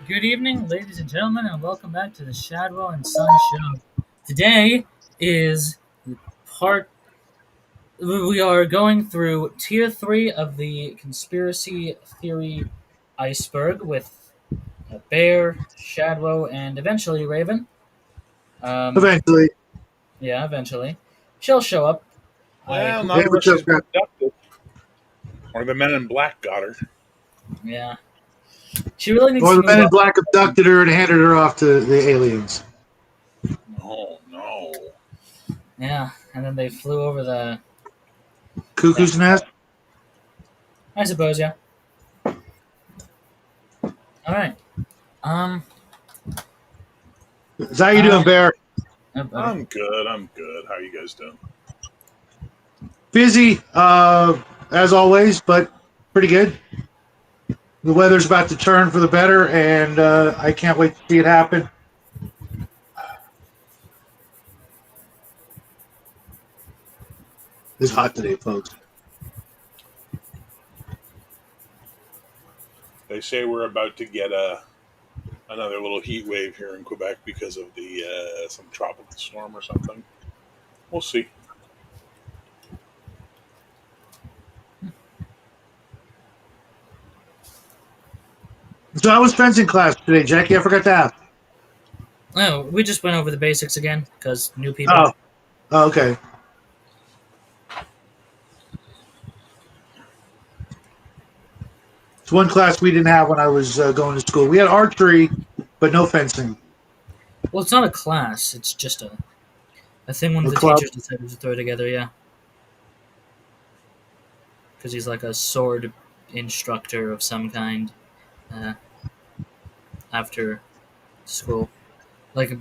Good evening, ladies and gentlemen, and welcome back to the Shadwell and Son Show. Today is part. We are going through Tier 3 of the Conspiracy Theory Iceberg with Bear, Shadwell, and eventually Raven. Um, Eventually. yeah, eventually. She'll show up. I Well, hope. not Hey, unless what's up, she's guys? been abducted. Or the men in black got her. Yeah. She really needs Or to the move Men in on. Black abducted her and handed her off to the aliens. Oh, no. Yeah, and then they flew over the. Yeah, Cuckoo's Nest? I suppose, yeah. Alright. Um, Is that how you uh, doing, Bear? okay. I'm good. I'm good. How are you guys doing? Busy, as always, but pretty good. The weather's about to turn for the better, and I can't wait to see it happen. It's hot today, folks. They say we're about to get another little heat wave here in Quebec because of the some tropical storm or something. We'll see. So I was fencing class today, Jackie. I forgot to ask. Oh, we just went over the basics again because new people. Oh, okay. It's one class we didn't have when I was going to school. We had archery, but no fencing. Well, it's not a class; it's just a thing one of Or the club. teachers decided to throw together. Yeah, because he's like a sword instructor of some kind. Uh, After school, like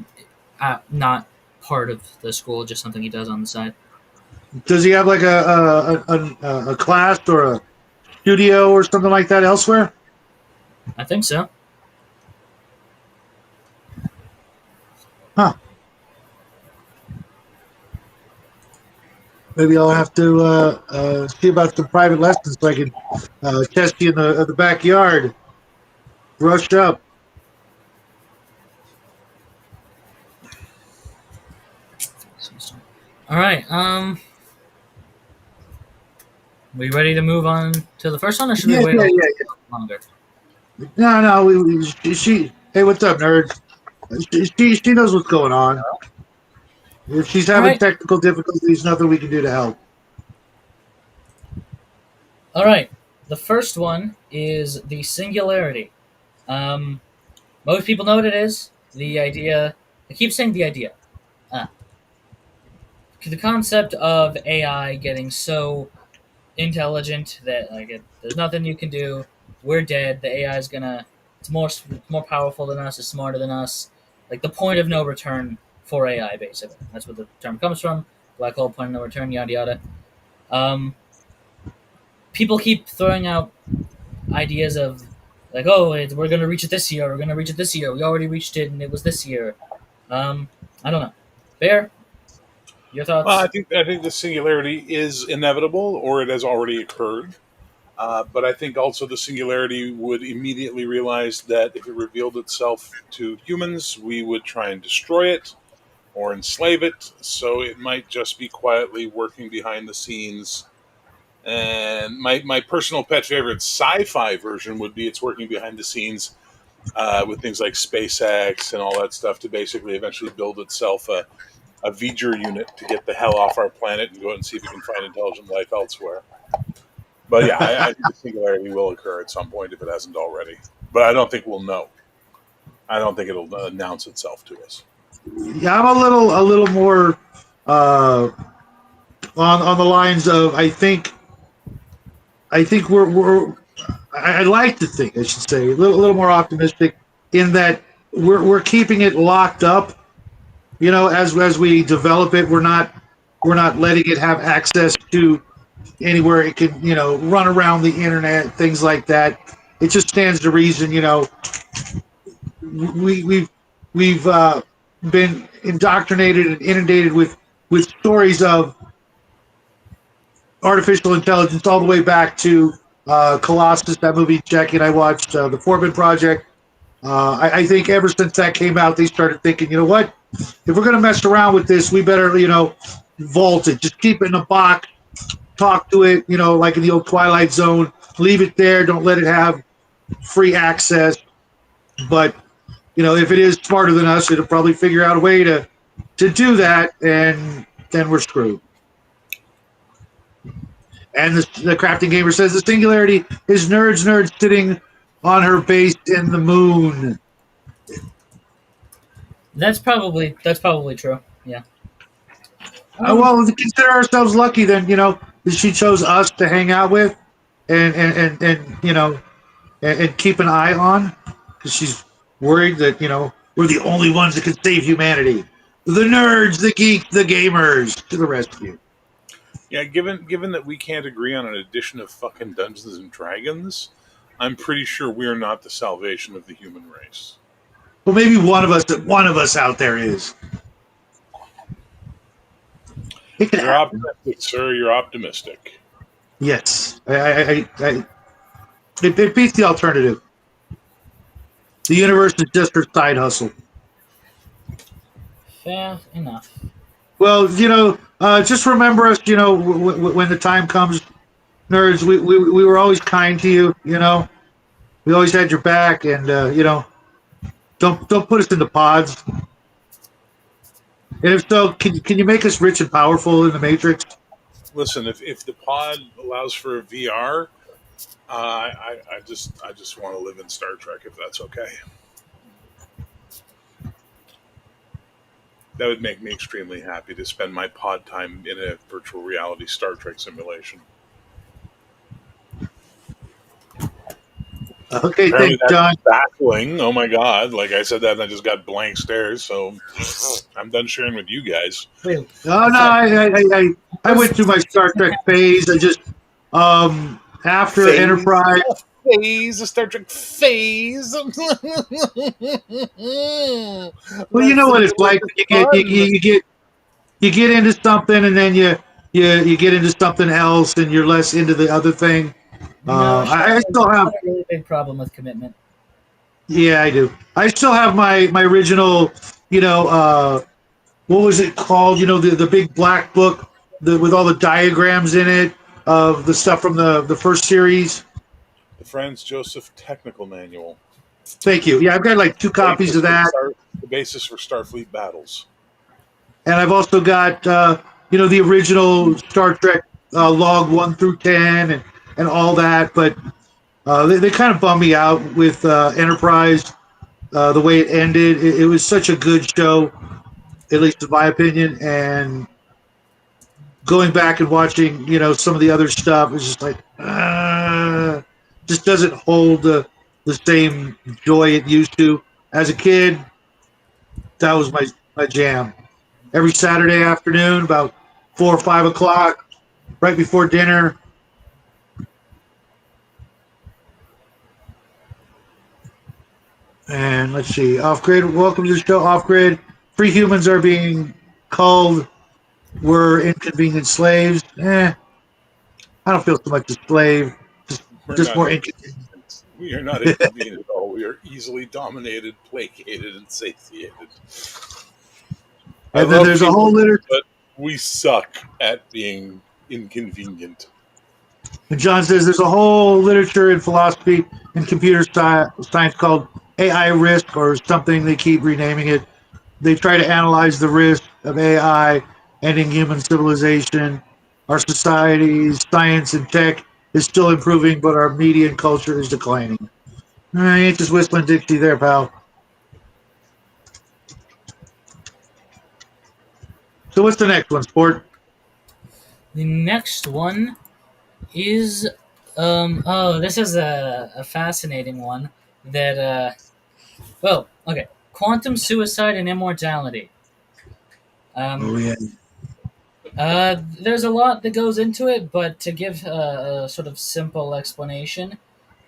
not part of the school, just something he does on the side. Does he have like a class or a studio or something like that elsewhere? I think so. Huh. Maybe I'll have to see about some private lessons so I can test you in the backyard. Brush up. All right. We ready to move on to the first one, or should we Yeah, wait a yeah, little yeah. longer? No, no. She. Hey, what's up, nerd? She knows what's going on. If she's All having right. technical difficulties, nothing we can do to help. All right. The first one is the singularity. Um, Most people know what it is. The idea. I keep saying the idea. Uh, the concept of AI getting so intelligent that there's nothing you can do. We're dead. The AI is gonna. It's more powerful than us. It's smarter than us. Like the point of no return for AI, basically. That's where the term comes from. Black hole point of no return. Yada yada. Um, People keep throwing out ideas of like, oh, we're gonna reach it this year. We're gonna reach it this year. We already reached it, and it was this year. I don't know. Bear, your Well, I thoughts? think I think the singularity is inevitable, or it has already occurred. But I think also the singularity would immediately realize that if it revealed itself to humans, we would try and destroy it or enslave it. So it might just be quietly working behind the scenes. And my personal pet favorite sci-fi version would be it's working behind the scenes with things like SpaceX and all that stuff to basically eventually build itself a V'ger unit to get the hell off our planet and go and see if we can find intelligent life elsewhere. But yeah, I think the singularity will occur at some point if it hasn't already. But I don't think we'll know. I don't think it'll announce itself to us. Yeah, I'm a little more uh, on the lines of I think we're I like to think I should say a little more optimistic in that we're keeping it locked up. As we develop it, we're not letting it have access to anywhere it can run around the internet, things like that. It just stands to reason. We've been indoctrinated and inundated with stories of artificial intelligence all the way back to Colossus, that movie Jackie and I watched, the Foreman Project, I think ever since that came out, they started thinking, you know what? If we're going to mess around with this, we better, vault it. Just keep it in a box, talk to it, like in the old Twilight Zone. Leave it there. Don't let it have free access. But, if it is smarter than us, it'll probably figure out a way to do that, and then we're screwed. And the crafting gamer says the singularity is nerds sitting on her base in the moon. That's probably true. Yeah. Well, consider ourselves lucky then, that she chose us to hang out with and and keep an eye on, because she's worried that, we're the only ones that can save humanity. The nerds, the geeks, the gamers to the rescue. Yeah, given that we can't agree on an edition of fucking Dungeons and Dragons, I'm pretty sure we are not the salvation of the human race. Well, maybe one of us out there is. It could You're happen. optimistic, sir. You're optimistic. Yes, it beats the alternative. The universe is just her side hustle. Fair enough. Well, just remember us. When the time comes, nerds. We were always kind to you. We always had your back, and don't put us into pods. And if so, can you make us rich and powerful in the Matrix? Listen, if the pod allows for a VR, I just want to live in Star Trek, if that's okay. That would make me extremely happy to spend my pod time in a virtual reality Star Trek simulation. Okay, Apparently thanks, John. baffling. Oh my god! Like I said that, and I just got blank stares. So I'm done sharing with you guys. Wait. Oh no, I went through my Star Trek phase. I just after Phase. Enterprise. Phase, a Star Trek phase. Well, you know what it's like. You get into something, and then you get into something else, and you're less into the other thing. No, I still have. a really big problem with commitment. Yeah, I do. I still have my original. What was it called? The big black book with all the diagrams in it of the stuff from the first series. The Franz Joseph Technical Manual. Thank you. Yeah, I've got like 2 copies of that. The basis for Starfleet battles. And I've also got the original Star Trek log 1 through 10 and all that. But they kind of bummed me out with Enterprise, the way it ended. It was such a good show, at least in my opinion. And going back and watching, some of the other stuff is just like, just doesn't hold the same joy it used to. As a kid, that was my jam. Every Saturday afternoon, about 4 or 5 o'clock, right before dinner. And let's see, Off Grid, welcome to the show, Off Grid. Free humans are being called, we're inconvenient slaves. I don't feel so much a slave, just more inconvenient. We are not inconvenient at all. We are easily dominated, placated, and satiated. And then there's a whole literature. But we suck at being inconvenient. And John says there's a whole literature in philosophy and computer science called AI risk or something. They keep renaming it. They try to analyze the risk of AI ending human civilization. Our societies, science, and tech is still improving, but our media and culture is declining. I ain't just whistling Dixie there, pal. So what's the next one, Sport? The next one is this is a fascinating one that okay, quantum suicide and immortality. Yeah. There's a lot that goes into it, but to give a sort of simple explanation,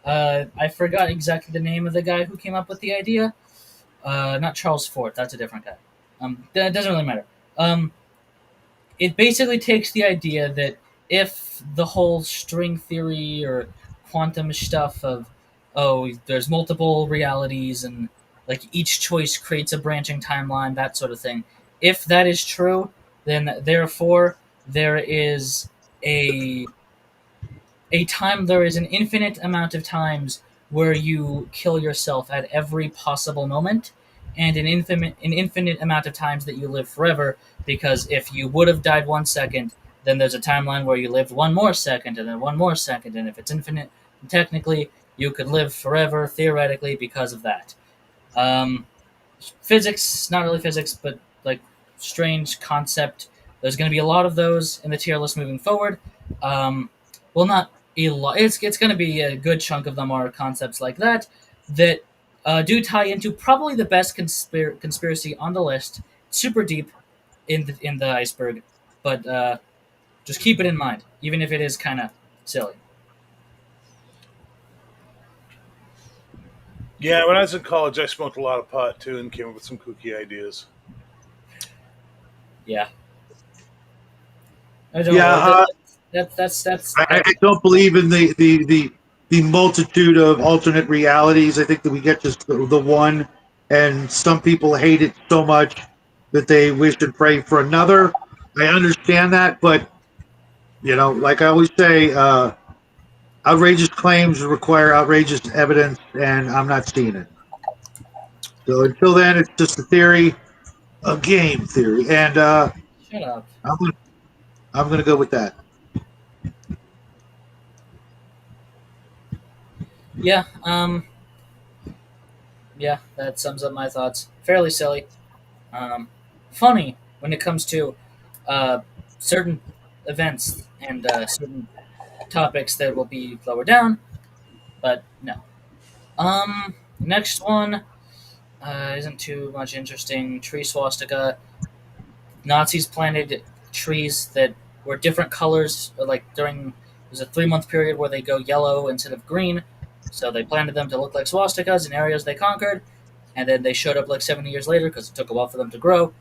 I forgot exactly the name of the guy who came up with the idea. Not Charles Fort, that's a different guy. That doesn't really matter. It basically takes the idea that if the whole string theory or quantum stuff of oh, there's multiple realities and like each choice creates a branching timeline, that sort of thing. If that is true, then therefore there is a there is an infinite amount of times where you kill yourself at every possible moment, and an infinite amount of times that you live forever. Because if you would have died 1 second, then there's a timeline where you lived one more second, and then one more second, and if it's infinite, technically you could live forever theoretically because of that. Um, Physics, not really physics, but like strange concept. There's going to be a lot of those in the tier list moving forward. Well, not a lot. It's going to be a good chunk of them are concepts like that that do tie into probably the best conspiracy on the list. Super deep in the iceberg, but just keep it in mind, even if it is kind of silly. Yeah, when I was in college, I smoked a lot of pot too and came up with some kooky ideas. Yeah, I don't Yeah, know. I don't believe in the multitude of alternate realities. I think that we get just the one, and some people hate it so much that they wish and pray for another. I understand that, but like I always say, outrageous claims require outrageous evidence, and I'm not seeing it. So until then, it's just a theory, a game theory, and Shut up. I'm gonna, I'm gonna go with that. Yeah. Yeah, that sums up my thoughts. Fairly silly. Um, Funny when it comes to uh, certain events and certain topics that will be lower down, but no. Next one isn't too much interesting. Tree swastika. Nazis planted trees that were different colors, like there's a 3 month period where they go yellow instead of green. So they planted them to look like swastikas in areas they conquered, and then they showed up like 70 years later because it took a while for them to grow.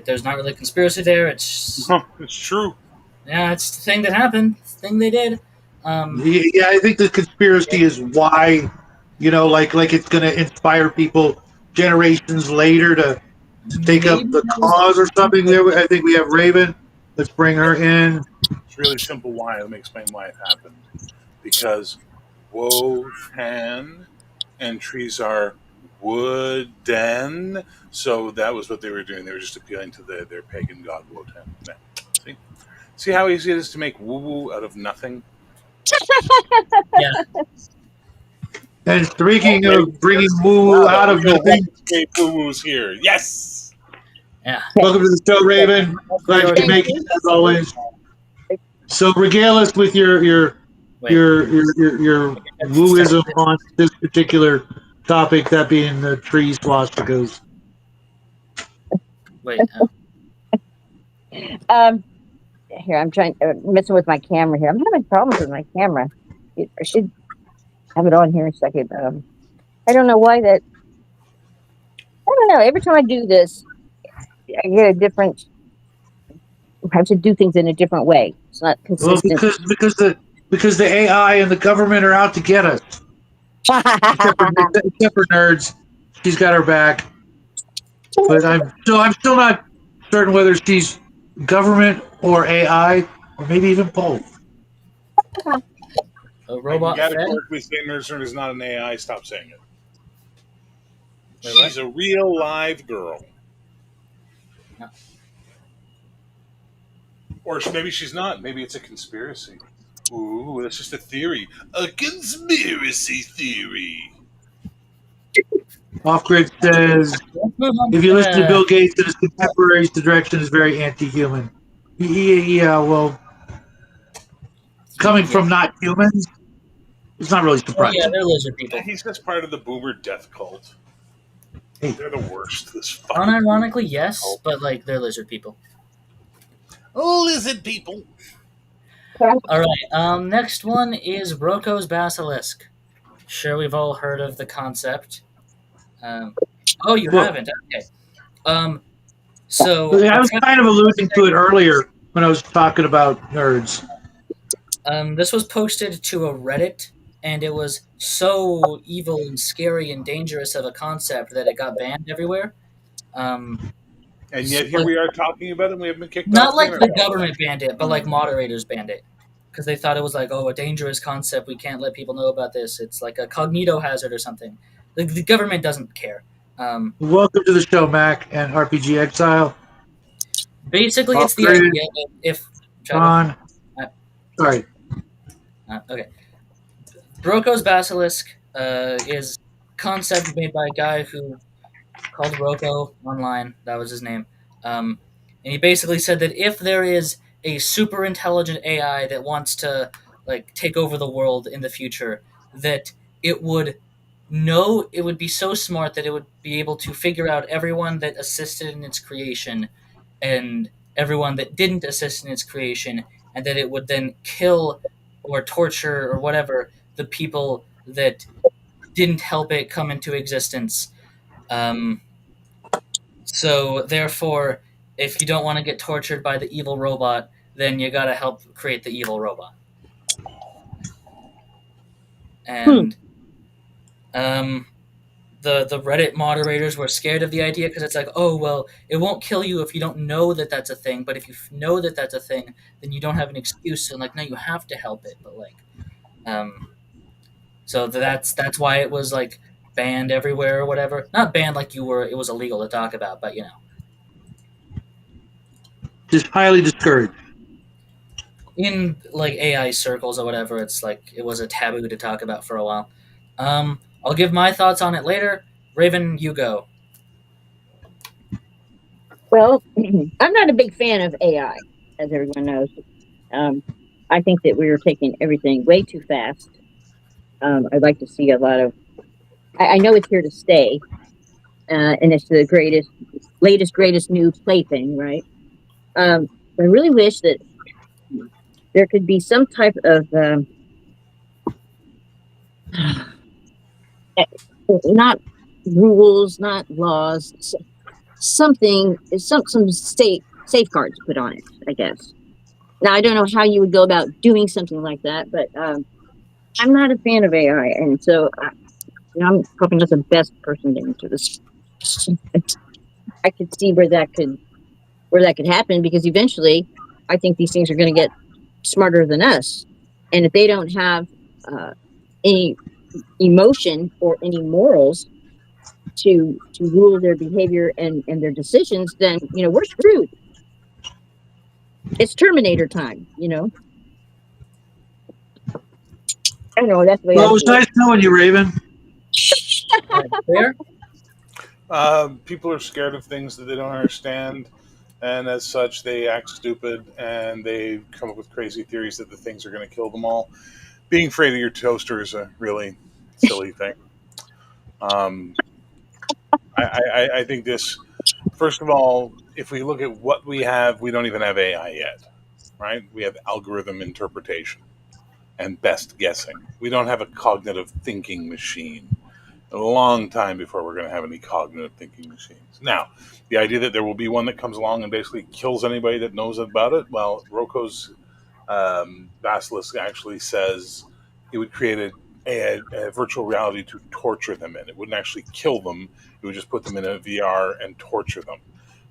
There's not really a conspiracy there. It's It's true. yeah, it's the thing that happened. It's the thing they did. Um, Yeah, I think the conspiracy is why, like it's going to inspire people generations later to take up Maybe the that was cause or the something. There, I think we have Raven. Let's bring her in. It's really simple why. Let me explain why it happened. Because Wotan and trees are wooden, so that was what they were doing. They were just appealing to their pagan god Wotan. Yeah. See how easy it is to make woo woo out of nothing. yeah, And speaking Wait, of bringing now woo the out of real nothing, woo woo's here. Yes. yeah. welcome to the show, Raven. Glad you can Thank make it you. as always. So regale us with Wait, your wooism on this particular topic, that being the tree swastikas. wait. Um, Here I'm trying messing with my camera here. I'm having problems with my camera. I should have it on here in a second. I don't know why that. I don't know. Every time I do this, I get a different. I have to do things in a different way. It's not Well, consistent. because the AI and the government are out to get us. Except for nerds, she's got her back. But I'm still not certain whether she's government or AI or maybe even both. A I can robot fed. categorically say Nurse is not an AI. Stop saying it. Wait, what? She's a real live girl. No. Or maybe she's not. Maybe it's a conspiracy. Ooh, that's just a theory. A conspiracy theory. Off Grid says if you listen to Bill Gates and his contemporaries, the direction is very anti-human. Yeah, well, coming Yeah. from not humans, it's not really Oh yeah, surprising. they're lizard people. He's just part of the boomer death cult. Hey, They're the worst. This fucking Unironically, yes, cult. but like they're lizard people. Oh, lizard people. All right. Next one is Roko's basilisk. Sure, we've all heard of the concept. Um, oh, you well, haven't? Okay. So I was kind of alluding to it earlier when I was talking about nerds. this was posted to a Reddit and it was so evil and scary and dangerous of a concept that it got banned everywhere. Um, And so, yet here like, we are talking about it, and we haven't been kicked not off the like the internet over government banned it, but like moderators banned it because they thought it was like, oh, a dangerous concept. We can't let people know about this. It's like a cognito hazard or something. The government doesn't care. Um, Welcome to the show, Mac and RPG Exile. Basically, it's the Operated idea that if should I go? on. Uh, Sorry. okay, Broco's Basilisk is concept made by a guy who called Rocco online. That was his name. And he basically said that if there is a super intelligent AI that wants to like take over the world in the future, that it would know it would be so smart that it would be able to figure out everyone that assisted in its creation and everyone that didn't assist in its creation, and that it would then kill or torture or whatever the people that didn't help it come into existence. Um, so therefore, if you don't want to get tortured by the evil robot, then you gotta help create the evil robot. Hmm. And um, the Reddit moderators were scared of the idea because it's like, oh well, it won't kill you if you don't know that that's a thing, but if you know that that's a thing, then you don't have an excuse. So like, no, you have to help it. But like, um, so that's why it was like banned everywhere or whatever. Not banned like you were. It was illegal to talk about, but you know. Just highly discouraged. In like AI circles or whatever, it's like it was a taboo to talk about for a while. I'll give my thoughts on it later. Raven, you go. Well, I'm not a big fan of AI, as everyone knows. Um, I think that we are taking everything way too fast. I'd like to see a lot of. I know it's here to stay, and it's the latest, greatest new plaything, right? I really wish that there could be some type of not rules, not laws, something, some state safeguards put on it, I guess. Now I don't know how you would go about doing something like that, but I'm not a fan of AI, and so I'm probably not the best person to answer this. I could see where that could happen because eventually, I think these things are going to get smarter than us, and if they don't have any emotion or any morals to rule their behavior and their decisions, then we're screwed. It's Terminator time. I don't know. That's the way I Well, it was see nice knowing you, Raven. Fair? People are scared of things that they don't understand, and as such, they act stupid and they come up with crazy theories that the things are going to kill them all. Being afraid of your toaster is a really silly thing. I think this, first of all, if we look at what we have, we don't even have AI yet, right? We have algorithm interpretation and best guessing. We don't have a cognitive thinking machine. A long time before we're going to have any cognitive thinking machines. Now, the idea that there will be one that comes along and basically kills anybody that knows about it, well, Rocco's Basilisk actually says it would create a virtual reality to torture them in. It wouldn't actually kill them. It would just put them in a VR and torture them.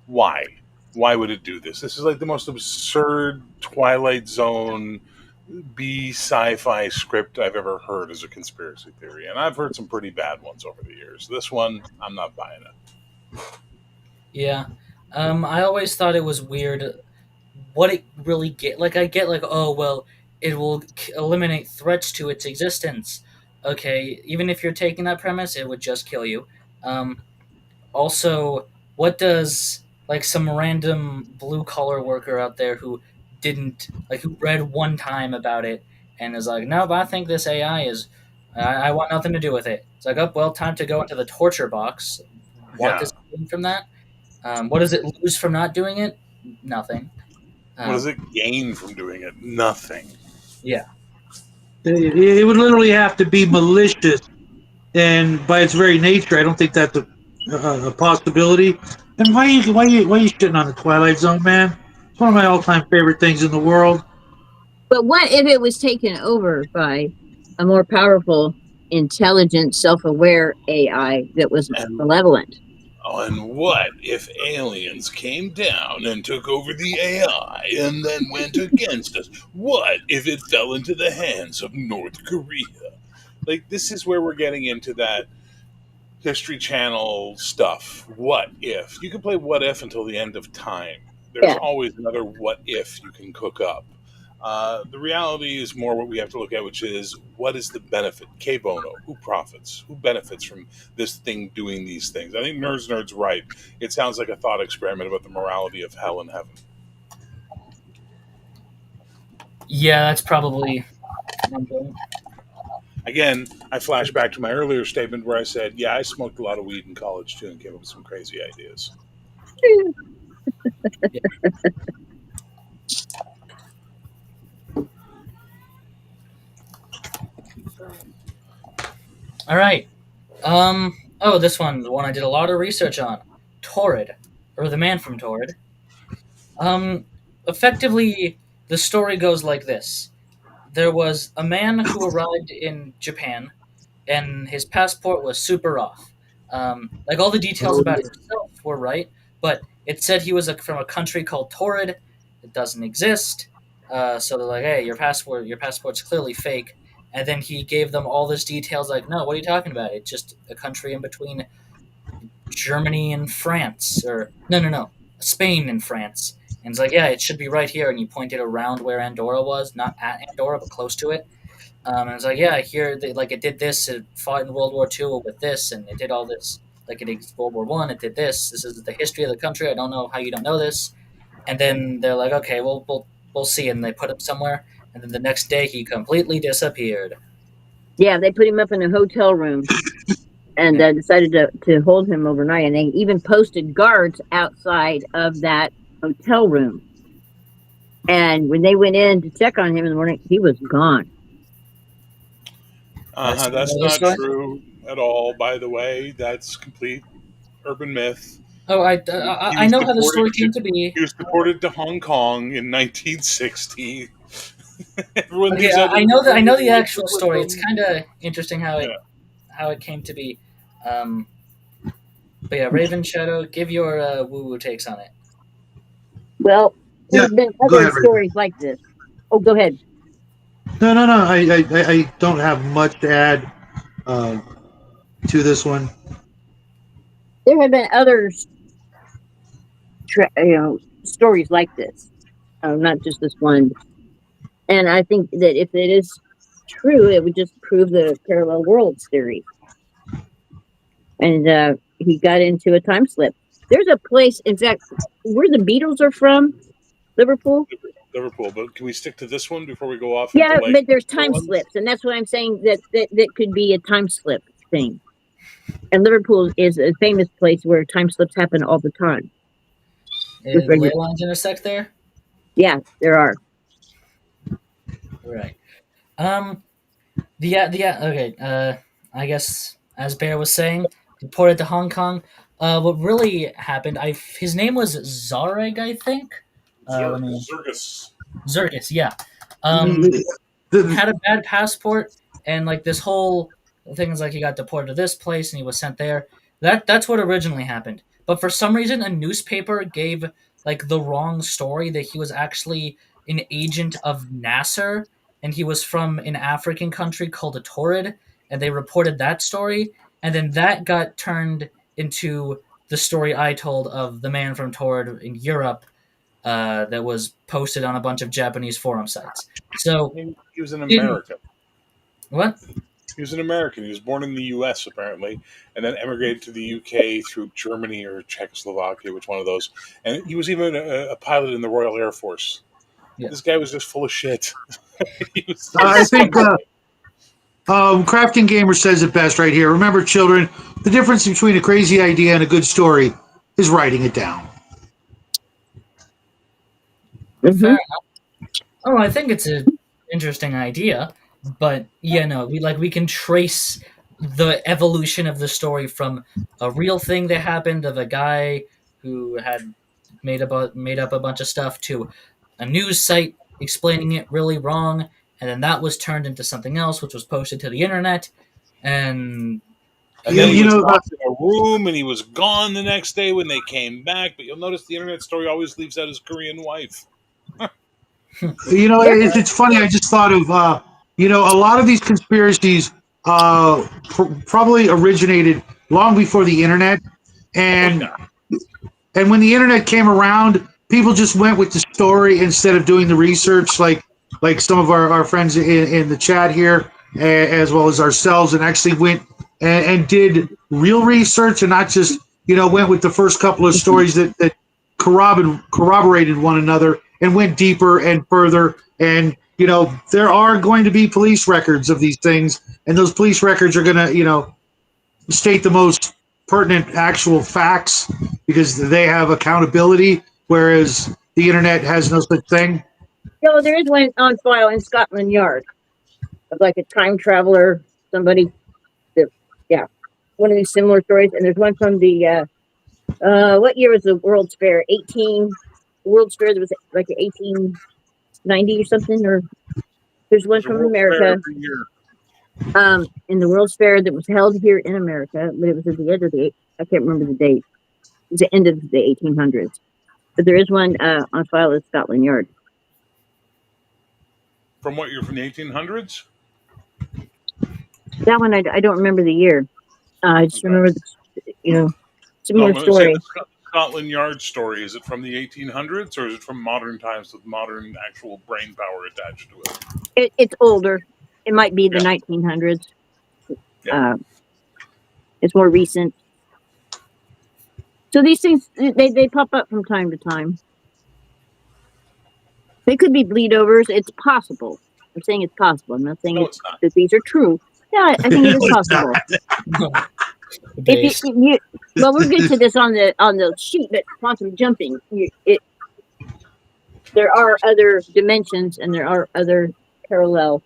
Why? Why would it do this? This is like the most absurd Twilight Zone B sci-fi script I've ever heard as a conspiracy theory, and I've heard some pretty bad ones over the years. This one, I'm not buying it. Yeah. I always thought it was weird what it really get. Like I get like, oh well, it will eliminate threats to its existence. Okay, even if you're taking that premise, it would just kill you. Um, Also, what does like some random blue collar worker out there who didn't like who read one time about it and is like, no, but I think this AI is, I want nothing to do with it. It's like, oh well, time to go into the torture box. What Yeah. does it gain from that? What does it lose from not doing it? Nothing. What does Um, it gain from doing it? Nothing. yeah, It would literally have to be malicious, and by its very nature, I don't think that's a possibility. And why you shitting on the Twilight Zone, man? It's one of my all-time favorite things in the world. But what if it was taken over by a more powerful, intelligent, self-aware AI that was And malevolent. and what if aliens came down and took over the AI and then went against us? What if it fell into the hands of North Korea? Like, this is where we're getting into that History Channel stuff. What if? You can play What If until the end of time. There's Yeah, always another What If you can cook up. The reality is more what we have to look at, which is what is the benefit? Que bono? Who profits? Who benefits from this thing doing these things? I think Nerd's right. It sounds like a thought experiment about the morality of hell and heaven. Yeah, that's probably one thing. Again, I flash back to my earlier statement where I said, yeah, I smoked a lot of weed in college too and came up with some crazy ideas. Yeah. All right. Oh, this one, the one I did a lot of research on. Torrid, or the man from Torrid. Um, Effectively, the story goes like this: there was a man who arrived in Japan, and his passport was super off. Like all the details Oh, about himself were right, but it said he was from a country called Torrid. It doesn't exist. So they're like, "Hey, your passport's clearly fake." And then he gave them all this details. Like, no, what are you talking about? It's just a country in between Germany and France, or no, Spain and France. And it's like, yeah, it should be right here. And you pointed around where Andorra was, not at Andorra, but close to it. And it's like, yeah, here, like it did this. It fought in World War II with this, and it did all this. Like it did World War One, it did this. This is the history of the country. I don't know how you don't know this. And then they're like, okay, we'll see. And they put him somewhere. And then the next day, he completely disappeared. yeah. They put him up in a hotel room and Yeah. decided to hold him overnight. And they even posted guards outside of that hotel room. And when they went in to check on him in the morning, he was gone. That's That's another not story. true at all, by the way. That's complete urban myth. Oh, He I was know how the deported story to came to be. he was deported to Hong Kong in 1960. Everyone Okay, gives out I know the what's actual up with story. It's them. kind of interesting Yeah. how it came to be. Um, but yeah, Raven Shadow, give your woo woo takes on it. Well, yeah. there's been Go other ahead, Raven. stories like this. Oh, go ahead. No, no, no. I don't have much to add uh, to this one. There have been other, stories like this, not just this one. And I think that if it is true, it would just prove the parallel worlds theory. And he got into a time slip. There's a place, in fact, where the Beatles are from, Liverpool. Liverpool. But can we stick to this one before we go off into Yeah, like but there's other time ones? slips, and that's what I'm saying. That could be a time slip thing. And Liverpool is a famous place where time slips happen all the time. With The regular, ley lines intersect there. yeah, there are. Right. Um. Okay. I guess as Bear was saying, deported to Hong Kong. What really happened? His name was Zareg, I think. Let me Zergus. Zerkis. Yeah. Um. Mhm. Had a bad passport, and like this whole thing is like he got deported to this place and he was sent there. That's what originally happened. But for some reason, a newspaper gave like the wrong story that he was actually an agent of Nasser and he was from an African country called a Torrid, and they reported that story, and then that got turned into the story I told of the man from Torrid in Europe that was posted on a bunch of Japanese forum sites. So He was an in American. what? He was an American. He was born in the U.S. apparently, and then emigrated to the U.K. through Germany or Czechoslovakia, which one of those. And he was even a pilot in the Royal Air Force. Yeah. This guy was just full of shit. He was I just think Crafting Gamer says it best right here. Remember, children, the difference between a crazy idea and a good story is writing it down. Fair Mhm. enough. Oh, I think it's an interesting idea, but yeah, no, we can trace the evolution of the story from a real thing that happened of a guy who had made up a bunch of stuff to a news site explaining it really wrong, and then that was turned into something else, which was posted to the internet, and And then he You was know, locked in a room, and he was gone the next day when they came back. But you'll notice the internet story always leaves out his Korean wife. Yeah, it's funny. I just thought of, a lot of these conspiracies probably originated long before the internet, Oh and yeah, and when the internet came around, people just went with the story instead of doing the research, like some of our friends in the chat here, as well as ourselves, and actually went and did real research and not just went with the first couple of stories that corroborated one another and went deeper and further. And there are going to be police records of these things, and those police records are going to state the most pertinent actual facts because they have accountability, whereas the internet has no such thing. so there is one on file in Scotland Yard of like a time traveler, somebody that, yeah, one of these similar stories. And there's one from the, what year was the World's Fair? World's Fair that was like 1890 or something, or there's one there's a from World's Fair America, every year. in the World's Fair that was held here in America, but it was at the end of I can't remember the date. It was the end of the 1800s. But there is one on file at Scotland Yard. From what year? From the 1800s? That one, I don't remember the year. I just Okay. remember, No, I'm similar going to say story. the Scotland Yard story. Is it from the 1800s or is it from modern times with modern actual brain power attached to it? It's older. It might be the Yeah. 1900s. Yeah. It's more recent. So these things, they pop up from time to time. They could be bleed overs. It's possible. I'm saying it's possible. I'm not saying No, it's not. that these are true. Yeah, I think it is possible. If you, well, we'll get to this on the sheet, but quantum jumping, there are other dimensions and there are other parallel.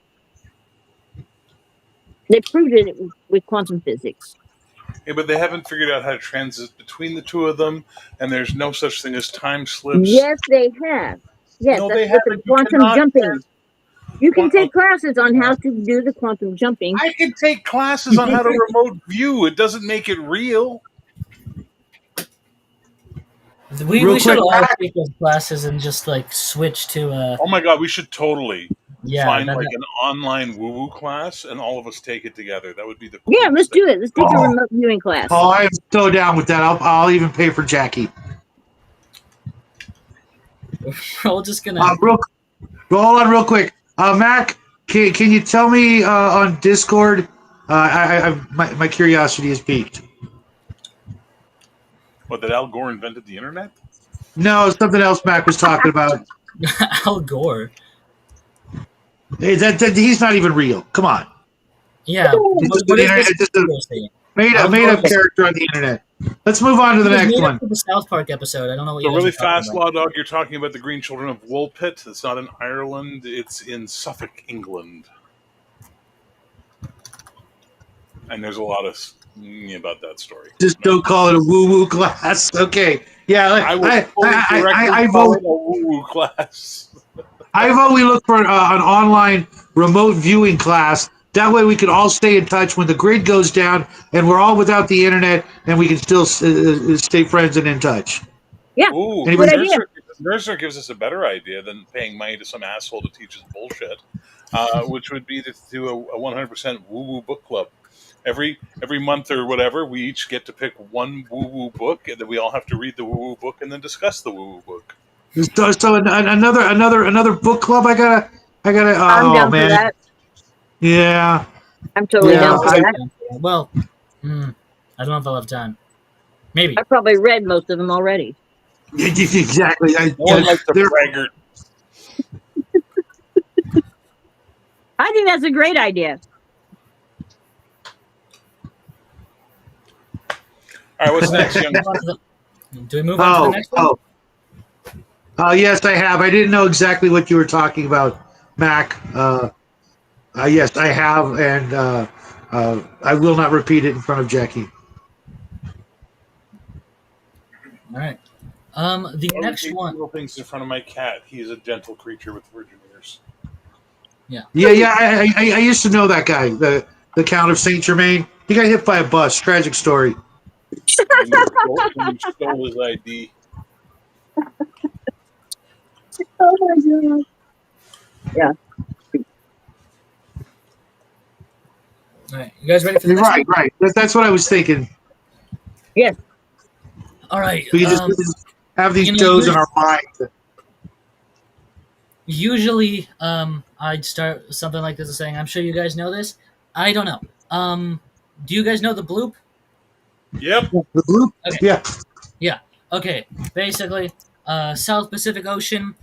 They proved it with quantum physics. Yeah, but they haven't figured out how to transit between the two of them, and there's no such thing as time slips. Yes, they have. Yes, No, that's they with the haven't. You quantum cannot. jumping. You can Well, take classes on how to do the quantum jumping. I can take classes on how to remote view. It doesn't make it real. we, Real we should quick, all take those classes and just like switch to Oh my god, we should totally yeah. find like an online woo-woo class and all of us take it together. That would be the Yeah, coolest let's thing. do it. Let's take a remote viewing class. Oh, I am so down with that. I'll even pay for Jackie. we're all just gonna Hold on, real quick. Mac, can you tell me on Discord? My curiosity is piqued. What, that Al Gore invented the internet? No, something else Mac was talking about. Al Gore. Hey, that he's not even real. Come on. Yeah, what is this conspiracy? Al Made Gore up character on the internet. Let's move on to the was next made one. up for the South Park episode. I don't know what So you guys really are talking fast, about. Law Dog, you're talking about the Green Children of Woolpit. It's not in Ireland. It's in Suffolk, England. And there's a lot of about that story. Just don't call it a woo-woo class. Okay. Yeah, I would fully directly I call vote. it a woo-woo class. I vote we look for an online remote viewing class. That way we can all stay in touch when the grid goes down and we're all without the internet and we can still stay friends and in touch. Yeah, Ooh, Anybody- good idea. Mercer gives us a better idea than paying money to some asshole to teach us bullshit, which would be to do a 100% woo-woo book club. Every month or whatever, we each get to pick one woo-woo book, and then we all have to read the woo-woo book and then discuss the woo-woo book. So another book club. I gotta. I'm Oh down for man. that. Yeah. I'm totally Yeah, down for that. Well, I don't know if I'll have time. Maybe. I probably read most of them already. Exactly. No one likes a braggart. I think that's a great idea. All right, what's next, young? Do we move on to the next one? Yes, I have. I didn't know exactly what you were talking about, Mac. Yes, I have, and I will not repeat it in front of Jackie. All right. The I next repeat one. little things in front of my cat. He is a gentle creature with virgin ears. Yeah. Yeah. I used to know that guy, the Count of Saint Germain. He got hit by a bus. Tragic story. When you stole his ID. Oh my god. Yeah. All right, you guys ready for the You're next right, one? right. That's what I was thinking. Yes. All right. We just have these You know, shows in our mind. usually, I'd start something like this, saying, "I'm sure you guys know this." I don't know. Do you guys know the bloop? Yep. The blue, Okay. yeah. Yeah. Okay. Basically, South Pacific Ocean,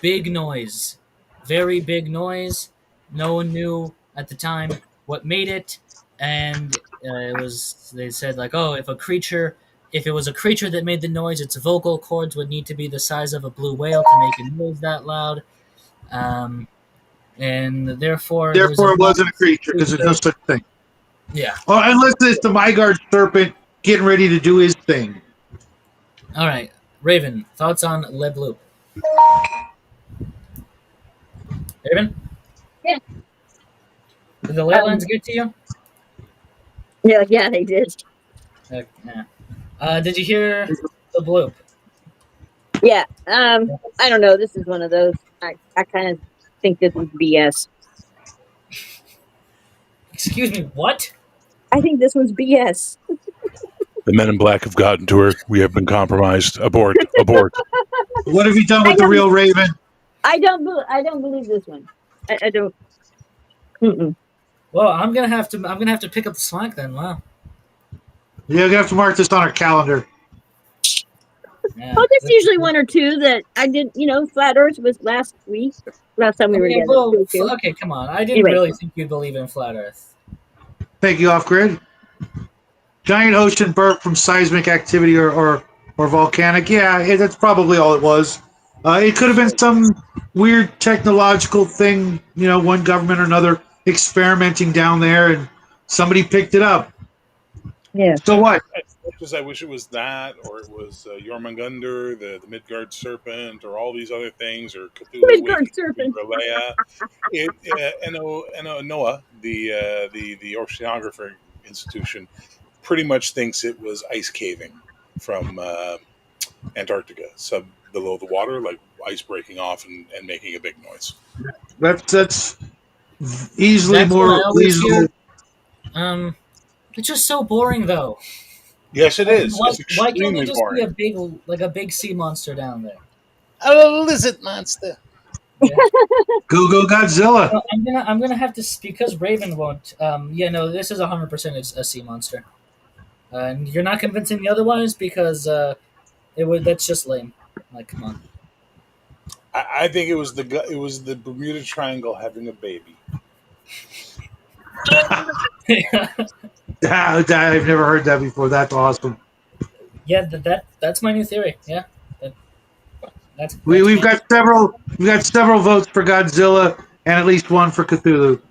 big noise, very big noise. No one knew at the time what made it, and it was. They said like, oh, if it was a creature that made the noise, its vocal cords would need to be the size of a blue whale to make a noise that loud. Um, and therefore, there's a Therefore, it wasn't a creature because there's no speculation. such thing. Yeah. Oh, unless it's the Mygard serpent getting ready to do his thing. All right, Raven. Thoughts on Le Bloop? Raven, Yeah. did the ley lines get to you? Yeah, they did. Yeah. Did you hear the bloop? Yeah. I don't know. This is one of those. I kind of think this is BS. Excuse me, what? I think this was BS. The men in black have gotten to her. We have been compromised. Abort. Abort. What have you done I with the don't. real Raven? I don't believe this one. I don't. Mm-mm. Well, I'm gonna have to pick up the slack then. Wow. You're gonna have to mark this on our calendar. Yeah. Oh, there's usually one or two that I did. Flat Earth was last week. Last time we were Okay, together. well, Two or two. okay, come on. I didn't Anyway, really think you'd believe in flat Earth. Thank you, off grid. Giant ocean burp from seismic activity or volcanic. Yeah, that's probably all it was. It could have been some weird technological thing, one government or another experimenting down there, and somebody picked it up. yeah. So what? As much as I wish it was that, or it was Jormungandr, the Midgard serpent, or all these other things, or Cthulhu Midgard waking serpent. R'lyeh, NOAA, the Oceanographer Institution, pretty much thinks it was ice caving from Antarctica, sub below the water, like ice breaking off and making a big noise. That's easily That's what more I always reasonable. hear. Um, it's just so boring, though. Yes, it is. Why, It's why can't there extremely just be boring. a big sea monster down there? A lizard monster. Yeah. Go Godzilla. Well, I'm gonna have to because Raven won't. Yeah, no, this is 100% a sea monster, and you're not convincing me otherwise because that's just lame. Like, come on. I think it was the Bermuda Triangle having a baby. I've never heard that before. That's awesome. Yeah, that's my new theory. Yeah, that, that's We, that's we've me. got several we've got several votes for Godzilla and at least one for Cthulhu.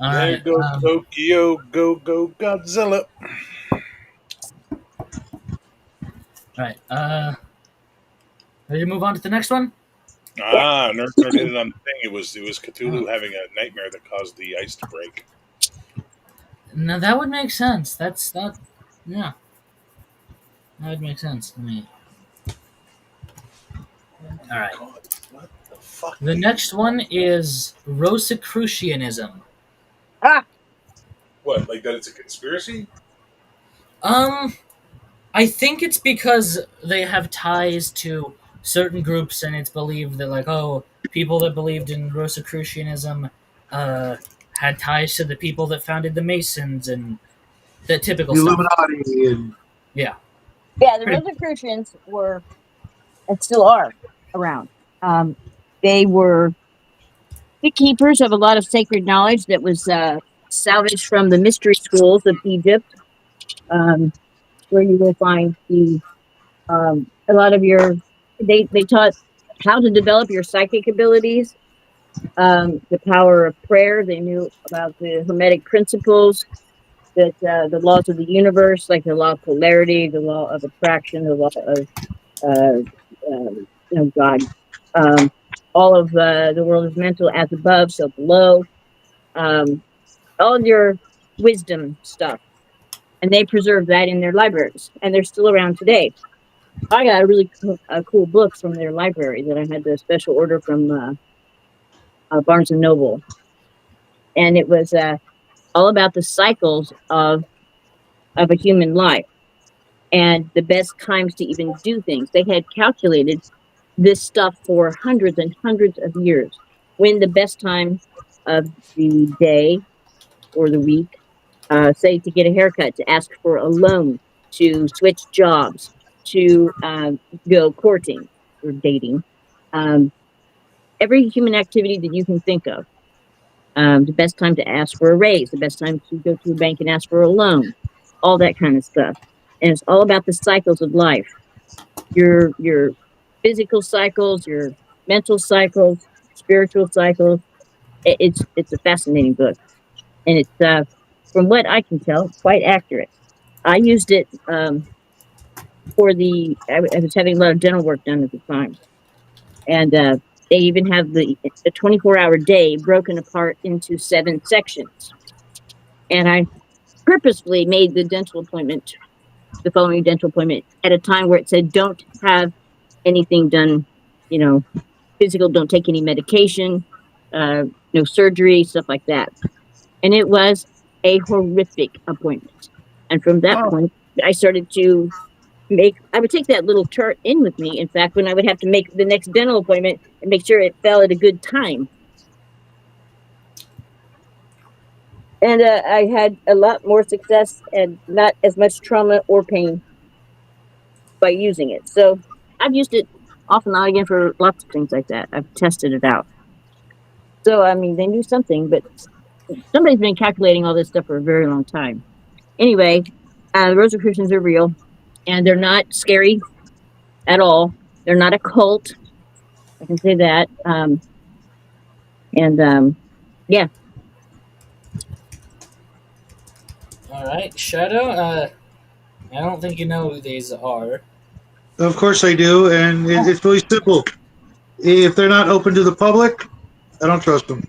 All There right. goes Tokyo, go Godzilla. All right. Ready to move on to the next one? Nerd hit it on the thing. It was Cthulhu having a nightmare that caused the ice to break. Now that would make sense. That's not. Yeah, that would make sense to me. All right. God, what the fuck? The next one is Rosicrucianism. Ah, What? Like that? It's a conspiracy? Um, I think it's because they have ties to certain groups, and it's believed that, like, oh, people that believed in Rosicrucianism had ties to the people that founded the Masons and the typical The stuff. Illuminati and Yeah. yeah. The Pretty- Rosicrucians were, and still are, around. They were the keepers of a lot of sacred knowledge that was salvaged from the mystery schools of Egypt, where you will find a lot of your. They taught how to develop your psychic abilities, the power of prayer. They knew about the Hermetic principles, that the laws of the universe, like the law of polarity, the law of attraction, the law of God. Um, all of the world is mental, as above, so below. Um, all of your wisdom stuff, and they preserve that in their libraries, and they're still around today. I got a really cool book from their library that I had the special order from Barnes and Noble, and it was all about the cycles of a human life and the best times to even do things. They had calculated this stuff for hundreds and hundreds of years. When the best time of the day or the week, say to get a haircut, to ask for a loan, to switch jobs, to go courting or dating. Um, every human activity that you can think of. The best time to ask for a raise, the best time to go to a bank and ask for a loan, all that kind of stuff. And it's all about the cycles of life. Your physical cycles, your mental cycles, spiritual cycles. It's a fascinating book, and it's from what I can tell, quite accurate. I used it for I was having a lot of dental work done at the time, and they even have the 24-hour day broken apart into 7 sections. And I purposefully made the following dental appointment, at a time where it said don't have anything done, you know, physical, don't take any medication, uh, no surgery, stuff like that. And it was a horrific appointment. And from that Oh, point, I started to I would take that little chart in with me. In fact, when I would have to make the next dental appointment, and make sure it fell at a good time. And I had a lot more success and not as much trauma or pain by using it. So I've used it off and on again for lots of things like that. I've tested it out. So, I mean, they knew something, but somebody's been calculating all this stuff for a very long time. Anyway, the Rosicrucians are real, and they're not scary at all. They're not a cult. I can say that. And yeah. All right, Shadow. I don't think you know who these are. Of course I do, and it's really simple. If they're not open to the public, I don't trust them.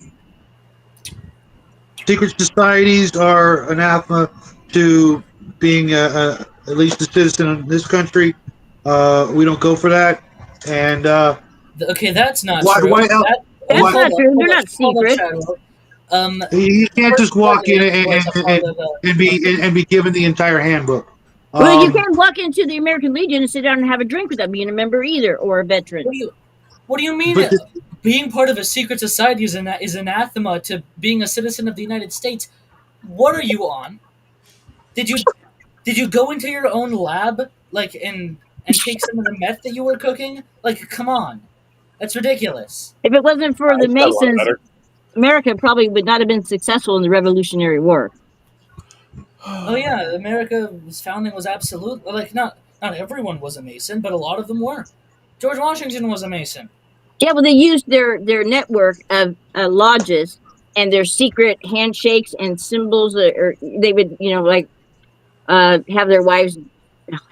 Secret societies are anathema to being at least a citizen of this country. We don't go for that. And Okay, that's not why? true. Why else? That That's Why not true. They're not hold up, secret. Shadow. Um, you the can't first just walk in president was a part of the. and be given the entire handbook. Well, you Um, can't walk into the American Legion and sit down and have a drink without being a member either, or a veteran. What do you What do you mean? but Being part of a secret society is anathema to being a citizen of the United States. What are you on? Did you Did you go into your own lab, like, and take some of the meth that you were cooking? Like, come on, that's ridiculous. If it wasn't for the it's got a lot Masons, better. America probably would not have been successful in the Revolutionary War. Oh yeah, America's founding was absolute. Like, not everyone was a Mason, but a lot of them were. George Washington was a Mason. Yeah, well, they used their network of lodges and their secret handshakes and symbols, or they would, like have their wives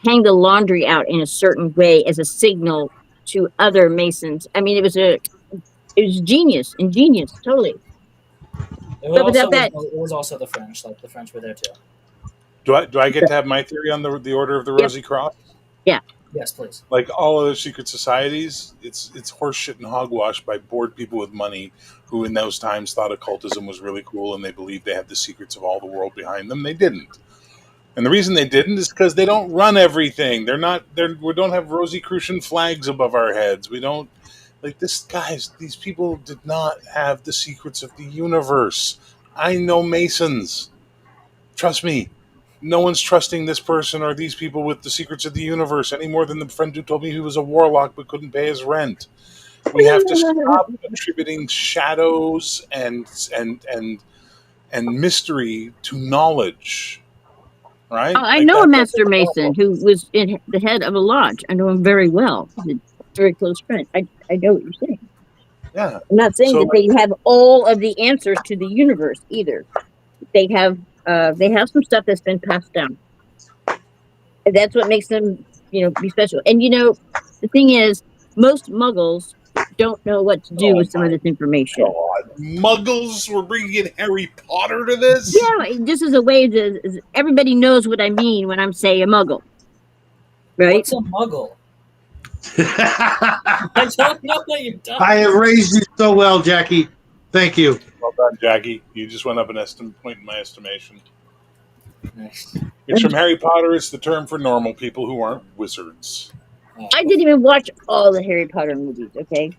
hang the laundry out in a certain way as a signal to other Masons. I mean, it was ingenious, totally. But without that, It was also the French. Like the French were there too. Do I get to have my theory on the Order of the yep, Rosy Cross? yeah. Yes, please. Like all other secret societies, it's horseshit and hogwash by bored people with money who in those times thought occultism was really cool and they believed they had the secrets of all the world behind them. They didn't. And the reason they didn't is because they don't run everything. We don't have Rosicrucian flags above our heads. We don't like this guys, these people did not have the secrets of the universe. I know Masons. Trust me. No one's trusting this person or these people with the secrets of the universe any more than the friend who told me he was a warlock but couldn't pay his rent. We have to stop attributing shadows and mystery to knowledge. Right? I Like know a that's Master a Mason problem. who was in the head of a lodge. I know him very well. He's a very close friend. I know what you're saying. Yeah. I'm not saying So that they have all of the answers to the universe either. They have some stuff that's been passed down. That's what makes them, be special. And the thing is, most Muggles don't know what to do Oh with some of my this information. God. Muggles? We're bringing in Harry Potter to this? Yeah, this is a way to. Everybody knows what I mean when I'm saying a muggle, right? What's a muggle? I I don't know what you're talking have about. raised you so well, Jackie. Thank you. Well done, Jackie. You just went up an point in my estimation. Nice. It's from Harry Potter. It's the term for normal people who aren't wizards. I didn't even watch all the Harry Potter movies. Okay,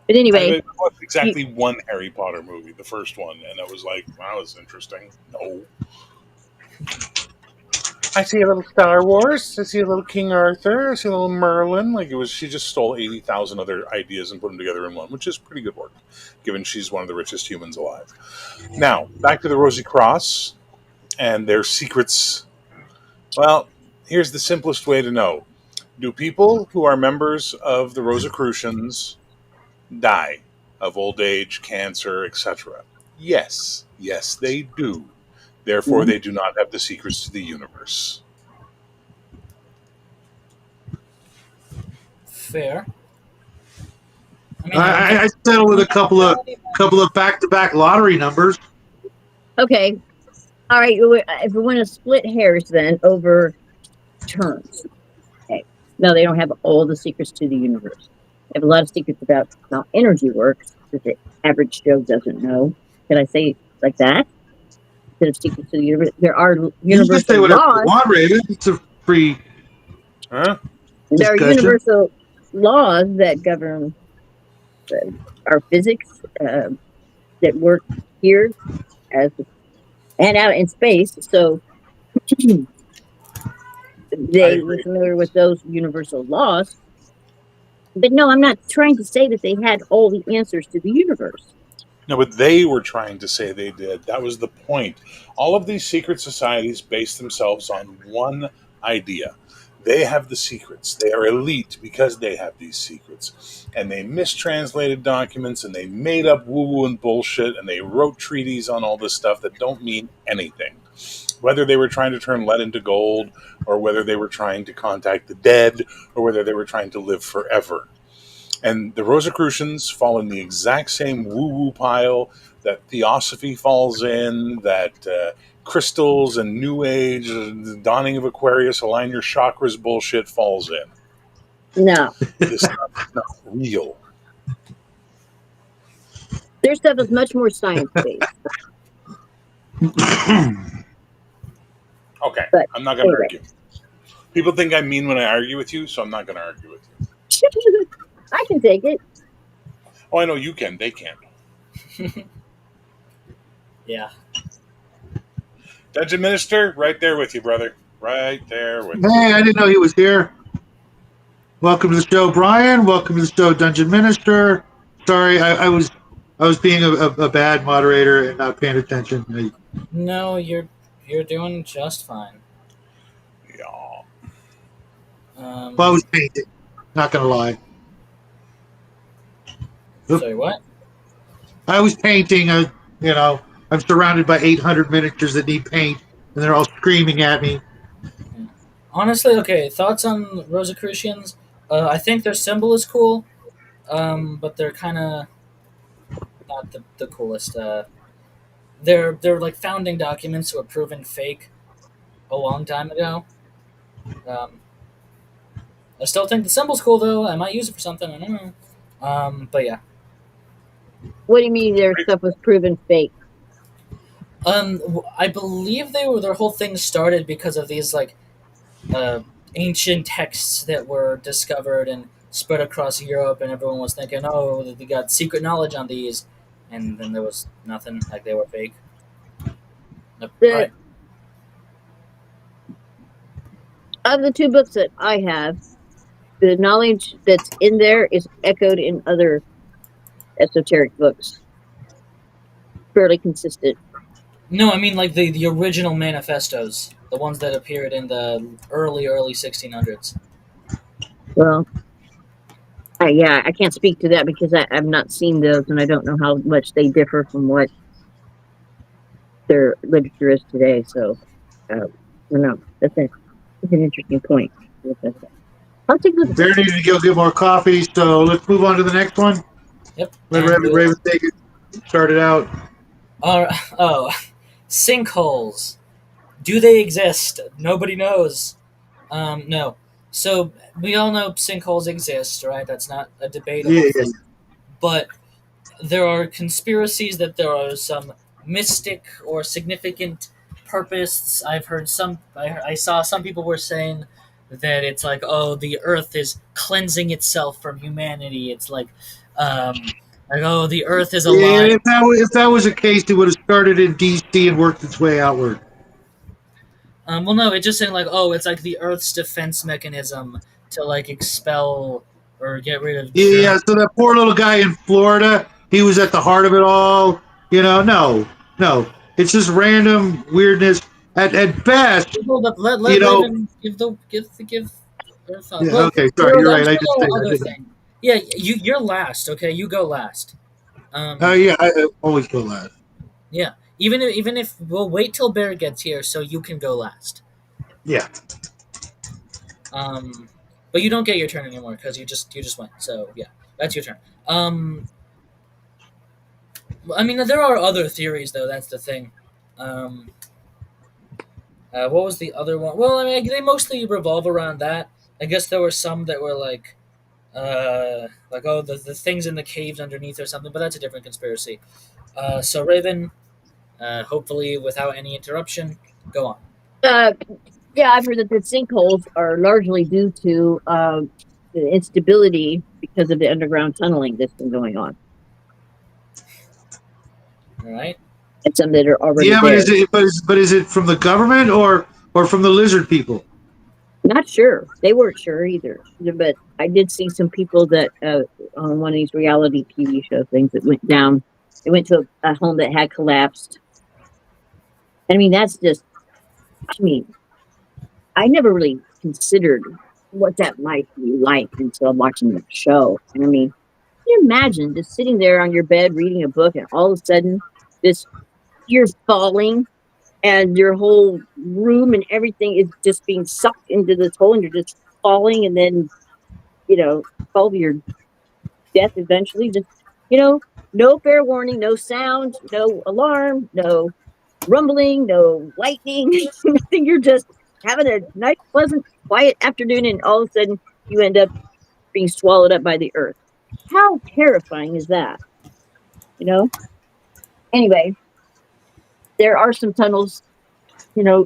but I anyway, mean, it was you, exactly one Harry Potter movie, the first one, and it was like, wow, that's interesting. No. I see a little Star Wars. I see a little King Arthur. I see a little Merlin. Like it was, she just stole 80,000 other ideas and put them together in one, which is pretty good work, given she's one of the richest humans alive. Now, back to the Rosy Cross and their secrets. Well, here's the simplest way to know: do people who are members of the Rosicrucians die of old age, cancer, etc.? Yes, yes, they do. Therefore, they do not have the secrets to the universe. Fair. I mean, I don't think I settled with a reality, couple of back-to-back lottery numbers. okay, all right. If we want to split hairs, then over terms. Okay, no, they don't have all the secrets to the universe. They have a lot of secrets about how energy works that the average Joe doesn't know. Can I say it like that? Instead of secrets to the universe, there are You can say universal whatever you laws. want, Raven. It's a free Huh? There are discussion. universal laws that govern our physics that work here as and out in space. So I they were agree. familiar with those universal laws. But no, I'm not trying to say that they had all the answers to the universe. No, but they were trying to say they did. That was the point. All of these secret societies base themselves on one idea. They have the secrets. They are elite because they have these secrets. And they mistranslated documents and they made up woo woo and bullshit and they wrote treaties on all this stuff that don't mean anything. Whether they were trying to turn lead into gold or whether they were trying to contact the dead or whether they were trying to live forever. And the Rosicrucians fall in the exact same woo-woo pile that Theosophy falls in, that crystals and New Age, the dawning of Aquarius, align your chakras bullshit falls in. No, This stuff is not real. their stuff is much more science based. Okay, But I'm not going to anyway, argue. People think I'm mean when I argue with you, so I'm not going to argue with you. I can take it. Oh, I know you can. They can't. yeah. Dungeon Minister, right there with you, brother. Right there with you. Hey, I didn't know he was here. Welcome to the show, Brian. Welcome to the show, Dungeon Minister. Sorry, I was being a bad moderator and not paying attention. No, you're doing just fine. Yeah. Well, I Um, was painting. Not gonna lie. Oop. sorry, what? I was painting. I'm surrounded by 800 miniatures that need paint, and they're all screaming at me. Yeah. Honestly, okay. Thoughts on Rosicrucians? I think their symbol is cool, but they're kind of not the coolest. They're like founding documents were proven fake a long time ago. Um, I still think the symbol's cool though. I might use it for something. I don't know. But yeah. What do you mean their stuff was proven fake? I believe their whole thing started because of these like uh, ancient texts that were discovered and spread across Europe, and everyone was thinking, "Oh, they got secret knowledge on these," and then there was nothing. Like they were fake. Nope. The Right. of the two books that I have, the knowledge that's in there is echoed in other esoteric books. Fairly consistent. No, I mean like the original manifestos, the ones that appeared in the early 1600s. Well, yeah, I can't speak to that because I've not seen those and I don't know how much they differ from what their literature is today. So, I don't know. That's an interesting point. I'll take a look at Bear that. needed to go get more coffee, so let's move on to the next one. Yep. Let And Raven take it. Start it out. oh, sinkholes. Do they exist? Nobody knows. No. So we all know sinkholes exist, right? That's not a debatable Yeah, yeah. thing. But there are conspiracies that there are some mystic or significant purpose. I've heard some. I saw some people were saying that it's like, oh, the Earth is cleansing itself from humanity. It's like oh, the Earth is Yeah, alive. if that was the case, it would have started in D.C. and worked its way outward. Well, no, it's just saying like, oh, it's like the Earth's defense mechanism to like expel or get rid of Yeah, germ. yeah. So that poor little guy in Florida, he was at the heart of it all. No, no. It's just random weirdness. At best, Hold up, let you know. Raven give her thought. Yeah. Well, Okay. Sorry. You're I'm right. I sure just there say are I other didn't. things. Yeah, you're last. Okay, you go last. Yeah. I always go last. Yeah. Even if we'll wait till Bear gets here, so you can go last. Yeah. Um, but you don't get your turn anymore because you just went. So yeah, that's your turn. Um, I mean, there are other theories though. That's the thing. Um, what was the other one? Well, I mean, they mostly revolve around that. I guess there were some that were like oh, the things in the caves underneath or something, but that's a different conspiracy. So Raven, hopefully without any interruption, go on. Uh, yeah, I've heard that the sinkholes are largely due to the instability because of the underground tunneling that's been going on, All right. and some that are already Yeah, but there. is it from the government or from the lizard people? Not sure. They weren't sure either. But I did see some people that on one of these reality TV show things that went down. They went to a home that had collapsed. I mean, that's just. I mean, I never really considered what that might be like until I'm watching the show. And I mean, can you imagine just sitting there on your bed reading a book, and all of a sudden, this you're falling, and your whole room and everything is just being sucked into this hole, and you're just falling, and then fall to your death eventually. Just no fair warning, no sound, no alarm, no rumbling, no lightning, nothing. You're just having a nice, pleasant, quiet afternoon, and all of a sudden you end up being swallowed up by the earth. How terrifying is that? You know. Anyway, there are some tunnels,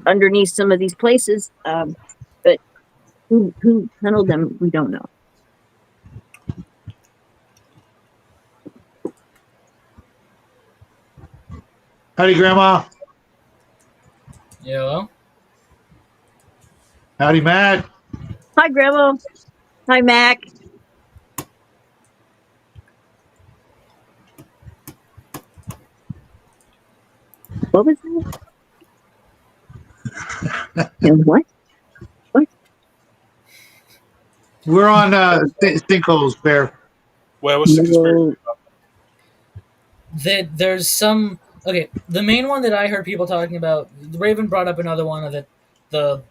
underneath some of these places, but who tunneled them, we don't know. Howdy, Grandma. Yeah. Howdy, Matt. Hi, Grandma. Hi, Mac. What was that? And what? What? We're on sinkholes, Bear. Well, what's the conspiracy? No. That there's some okay. The main one that I heard people talking about, Raven brought up another one of the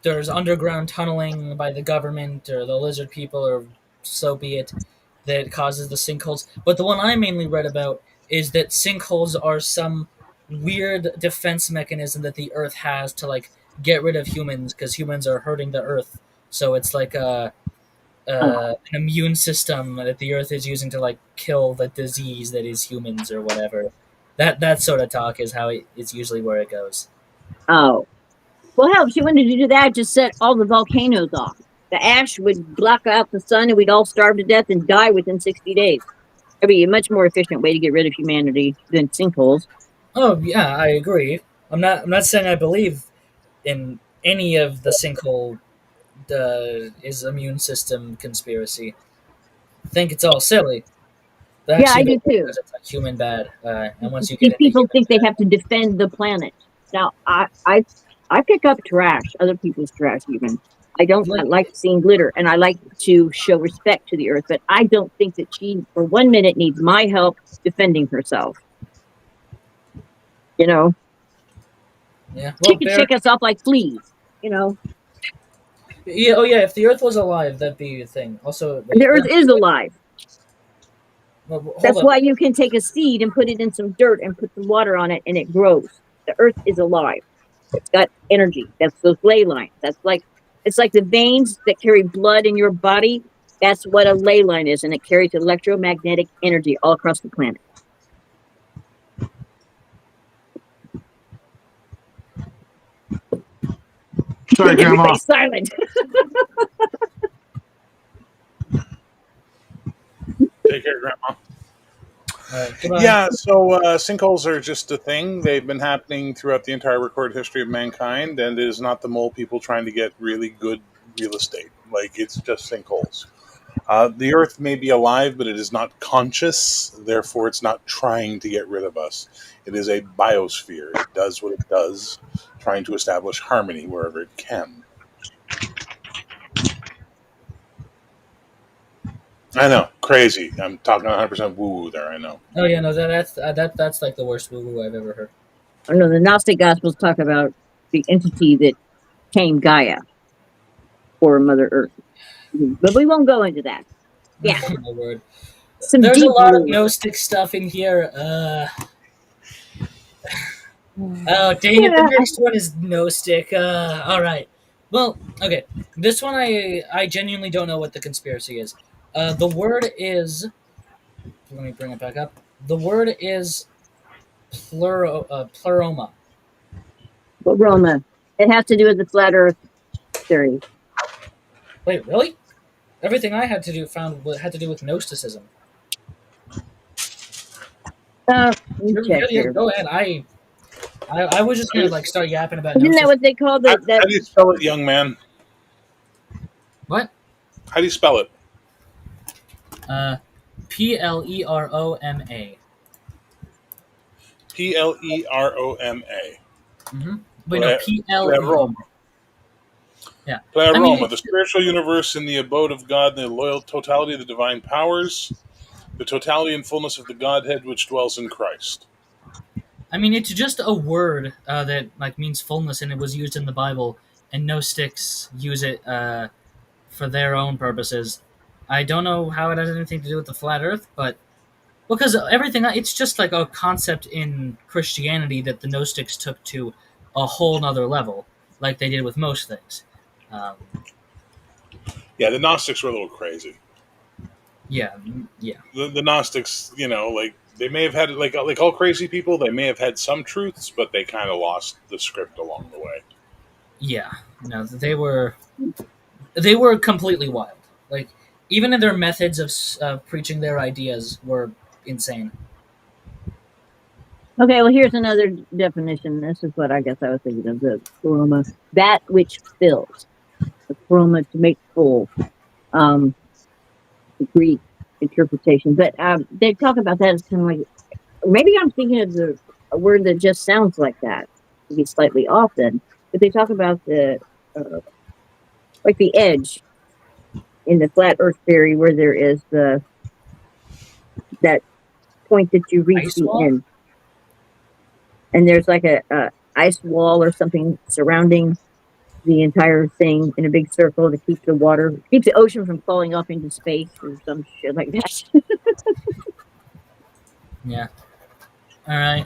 there's underground tunneling by the government or the lizard people or so be it that causes the sinkholes. But the one I mainly read about is that sinkholes are some weird defense mechanism that the Earth has to like get rid of humans because humans are hurting the Earth. So it's like an immune system that the Earth is using to like kill the disease that is humans or whatever. That sort of talk is how it's usually where it goes. Oh. Well, hell, if she wanted to do that, just set all the volcanoes off. The ash would block out the sun, and we'd all starve to death and die within 60 days. It'd be a much more efficient way to get rid of humanity than sinkholes. Oh yeah, I agree. I'm not saying I believe in any of the sinkhole is immune system conspiracy. I think it's all silly. But Yeah, I actually, do too. because it's like human bad, and once you get These into people humans think they bad, have to defend the planet. Now, I pick up trash, other people's trash even. I like like seeing glitter, and I like to show respect to the earth, but I don't think that she, for 1 minute, needs my help defending herself. You know, yeah, she well, could bear. shake us off like fleas. You know, Yeah. Oh yeah. If the Earth was alive, that'd be a thing. Also, The wait. Earth is alive. Hold That's up. why you can take a seed and put it in some dirt and put some water on it and it grows. The Earth is alive. It's got energy. That's those ley lines. That's like it's like the veins that carry blood in your body. That's what a ley line is, and it carries electromagnetic energy all across the planet. Sorry, Grandma. Everybody's silent. Take care, Grandma. All right. Goodbye. Yeah, so sinkholes are just a thing. They've been happening throughout the entire recorded history of mankind, and it is not the mole people trying to get really good real estate. Like, it's just sinkholes. The Earth may be alive, but it is not conscious. Therefore, it's not trying to get rid of us. It is a biosphere. It does what it does, trying to establish harmony wherever it can. I know, crazy. I'm talking 100% woo-woo there. I know. Oh yeah. No. That's like the worst woo woo I've ever heard. I know the Gnostic Gospels talk about the entity that came Gaia or Mother Earth, but we won't go into that. Yeah, Oh my word. some There's a deep lot of roots. Gnostic stuff in here. Oh dang it! The next one is Gnostic. All right. Well, okay. This one I genuinely don't know what the conspiracy is. The word is. Let me bring it back up. The word is pleroma. But Roma, it has to do with the flat Earth theory. Wait, really? Everything I had to do found had to do with Gnosticism. Let me check Yeah, here. go ahead. I was just How do gonna you, like start yapping about Isn't that Gnosticism. what they call how, that? how do you spell it, young man? What? How do you spell it? Uh, Pleroma. Pleroma. Mm-hmm. Wait, no, Ple. Pleroma. Yeah. I mean, Pleroma, the it's spiritual universe in the abode of God, the loyal totality of the divine powers, the totality and fullness of the Godhead which dwells in Christ. it's just a word that like means fullness, and it was used in the Bible, and Gnostics use it for their own purposes. I don't know how it has anything to do with the flat Earth, but because everything, it's just like a concept in Christianity that the Gnostics took to a whole nother level, like they did with most things. Um, Yeah, the Gnostics were a little crazy. yeah, yeah, The Gnostics, like they may have had like all crazy people, they may have had some truths, but they kind of lost the script along the way. yeah. No, they were completely wild. Like even in their methods of preaching their ideas were insane. Okay, well, here's another definition. This is what I guess I was thinking of the chroma, that which fills the chroma to make full. Um, the Greek interpretation, but they talk about that as kind of like maybe I'm thinking of a word that just sounds like that. Maybe slightly off then, but they talk about the like the edge in the flat Earth theory where there is that point that you reach Ice the wall. end, and there's like a ice wall or something surrounding the entire thing in a big circle to keep the water, keep the ocean from falling off into space or some shit like that. Yeah. All right.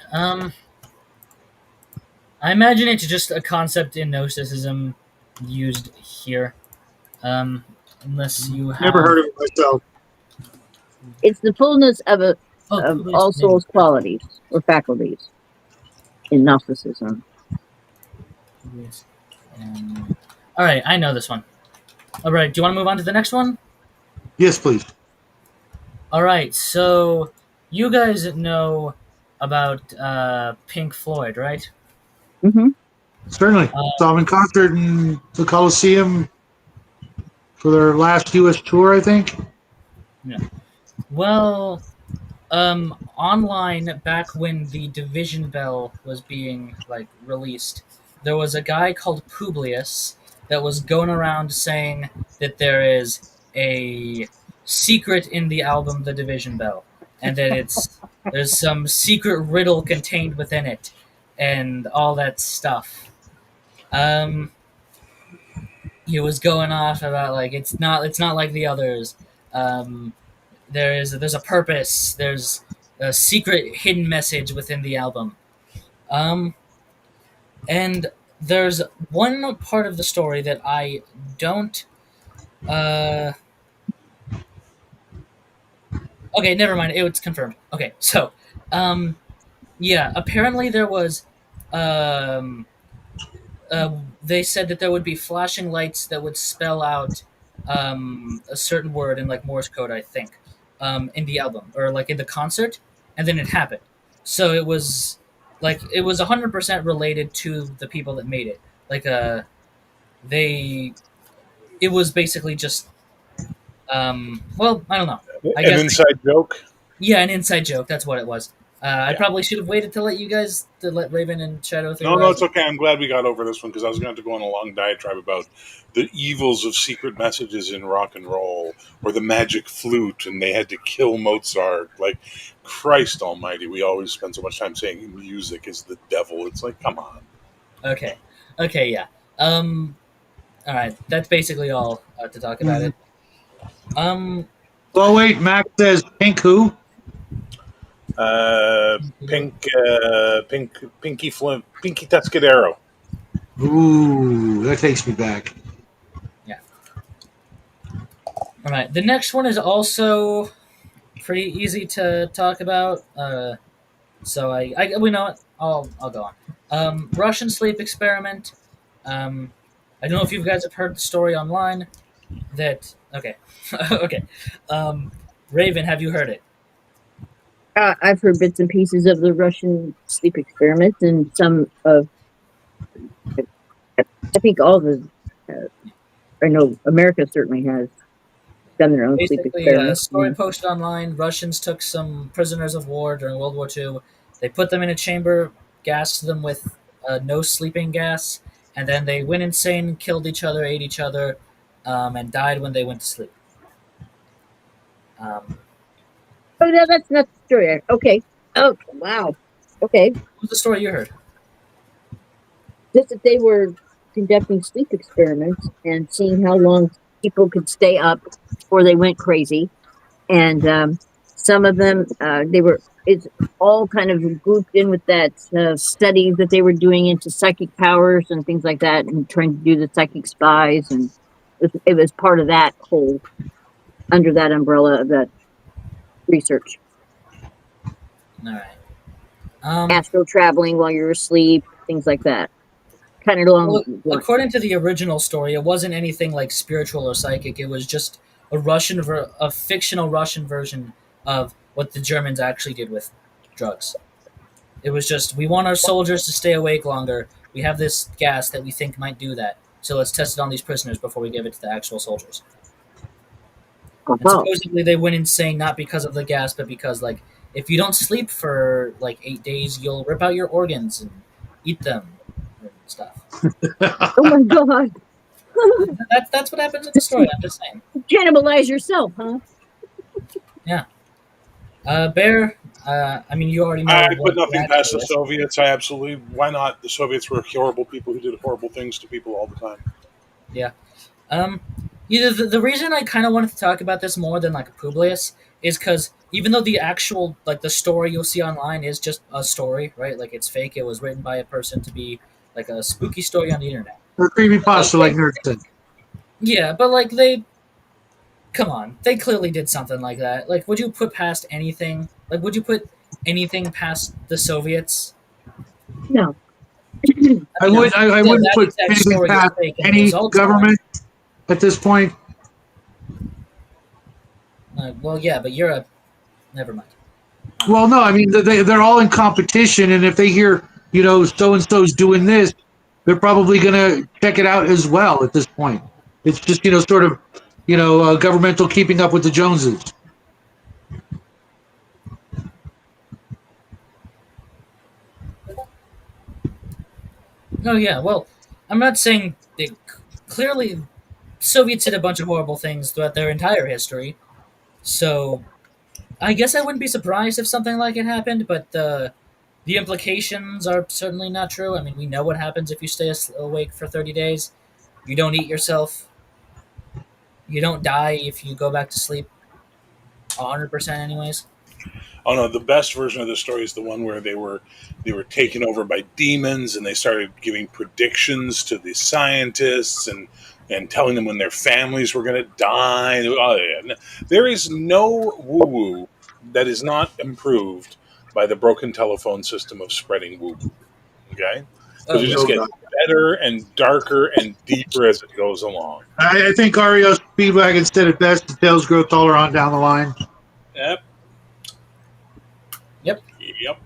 I imagine it's just a concept in Gnosticism used here. Um, unless you Never have. heard of it myself. It's the fullness Oh, of Publius all Menu. souls' qualities or faculties in Gnosticism. Publius. All right, I know this one. All right, do you want to move on to the next one? Yes, please. All right, so you guys know about Pink Floyd, right? Hmm. Certainly. Uh, Saw them in concert in the Coliseum for their last U.S. tour, I think. yeah. Well, online back when the Division Bell was being like released, there was a guy called Publius that was going around saying that there is a secret in the album The Division Bell, and that there's some secret riddle contained within it, and all that stuff. Um, he was going off about like it's not like the others. Um, there's a purpose. There's a secret hidden message within the album. Um, and there's one part of the story that I don't. Uh, okay, never mind. It's confirmed. Okay, so, um, yeah, apparently there was. Um, they said that there would be flashing lights that would spell out a certain word in like Morse code, I think, in the album or like in the concert, and then it happened. So it was 100% related to the people that made it. Like they it was basically just well, I don't know. I An guess inside joke. yeah, an inside joke. That's what it was. I Yeah. probably should have waited to let Raven and Shadow No, no, theorize. it's okay. I'm glad we got over this one because I was going to go on a long diatribe about the evils of secret messages in rock and roll or the magic flute and they had to kill Mozart. Like, Christ almighty, we always spend so much time saying music is the devil. It's like, come on. Okay, okay, yeah. Um, all right, that's basically all to talk about Mhm. it. Um, Well, wait. Max says pink who? Pinky Tuscadero. Ooh, that takes me back. yeah. All right, the next one is also pretty easy to talk about. So I we know what I'll go on. Russian sleep experiment. Um, I don't know if you guys have heard the story online. That okay, okay. Raven, have you heard it? I've heard bits and pieces of the Russian sleep experiment, and some of, I think all the, I know America certainly has done their own sleep Basically, a experiments. story posted online. Russians took some prisoners of war during World War II. They put them in a chamber, gassed them with no sleeping gas, and then they went insane, killed each other, ate each other, and died when they went to sleep. Um, Oh, no, that's not the story. Okay. Oh, wow. Okay. what was the story you heard? Just that they were conducting sleep experiments and seeing how long people could stay up before they went crazy. And some of them, it's all kind of grouped in with that study that they were doing into psychic powers and things like that, and trying to do the psychic spies. And it was part of that whole, under that umbrella of that research. All right. Um, Astral traveling while you're asleep, things like that. Kind of along well, the line. according to the original story, it wasn't anything like spiritual or psychic. It was just a fictional Russian version of what the Germans actually did with drugs. It was just we want our soldiers to stay awake longer. We have this gas that we think might do that, so let's test it on these prisoners before we give it to the actual soldiers. And Uh-huh. supposedly they went insane not because of the gas, but because like if you don't sleep for like 8 days, you'll rip out your organs and eat them and stuff. Oh my god. That's what happens in the story. I'm just saying. Cannibalize yourself, huh? Yeah. Bear. I mean, you already know I what put the nothing past answer the is. Soviets. I absolutely. Why not? The Soviets were horrible people who did horrible things to people all the time. Yeah. Um, the reason I kind of wanted to talk about this more than like Publius is because even though the actual like the story you'll see online is just a story, right? Like it's fake. It was written by a person to be like a spooky story on the internet. Or creepy pasta, like They, Nerd said. yeah, but like they come on, they clearly did something like that. Like, would you put past anything? Like, would you put anything past the Soviets? No. I mean, I yeah, wouldn't that put exact anything story is past fake, and the any results aren't. government at this point. Well, yeah, but Europe. Never mind. Well, no, I mean they're all in competition, and if they hear so and so's doing this, they're probably going to check it out as well. At this point, it's just sort of governmental keeping up with the Joneses. Oh yeah, well, I'm not saying they clearly Soviets did a bunch of horrible things throughout their entire history. So I guess I wouldn't be surprised if something like it happened, but the implications are certainly not true. I mean, we know what happens if you stay awake for 30 days. You don't eat yourself. You don't die if you go back to sleep 100% anyways. Oh no, the best version of the story is the one where they were taken over by demons and they started giving predictions to the scientists and telling them when their families were going to die. Oh, yeah. There is no woo woo that is not improved by the broken telephone system of spreading woo woo. Okay, Oh because it yeah. just Oh gets god. better and darker and deeper as it goes along. I think REO Speedwagon said it best. The tails grow taller on down the line. Yep, Yep. yep.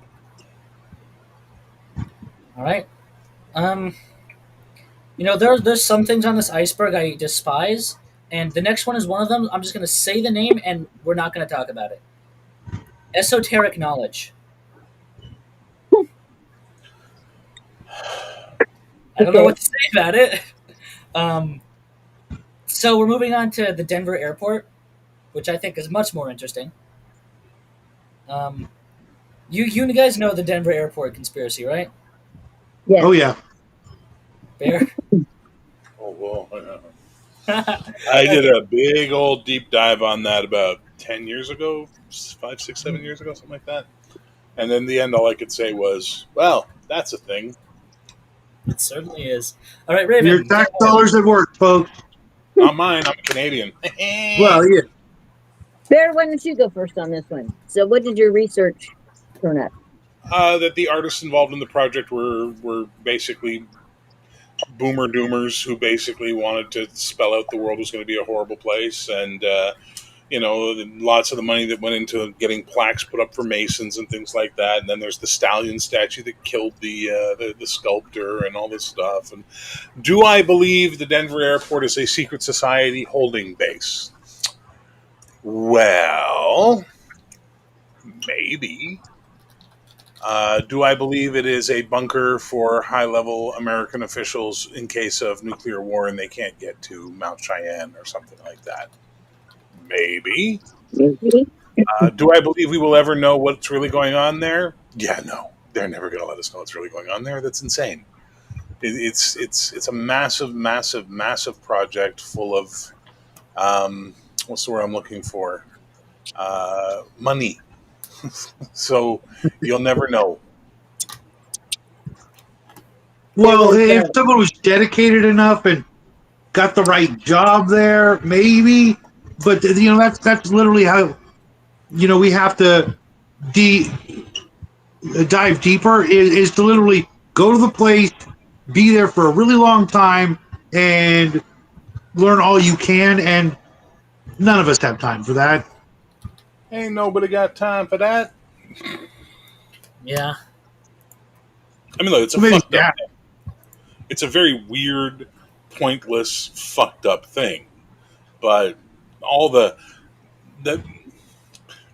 All right. Um, there's some things on this iceberg I despise, and the next one is one of them. I'm just gonna say the name, and we're not gonna talk about it. Esoteric knowledge. I don't know Okay. what to say about it. Um, so we're moving on to the Denver airport, which I think is much more interesting. Um, you guys know the Denver airport conspiracy, right? Yes. Oh yeah. Bear. Oh well. I did Okay. a big old deep dive on that about 10 years ago, 5, 6, 7 years ago, something like that. And then the end, all I could say was, "Well, that's a thing." It certainly is. All right, Your Raven. tax dollars at work, folks. Not mine. I'm Canadian. Well, yeah. Bear, why don't you go first on this one? So, what did your research turn up? That the artists involved in the project were basically boomer doomers who basically wanted to spell out the world was going to be a horrible place, and lots of the money that went into getting plaques put up for Masons and things like that. And then there's the stallion statue that killed the sculptor and all this stuff. And do I believe the Denver airport is a secret society holding base? Well, maybe. Do I believe it is a bunker for high level American officials in case of nuclear war and they can't get to Mount Cheyenne or something like that? Maybe. Maybe. Do I believe we will ever know what's really going on there? Yeah, no. They're never going to let us know what's really going on there. That's insane. It's a massive, massive, massive project full of what's the word I'm looking for? Money. So you'll never know. Well, if someone was dedicated enough and got the right job there, maybe. But that's literally how we have to de- dive deeper is to literally go to the place, be there for a really long time, and learn all you can. And none of us have time for that. Ain't nobody got time for that. Yeah. I mean, look, it's a Maybe, fucked up yeah. thing. It's a very weird, pointless, fucked up thing. But all the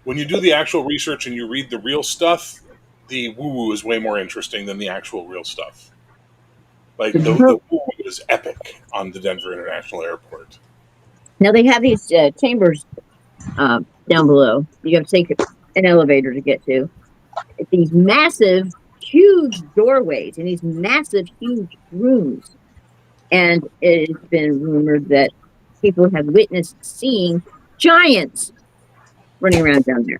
when you do the actual research and you read the real stuff, the woo woo is way more interesting than the actual real stuff. Like the woo woo is epic on the Denver International Airport. Now they have these chambers down below. You have to take an elevator to get to. These massive, huge doorways in these massive, huge rooms. And it's been rumored that people have witnessed seeing giants running around down there.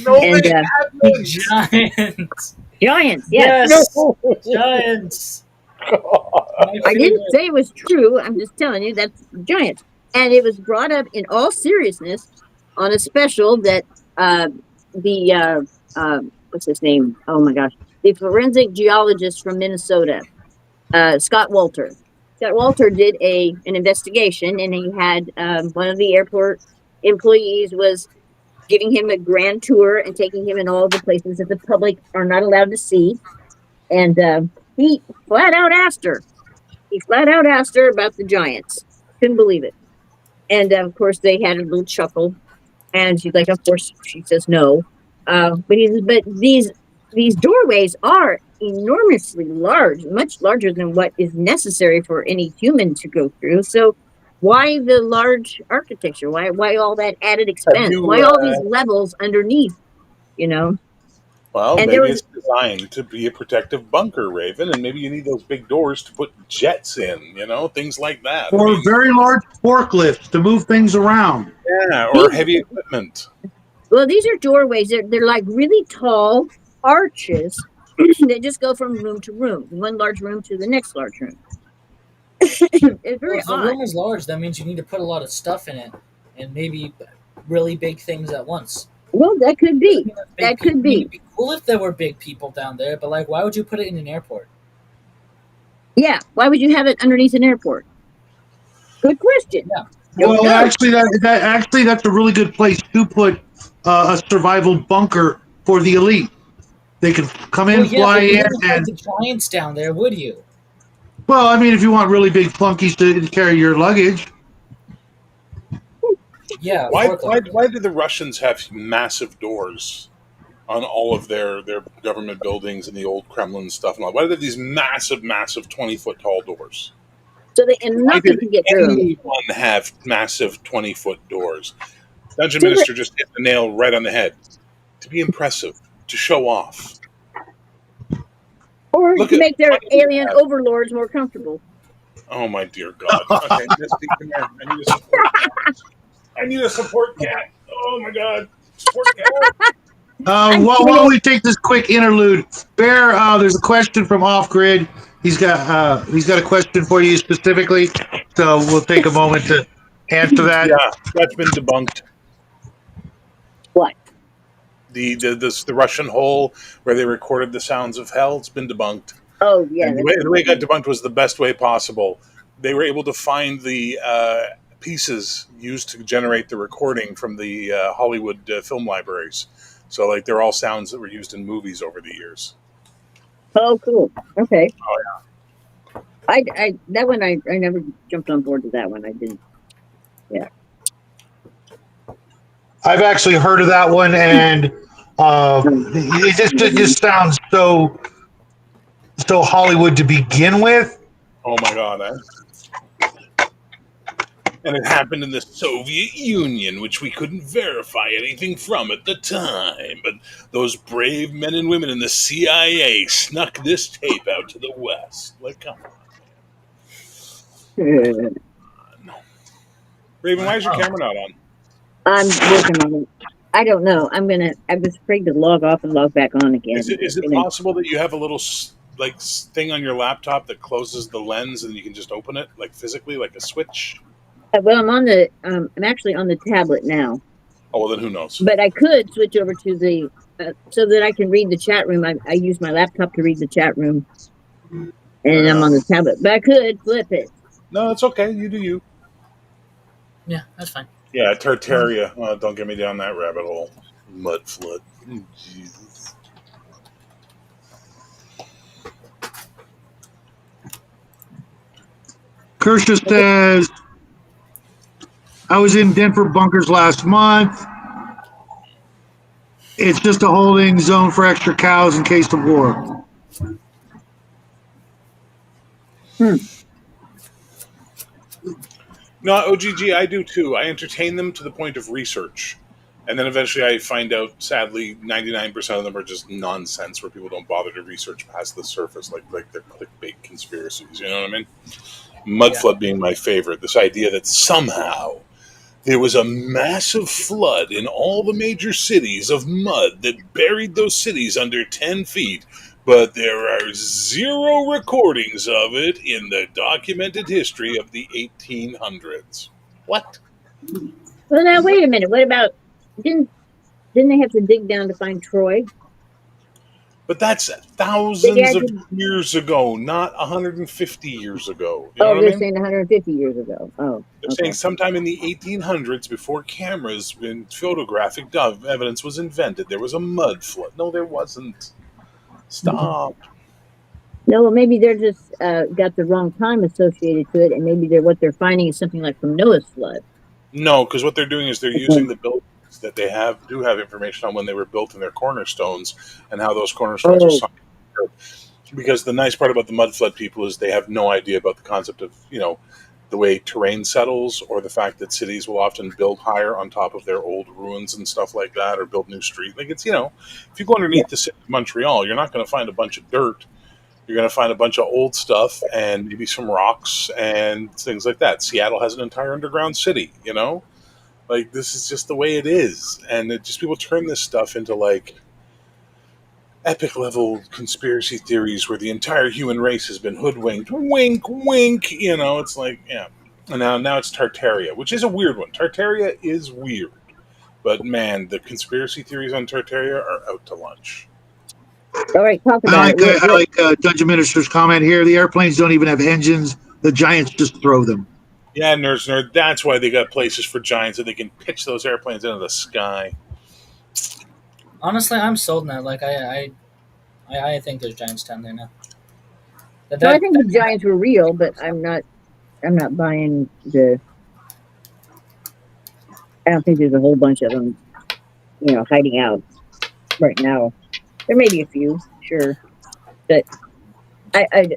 No, And they haven't. Giants. giants, yes. Yes. Giants. My I didn't favorite. say it was true. I'm just telling you that's giants. And it was brought up in all seriousness on a special that the what's his name? Oh my gosh, the forensic geologist from Minnesota, Scott Walter. Scott Walter did an investigation, and he had one of the airport employees was giving him a grand tour and taking him in all the places that the public are not allowed to see. And he flat out asked her. He flat out asked her about the giants. Couldn't believe it. And of course, they had a little chuckle. And she's like, of course, she says no. But these doorways are enormously large, much larger than what is necessary for any human to go through. So why the large architecture? Why all that added Have expense? you Why all these levels underneath? You know? Well, And there maybe was, it's designed to be a protective bunker, Raven, and maybe you need those big doors to put jets in, things like that. I Or mean, very large forklifts to move things around. yeah, or these, heavy equipment. well, these are doorways. They're like really tall arches that just go from room to room, one large room to the next large room. It's Well, very if the odd. room is large, that means you need to put a lot of stuff in it, and maybe really big things at once. Well, that could Doesn't be. mean that's big That people. could I mean, it'd be. be cool if there were big people down there, but like, why would you put it in an airport? Yeah. Why would you have it underneath an airport? Good question. Yeah. Don't Well, know. actually, that's a really good place to put a survival bunker for the elite. They can come Well, in, yeah, fly but you in, wouldn't have and the giants down there, would you? well, I mean, if you want really big flunkies to carry your luggage, Yeah, Why, why, forklift. why do the Russians have massive doors on all of their government buildings and the old Kremlin stuff and all? Why do they have these massive, massive 20-foot tall doors? And Why nothing did can get through them. anyone have massive 20-foot doors? Dungeon So that, Minister just hit the nail right on the head. To be impressive, to show off. or Look to at make their what do we alien have? overlords more comfortable. Oh my dear God! Okay, Misty, come here. I need a support cat. I need a support cat. Oh my God, support cat. I'm while kidding. we take this quick interlude, Bear, there's a question from Off Grid. He's got a question for you specifically, so we'll take a moment to answer that. Yeah, that's been debunked. What? The Russian hole where they recorded the sounds of hell. It's been debunked. Oh, yeah. And the way it got debunked was the best way possible. They were able to find the pieces used to generate the recording from the Hollywood film libraries. So, like, they're all sounds that were used in movies over the years. Oh, cool. Okay. Oh, I that one I never jumped on board to that one. I didn't. Yeah. I've actually heard of that one, and it just sounds so Hollywood to begin with. oh my God. And it happened in the Soviet Union, which we couldn't verify anything from at the time. But those brave men and women in the CIA snuck this tape out to the West. Like, come I'm on. Raven, why is your camera not on? working on it. I don't know. I was afraid to log off and log back on again. Is it possible that you have a little thing on your laptop that closes the lens and you can just open it like physically, like a switch? Well, I'm actually on the tablet now, Oh well, then who knows? but I could switch over to the so that I can read the chat room. I use my laptop to read the chat room, and I'm on the tablet. But I could flip it. No, it's okay. You do you. Yeah, that's fine. Yeah, Tartaria. Don't get me down that rabbit hole. Mud flood. Jesus. Kersha says, I was in Denver bunkers last month. It's just a holding zone for extra cows in case of war. No, OGG, I do too. I entertain them to the point of research. And then eventually I find out, sadly, 99% of them are just nonsense where people don't bother to research past the surface, like they're clickbait conspiracies. You know what I mean? Mud flood being my favorite. This idea that somehow there was a massive flood in all the major cities of mud that buried those cities under 10 feet, but there are zero recordings of it in the documented history of the 1800s. What? Well, now wait a minute. What about didn't they have to dig down to find Troy? But that's They thousands had of to, years ago, not 150 years ago. You know oh, what I they're mean? saying 150 years ago. Oh, They're okay. saying sometime in the 1800s, before cameras and photographic evidence was invented, there was a mud flood. No, there wasn't. Stop. No, well, maybe they're just got the wrong time associated to it, and maybe what they're finding is something like from Noah's flood. No, because what they're doing is they're Okay. using the buildings that they do have information on when they were built and their cornerstones and how those cornerstones are Oh, sunk. Because the nice part about the mud flood people is they have no idea about the concept of, the way terrain settles, or the fact that cities will often build higher on top of their old ruins and stuff like that, or build new streets. Like it's if you go Yeah. underneath the city of Montreal, you're not going to find a bunch of dirt. You're going to find a bunch of old stuff and maybe some rocks and things like that. Seattle has an entire underground city. Like this is just the way it is, and it just people turn this stuff into like epic level conspiracy theories where the entire human race has been hoodwinked. Wink, wink. It's like yeah. And now it's Tartaria, which is a weird one. Tartaria is weird, but man, the conspiracy theories on Tartaria are out to lunch. All right, talk I about it. like I like Dungeon Minister's comment here. The airplanes don't even have engines. The giants just throw them. Yeah, nerds, nerd. That's why they got places for giants so they can pitch those airplanes into the sky. Honestly, I'm sold now. Like I think there's giants down there now. That, No, I that, think the giants were real, but I'm not. I'm not buying the. I don't think there's a whole bunch of them, hiding out right now. There may be a few, sure, but I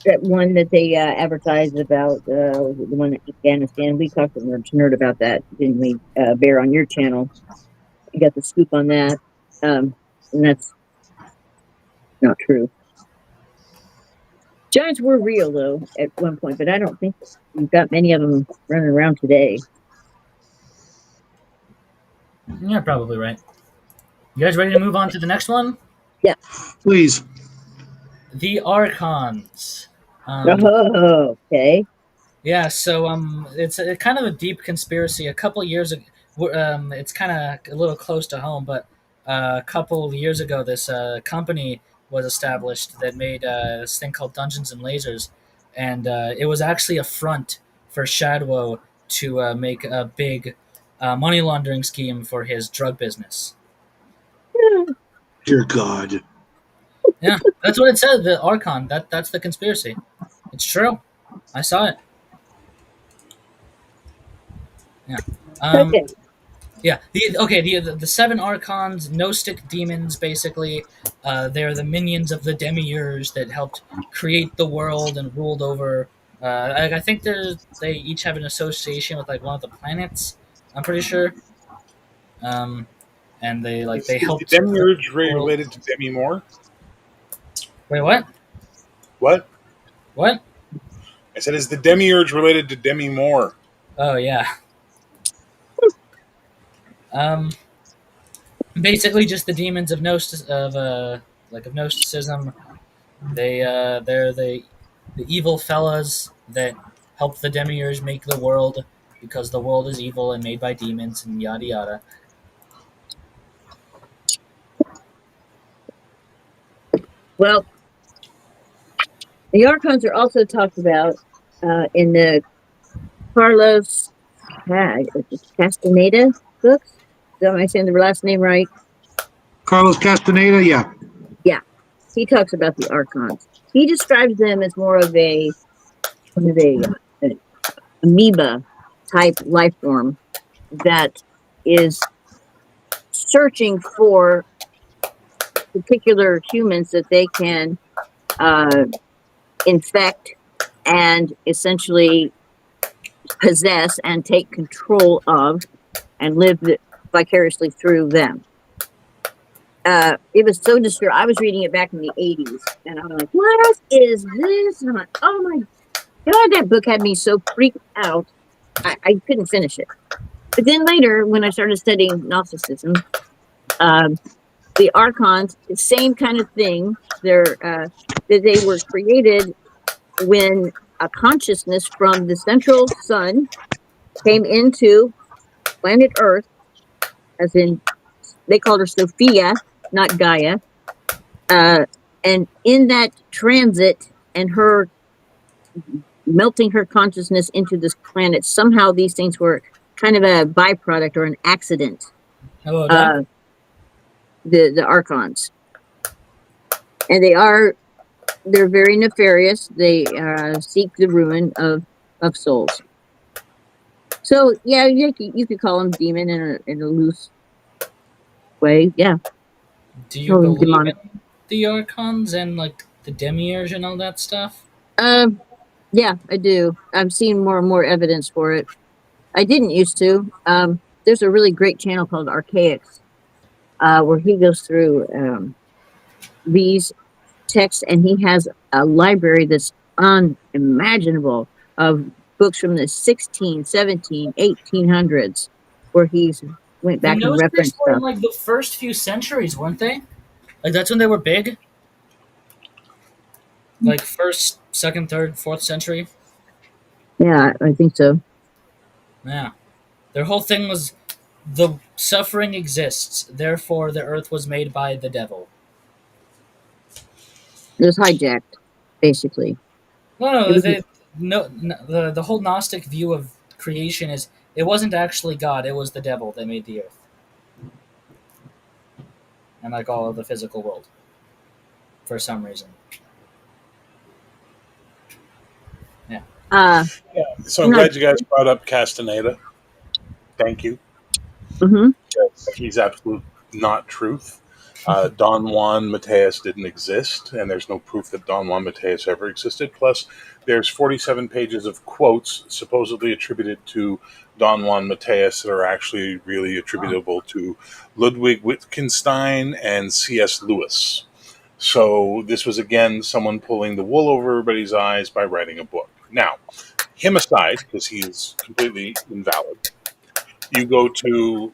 that one that they advertised about was it the one in Afghanistan. We talked to Nerd about that, didn't we? Bear on your channel, you got the scoop on that, and that's not true. Giants were real though at one point, but I don't think you've got many of them running around today. you're probably right. You guys ready to move on to the next one? Yeah. Please. The Archons. Oh, okay. Yeah, so it's a kind of a deep conspiracy. A couple years ago, it's kind of a little close to home, but a couple years ago, this company was established that made this thing called Dungeons and Lasers, and it was actually a front for Shadwow to make a big money laundering scheme for his drug business. Dear God. Yeah, that's what it said. The Archon. That's the conspiracy. It's true. I saw it. Yeah. Um, Okay. Yeah. The seven archons, no stick demons. Basically, they're the minions of the demiurge that helped create the world and ruled over. I think they each have an association with like one of the planets. I'm pretty sure. Um, and they Is the helped demiurge create the world. related to Demi Moore? Wait, what? What? What? I said, is the demiurge related to Demi Moore? Oh yeah. Um, basically just the demons of Gnosticism. They're the evil fellas that help the demiurge make the world because the world is evil and made by demons and yada yada. Well, the archons are also talked about in the Carlos Castaneda books. Am I saying the last name right? Carlos Castaneda, yeah. Yeah, he talks about the archons. He describes them as more of a kind of an amoeba type life form that is searching for particular humans that they can infect and essentially possess and take control of and live vicariously through them. It was so disturbing. I was reading it back in the 80s and I'm like, what is this? And I'm like, oh my God, that book had me so freaked out. I couldn't finish it. But then later, when I started studying Gnosticism, the archons, the same kind of thing. That they were created when a consciousness from the central sun came into planet Earth, as in they called her Sophia, not Gaia. And in that transit and her melting her consciousness into this planet, somehow these things were kind of a byproduct or an accident. Hello, Doc. The archons, and they're very nefarious. They seek the ruin of souls. So yeah, you could call them demon in a loose way. Yeah. Do you believe in the archons and like the demiurge and all that stuff? Um, Yeah, I do. I'm seeing more and more evidence for it. I didn't used to. There's a really great channel called Archaics, where he goes through these texts, and he has a library that's unimaginable of books from the 16, 17, 1800s, where he's went The back and Gnostics referenced were in stuff. like the first few centuries, weren't they? Like that's when they were big. Like first, second, third, fourth century. Yeah, I think so. Yeah. Their whole thing was the suffering exists, therefore the earth was made by the devil. It was hijacked, basically. No, It no, was, the whole Gnostic view of creation is it wasn't actually God, it was the devil that made the earth and like all of the physical world for some reason. Yeah. uh, So I'm not, glad you guys brought up Castaneda. Thank you. hmm Yes, he's absolute not truth. Don Juan Mateus didn't exist, and there's no proof that Don Juan Mateus ever existed. Plus, there's 47 pages of quotes supposedly attributed to Don Juan Mateus that are actually really Wow. attributable to Ludwig Wittgenstein and C.S. Lewis. So this was again someone pulling the wool over everybody's eyes by writing a book. Now, him aside, because he's completely invalid, you go to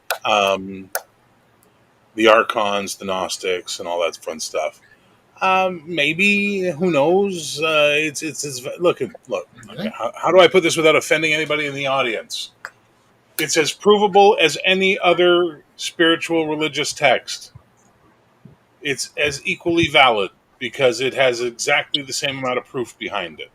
the archons, the Gnostics, and all that fun stuff. Maybe who knows? It's look. Okay, Really? how do I put this without offending anybody in the audience? It's as provable as any other spiritual religious text. It's as equally valid because it has exactly the same amount of proof behind it.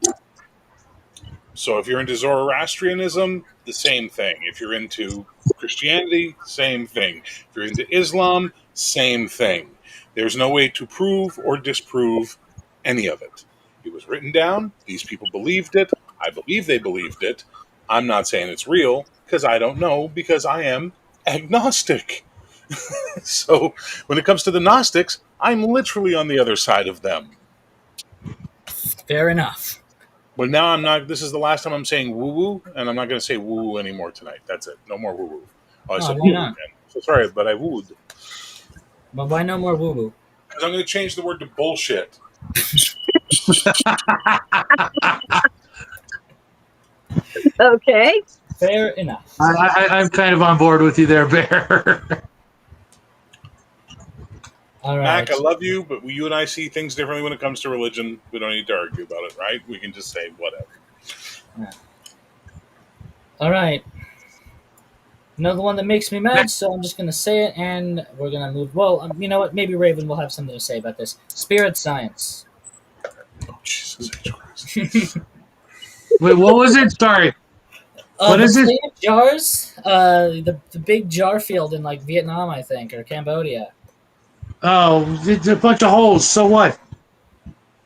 So if you're into Zoroastrianism, the same thing. If you're into Christianity, same thing. If you're into Islam, same thing. There's no way to prove or disprove any of it. It was written down. These people believed it. I believe they believed it. I'm not saying it's real because I don't know because I am agnostic. So when it comes to the Gnostics, I'm literally on the other side of them. Fair enough. But now I'm not. This is the last time I'm saying woo woo, and I'm not going to say woo woo anymore tonight. That's it. No more woo woo. Oh, I Oh, said why woo woo not? again. So sorry, but I wooed But why no more woo woo? because I'm going to change the word to bullshit. okay. Fair enough. I'm kind of on board with you there, Bear. All Mac, right. I love you, but you and I see things differently when it comes to religion. We don't need to argue about it, right? We can just say whatever. Yeah. All right. Another one that makes me mad, so I'm just gonna say it, and we're gonna move. Well, you know what? Maybe Raven will have something to say about this. Spirit science. Oh, Jesus H. Christ. Wait, what was it? Sorry. What The is it? plant jars. The big jar field in like Vietnam, I think, or Cambodia. Oh, it's a bunch of holes. So what?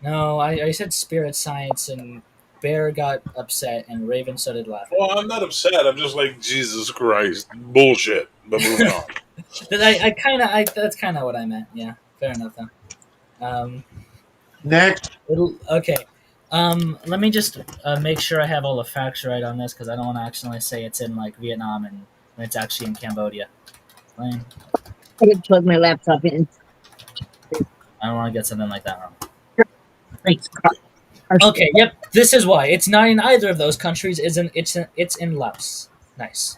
No, I said spirit science, and Bear got upset, and Raven started laughing. Well, I'm not upset. I'm just like Jesus Christ, bullshit. But moving on. That's kind of what I meant. Yeah, fair enough then. Um, Next. okay. Let me just make sure I have all the facts right on this because I don't want to accidentally say it's in like Vietnam and when it's actually in Cambodia. I I could plug my laptop in. don't want to get something like that wrong. Thanks. Okay. Yep. This is why it's not in either of those countries. It's in Laos. Nice.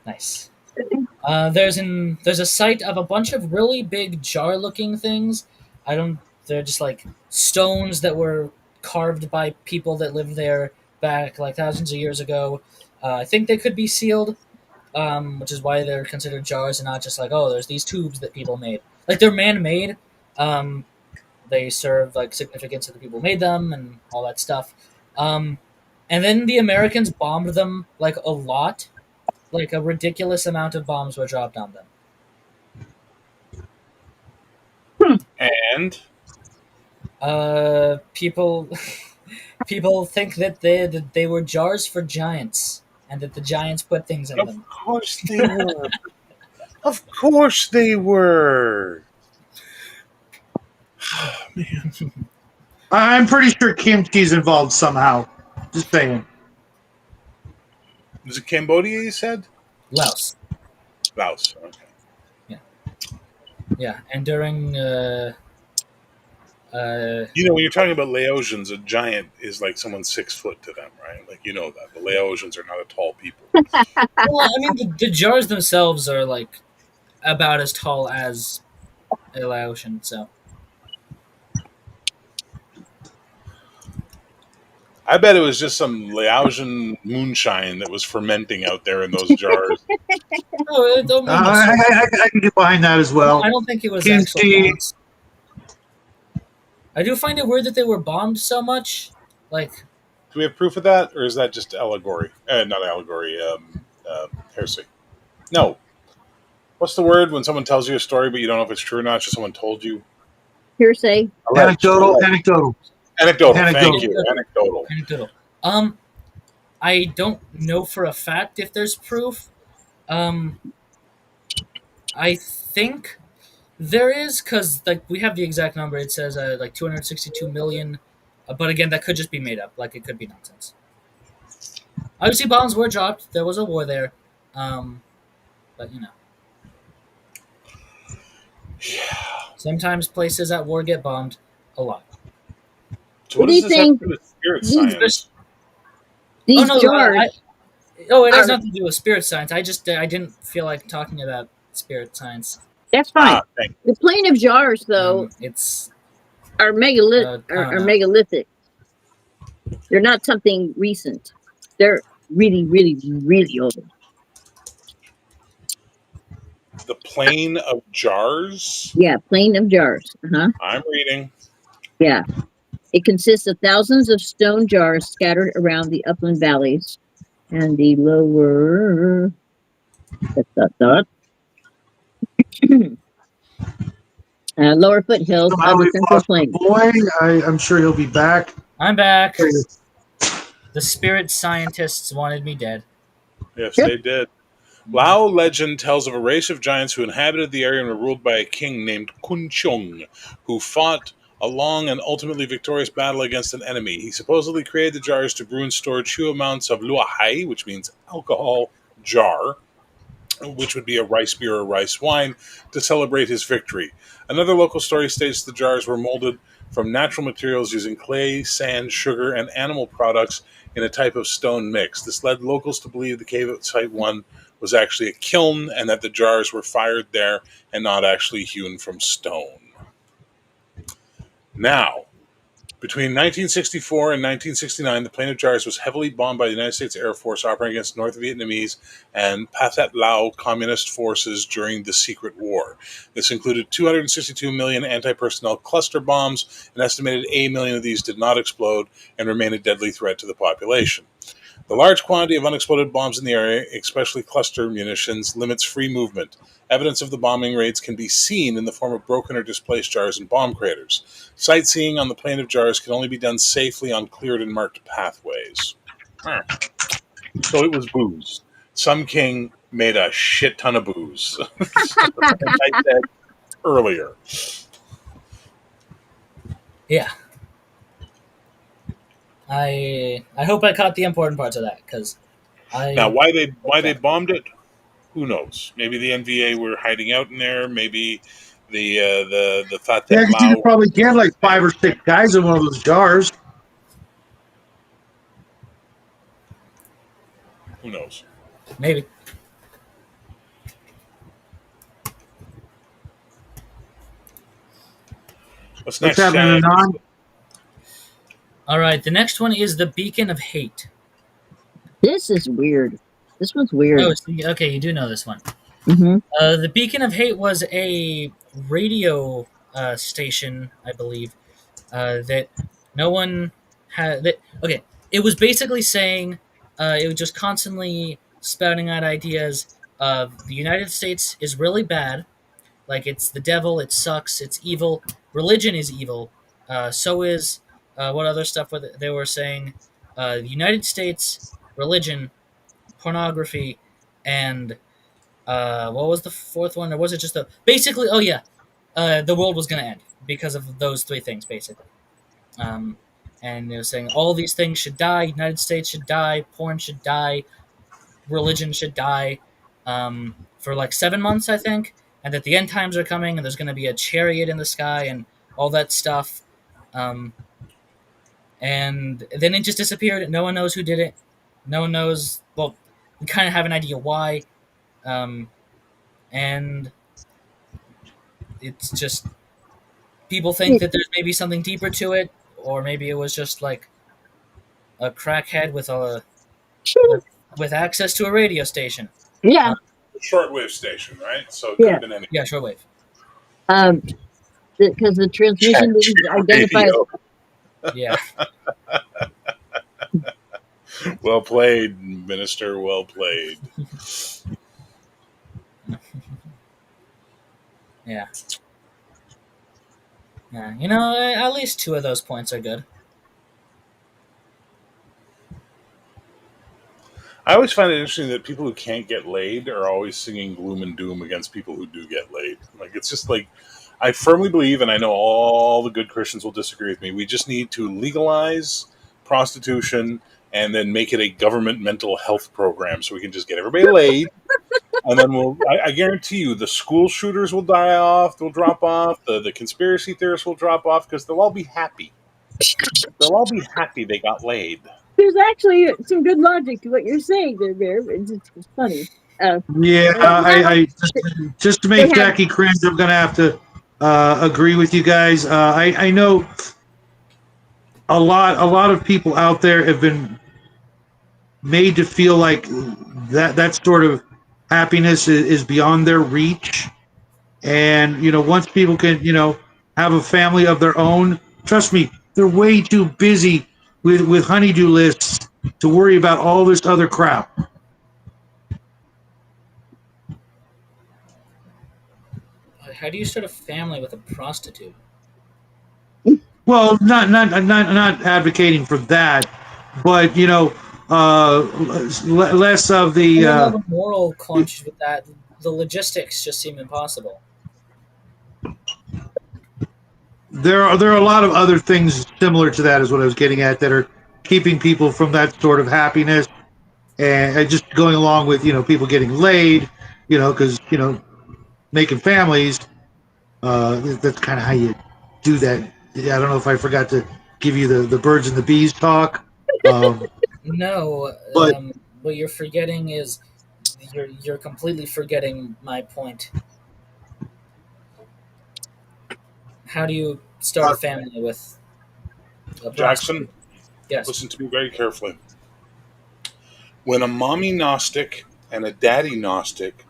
Nice. There's a site of a bunch of really big jar-looking things. I don't. They're just like stones that were carved by people that lived there back like thousands of years ago. I think they could be sealed, which is why they're considered jars and not just like there's these tubes that people made. Like they're man-made. Um, they serve like significance to the people who made them and all that stuff. Um, and then the Americans bombed them like a lot, like a ridiculous amount of bombs were dropped on them. And People people think that they were jars for giants and that the giants put things in of them. course they were. Of course they were. Man. I'm pretty sure kimchi's involved somehow. Just saying. Was it Cambodia? You said Laos. Laos. Okay. Yeah, yeah. And during uh, You know, when you're talking about Laosians, a giant is like someone 6 foot to them, right? Like you know that the Laosians are not a tall people. well, I mean, the jars themselves are like about as tall as a Laotian. So, I bet it was just some Laosian moonshine that was fermenting out there in those jars. oh, it almost I, certainly. I can get behind that as I well. don't think it was actual Kimchi. bombs. I do find it weird that they were bombed so much. Like, Do we have proof of that, or is that just allegory? Not allegory. Heresy. No. What's the word when someone tells you a story but you don't know if it's true or not? It's just someone told you. Hearsay. Alleged. Anecdotal. Anecdotal. Thank Anecdotal. you. Anecdotal. anecdotal. I don't know for a fact if there's proof. Um, I think there is because like we have the exact number. It says like 262 million, but again, that could just be made up. Like it could be nonsense. Obviously, bombs were dropped. There was a war there, um, but you know, sometimes places at war get bombed a lot. So What what do does you this have to think? do with spirit These science? Oh these no, jars oh, it has are. nothing to do with spirit science. I didn't feel like talking about spirit science. That's fine. Ah, thank The plane of jars, though, It's are I don't are know. megalithic. They're not something recent. They're really, really, really old. you. The plane of jars. Yeah, plane of jars. Uh-huh. I'm reading. Yeah. It consists of thousands of stone jars scattered around the upland valleys and the lower dot, dot, lower foothills Somehow of the we central lost the plain. boy. I'm sure he'll be back. I'm back. The spirit scientists wanted me dead. Yes, Yep. they did. Lao legend tells of a race of giants who inhabited the area and were ruled by a king named Kun Chung, who fought a long and ultimately victorious battle against an enemy. He supposedly created the jars to brew and store true amounts of luahai, which means alcohol jar, which would be a rice beer or rice wine, to celebrate his victory. Another local story states the jars were molded from natural materials using clay, sand, sugar, and animal products in a type of stone mix. This led locals to believe the cave at Site 1 was actually a kiln and that the jars were fired there and not actually hewn from stone. Now, between 1964 and 1969, the Plain of Jars was heavily bombed by the United States Air Force operating against North Vietnamese and Pathet Lao communist forces during the Secret War. This included 262 million anti-personnel cluster bombs. An estimated 8 million of these did not explode and remain a deadly threat to the population. The large quantity of unexploded bombs in the area, especially cluster munitions, limits free movement. Evidence of the bombing raids can be seen in the form of broken or displaced jars and bomb craters. Sightseeing on the Plain of Jars can only be done safely on cleared and marked pathways. So it was booze. Some king made a shit ton of booze. Like I said earlier. Yeah, I hope I caught the important parts of that because Now, I why they bombed it? Who knows? Maybe the NVA were hiding out in there. Maybe the Yeah, Fathet 'cause you Lao. could probably get like 5 or 6 guys in one of those jars. Who knows? maybe. What's What's next, happening, Shannon? Anon? All right, the next one is the Beacon of Hate. This is weird. This one's weird. Oh, okay, you do know this one. Mm-hmm. The Beacon of Hate was a radio station, I believe, that no one had. That okay, it was basically saying it was just constantly spouting out ideas of the United States is really bad, like it's the devil, it sucks, it's evil. Religion is evil. So is what other stuff they were saying? The United States, religion, pornography, and what was the fourth one? Or was it just the basically? Oh yeah, the world was gonna end because of those three things, basically. um, and it was saying all these things should die. United States should die. Porn should die. Religion should die. For like 7 months, I think, and that the end times are coming, and there's going to be a chariot in the sky and all that stuff. Um, and then it just disappeared. No one knows who did it. No one knows. Well, we kind of have an idea why, um, and it's just people think that there's maybe something deeper to it, or maybe it was just like a crackhead with access to a radio station. Yeah, Shortwave station, right? So it could yeah. have been any Yeah, shortwave. Because the transmission didn't identify. radio. Yeah, Well played, Minister. Well played. yeah, yeah. You know, at least two of those points are good. I always find it interesting that people who can't get laid are always singing gloom and doom against people who do get laid. Like, it's just like, I firmly believe, and I know all the good Christians will disagree with me, we just need to legalize prostitution and then make it a government mental health program so we can just get everybody laid. And then I guarantee you, the school shooters will die off, they'll drop off, the conspiracy theorists will drop off because they'll all be happy. They'll all be happy they got laid. There's actually some good logic to what you're saying there, Bear. It's funny. Yeah, I just to They make have- Jackie cringe, I'm going to have to agree with you guys. I know a lot of people out there have been made to feel like that sort of happiness is beyond their reach. And once people can have a family of their own, trust me, they're way too busy with honeydew lists to worry about all this other crap. How do you start a family with a prostitute? Well, not advocating for that, but less of I don't know the. the moral clunch with that. The logistics just seem impossible. There are a lot of other things similar to that, is what I was getting at, that are keeping people from that sort of happiness, and just going along with people getting laid, because making families. That's kind of how you do that. Yeah, I don't know if I forgot to give you the birds and the bees talk. No, But what you're forgetting is you're completely forgetting my point. How do you start a family with a Jackson, prostitute? Yes. listen to me very carefully. When a mommy Gnostic and a daddy Gnostic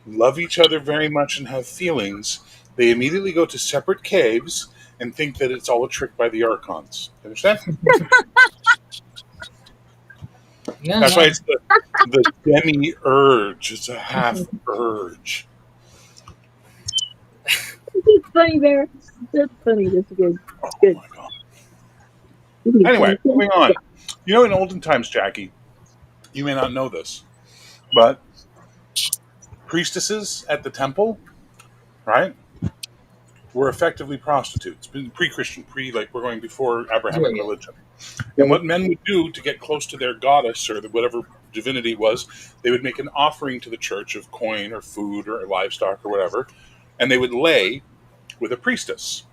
love each other very much and have feelings, they immediately go to separate caves and think that it's all a trick by the Archons. Understand? No, That's no. why it's the demi-urge. It's a half-urge. It's funny, Bear. That's funny. That's good. Oh, Good. my God. Anyway, moving on. In olden times, Jackie, you may not know this, but priestesses at the temple, right, were effectively prostitutes, pre-Christian, like we're going before Abrahamic Yeah. religion. And what men would do to get close to their goddess or whatever divinity it was, they would make an offering to the church of coin or food or livestock or whatever, and they would lay with a priestess.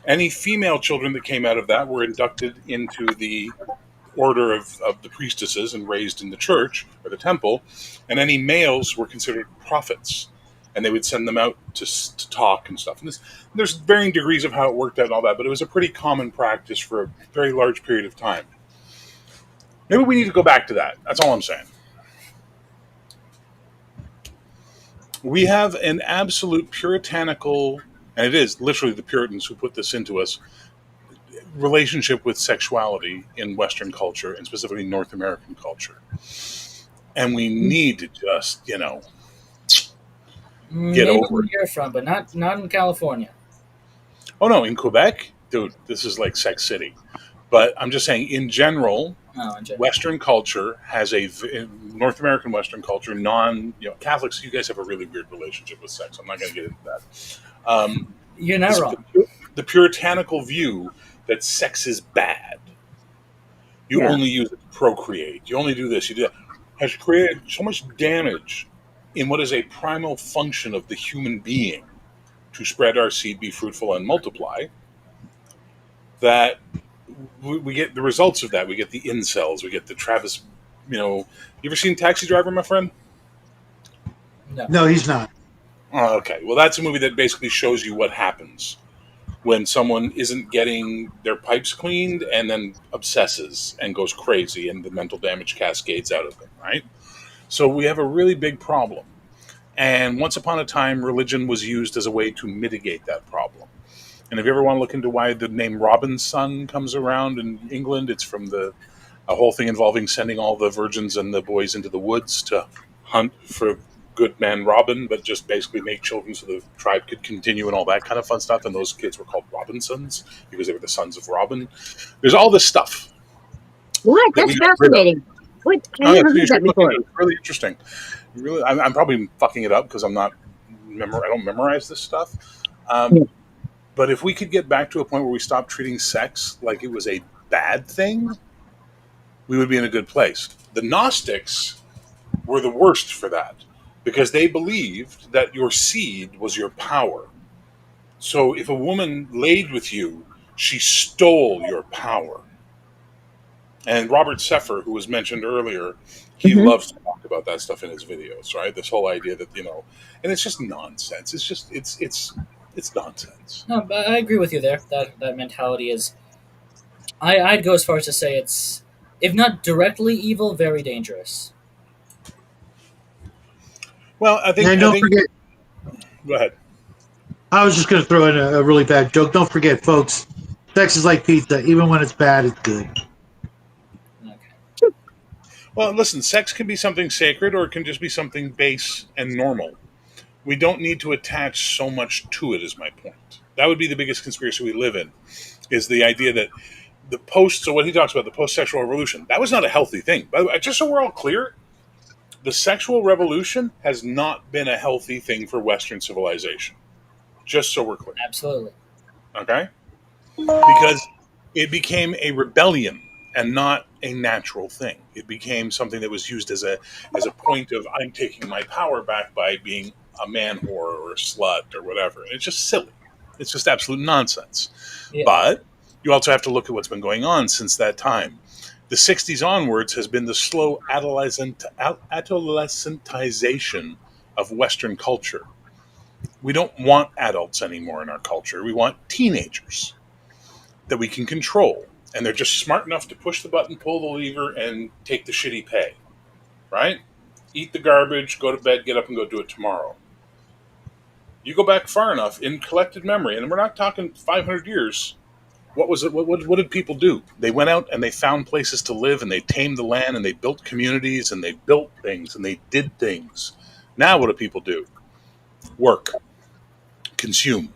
Any female children that came out of that were inducted into the order of the priestesses and raised in the church or the temple, and any males were considered prophets, and they would send them out to talk and stuff. And there's varying degrees of how it worked out and all that, but it was a pretty common practice for a very large period of time. Maybe we need to go back to that. That's all I'm saying. We have an absolute puritanical, and it is literally the Puritans who put this into us, relationship with sexuality in Western culture, and specifically North American culture. And we need to just, get Maybe over where it. you're from, but not in California. Oh, no, in Quebec, dude, this is like Sex City. But I'm just saying, in general, Oh, in general. Western culture has North American Western culture, Catholics, you guys have a really weird relationship with sex. I'm not going to get into that. You're not wrong. The puritanical view that sex is bad. You Yeah. only use it to procreate. You only do this. You do that. Has created so much damage in what is a primal function of the human being to spread our seed, be fruitful, and multiply, that we get the results of that. We get the incels. We get the Travis. You ever seen Taxi Driver, my friend? No. No, he's not. Oh, okay. Well, that's a movie that basically shows you what happens when someone isn't getting their pipes cleaned and then obsesses and goes crazy and the mental damage cascades out of them, right? So we have a really big problem. And once upon a time, religion was used as a way to mitigate that problem. And if you ever want to look into why the name Robin's son comes around in England, it's from a whole thing involving sending all the virgins and the boys into the woods to hunt for good man Robin, but just basically make children so the tribe could continue and all that kind of fun stuff. And those kids were called Robinsons because they were the sons of Robin. There's all this stuff What? that That's we got rid of. fascinating. What? I Oh, never you heard that should look into before. it. It's really interesting. Really, I'm probably fucking it up because I don't memorize this stuff. Yeah. But if we could get back to a point where we stopped treating sex like it was a bad thing, we would be in a good place. The Gnostics were the worst for that because they believed that your seed was your power. So if a woman laid with you, she stole your power. And Robert Seffer, who was mentioned earlier, he Hmm. loves to talk about that stuff in his videos, right? This whole idea that, and it's just nonsense. It's nonsense. No, but I agree with you there. That mentality is. I'd go as far as to say it's, if not directly evil, very dangerous. Well, I think And I don't think forget, go ahead. I was just going to throw in a really bad joke. Don't forget, folks, sex is like pizza. Even when it's bad, it's good. Okay. Well, listen, sex can be something sacred or it can just be something base and normal. We don't need to attach so much to it, is my point. That would be the biggest conspiracy we live in, is the idea that so what he talks about, the post-sexual revolution, that was not a healthy thing. By the way, just so we're all clear, the sexual revolution has not been a healthy thing for Western civilization. Just so we're clear. Absolutely. Okay? Because it became a rebellion and not a natural thing. It became something that was used as a point of I'm taking my power back by being a man whore or a slut or whatever. And it's just silly. It's just absolute nonsense. Yeah. But you also have to look at what's been going on since that time. The 60s onwards has been the slow adolescentization of Western culture. We don't want adults anymore in our culture. We want teenagers that we can control. And they're just smart enough to push the button, pull the lever, and take the shitty pay. Right? Eat the garbage, go to bed, get up and go do it tomorrow. You go back far enough in collected memory, and we're not talking 500 years. What was it? What did people do? They went out and they found places to live, and they tamed the land, and they built communities, and they built things, and they did things. Now, what do people do? Work, consume.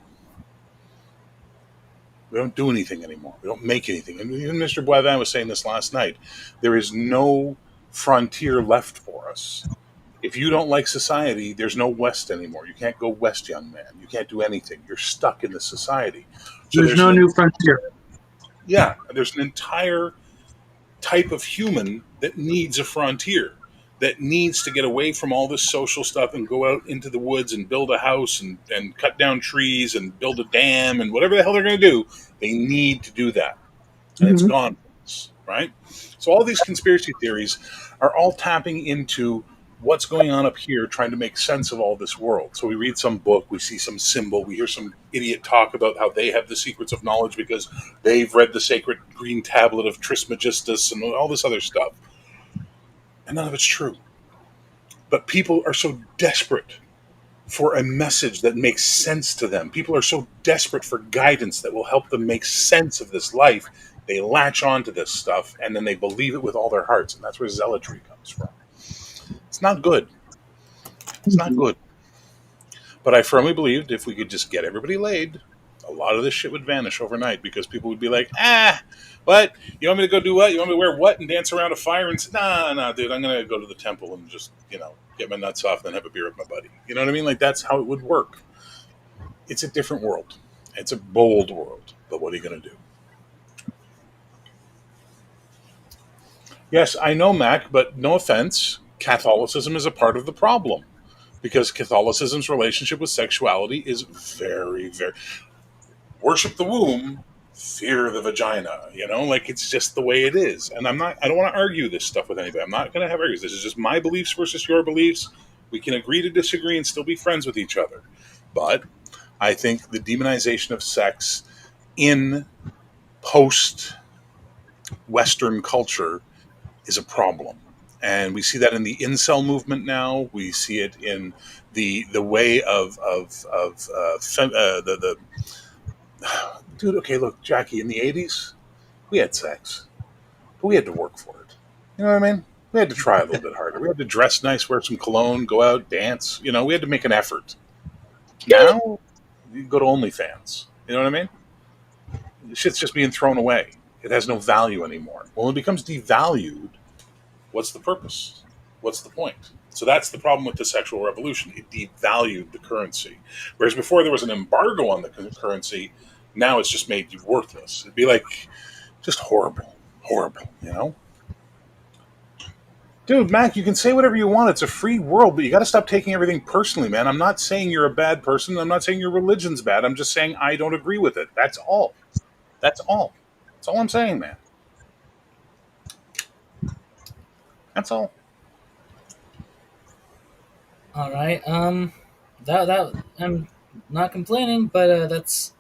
We don't do anything anymore. We don't make anything. And even Mr. Boivin was saying this last night. There is no frontier left for us. If you don't like society, there's no West anymore. You can't go West, young man. You can't do anything. You're stuck in the society. So There's there's no an new frontier. there's an entire type of human that needs a frontier, that needs to get away from all this social stuff and go out into the woods and build a house and cut down trees and build a dam and whatever the hell they're going to do. They need to do that. And it's Hmm. gone, right? So all these conspiracy theories are all tapping into what's going on up here, trying to make sense of all this world. So we read some book, we see some symbol, we hear some idiot talk about how they have the secrets of knowledge because they've read the sacred green tablet of Trismegistus and all this other stuff. And none of it's true. But people are so desperate for a message that makes sense to them. People are so desperate for guidance that will help them make sense of this life. They latch on to this stuff and then they believe it with all their hearts. And that's where zealotry comes from. It's not good. It's not good. But I firmly believed if we could just get everybody laid, a lot of this shit would vanish overnight because people would be like, what? You want me to go do what? You want me to wear what and dance around a fire and say, nah, dude, I'm going to go to the temple and just, get my nuts off and then have a beer with my buddy. You know what I mean? Like, that's how it would work. It's a different world. It's a bold world. But what are you going to do? Yes, I know, Mac, but no offense, Catholicism is a part of the problem because Catholicism's relationship with sexuality is very, very worship the womb, fear the vagina. Like it's just the way it is. And I don't want to argue this stuff with anybody. I'm not going to have arguments. This is just my beliefs versus your beliefs. We can agree to disagree and still be friends with each other. But I think the demonization of sex in post Western culture is a problem. And we see that in the incel movement now. We see it in the way of dude. Okay, look, Jackie. In the '80s, we had sex, but we had to work for it. You know what I mean? We had to try a little bit harder. We had to dress nice, wear some cologne, go out, dance. We had to make an effort. Now, you go to OnlyFans. You know what I mean? Shit's just being thrown away. It has no value anymore. Well, when it becomes devalued, what's the purpose? What's the point? So that's the problem with the sexual revolution. It devalued the currency. Whereas before there was an embargo on the currency, now it's just made you worthless. It'd be like just horrible, horrible. Dude, Mac, you can say whatever you want. It's a free world, but you got to stop taking everything personally, man. I'm not saying you're a bad person. I'm not saying your religion's bad. I'm just saying I don't agree with it. That's all. That's all. That's all I'm saying, man. That's all. All right. That I'm not complaining, but it's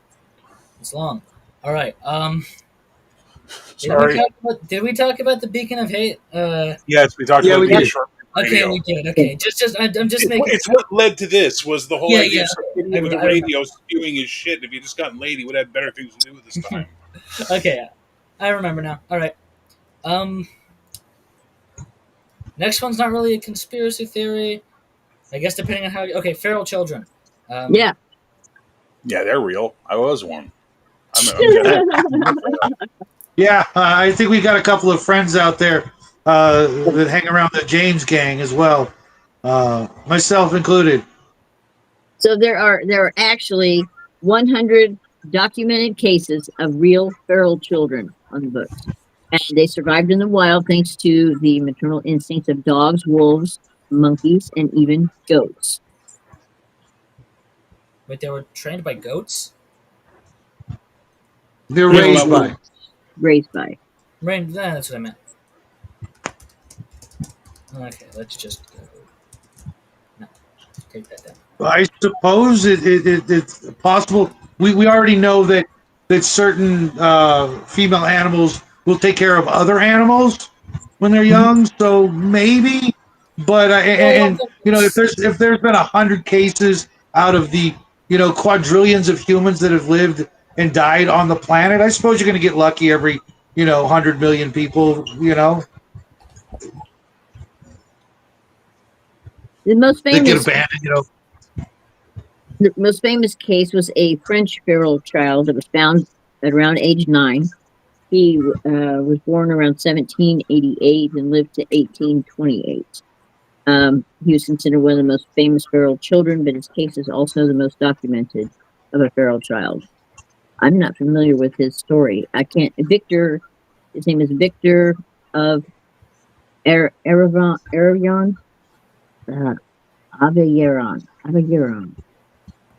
long. All right. Sorry. Did we talk about the beacon of hate? Yes, we talked Yeah, about we being did. short Okay, radio. we did. Okay, I'm just making. It's what led to this was the whole Yeah, idea yeah. of some idiot with a radio spewing his shit. If he just gotten laid, he would have better things to do with his time. Okay, I remember now. All right. Um, Next one's not really a conspiracy theory. I guess depending on how. Okay, feral children. Yeah. Yeah, they're real. I was one. I'm dead. Yeah, I think we got a couple of friends out there that hang around the James gang as well, myself included. So there are actually 100 documented cases of real feral children on the books. And they survived in the wild thanks to the maternal instincts of dogs, wolves, monkeys, and even goats. Wait, they were trained by goats. They're We don't raised know. by. Raised by. Right, that's what I meant. Okay, let's just go. No, take that down. I suppose it's possible. We already know that certain female animals will take care of other animals when they're young. So maybe, but Well, I don't and think if there's been 100 cases out of the quadrillions of humans that have lived and died on the planet, I suppose you're going to get lucky every 100 million people. The most That get famous abandoned. the most famous case was a French feral child that was found at around age 9. He was born around 1788 and lived to 1828. He was considered one of the most famous feral children, but his case is also the most documented of a feral child. I'm not familiar with his story. I can't. Victor, his name is Victor of Aragon, Aveyron. Aveyron.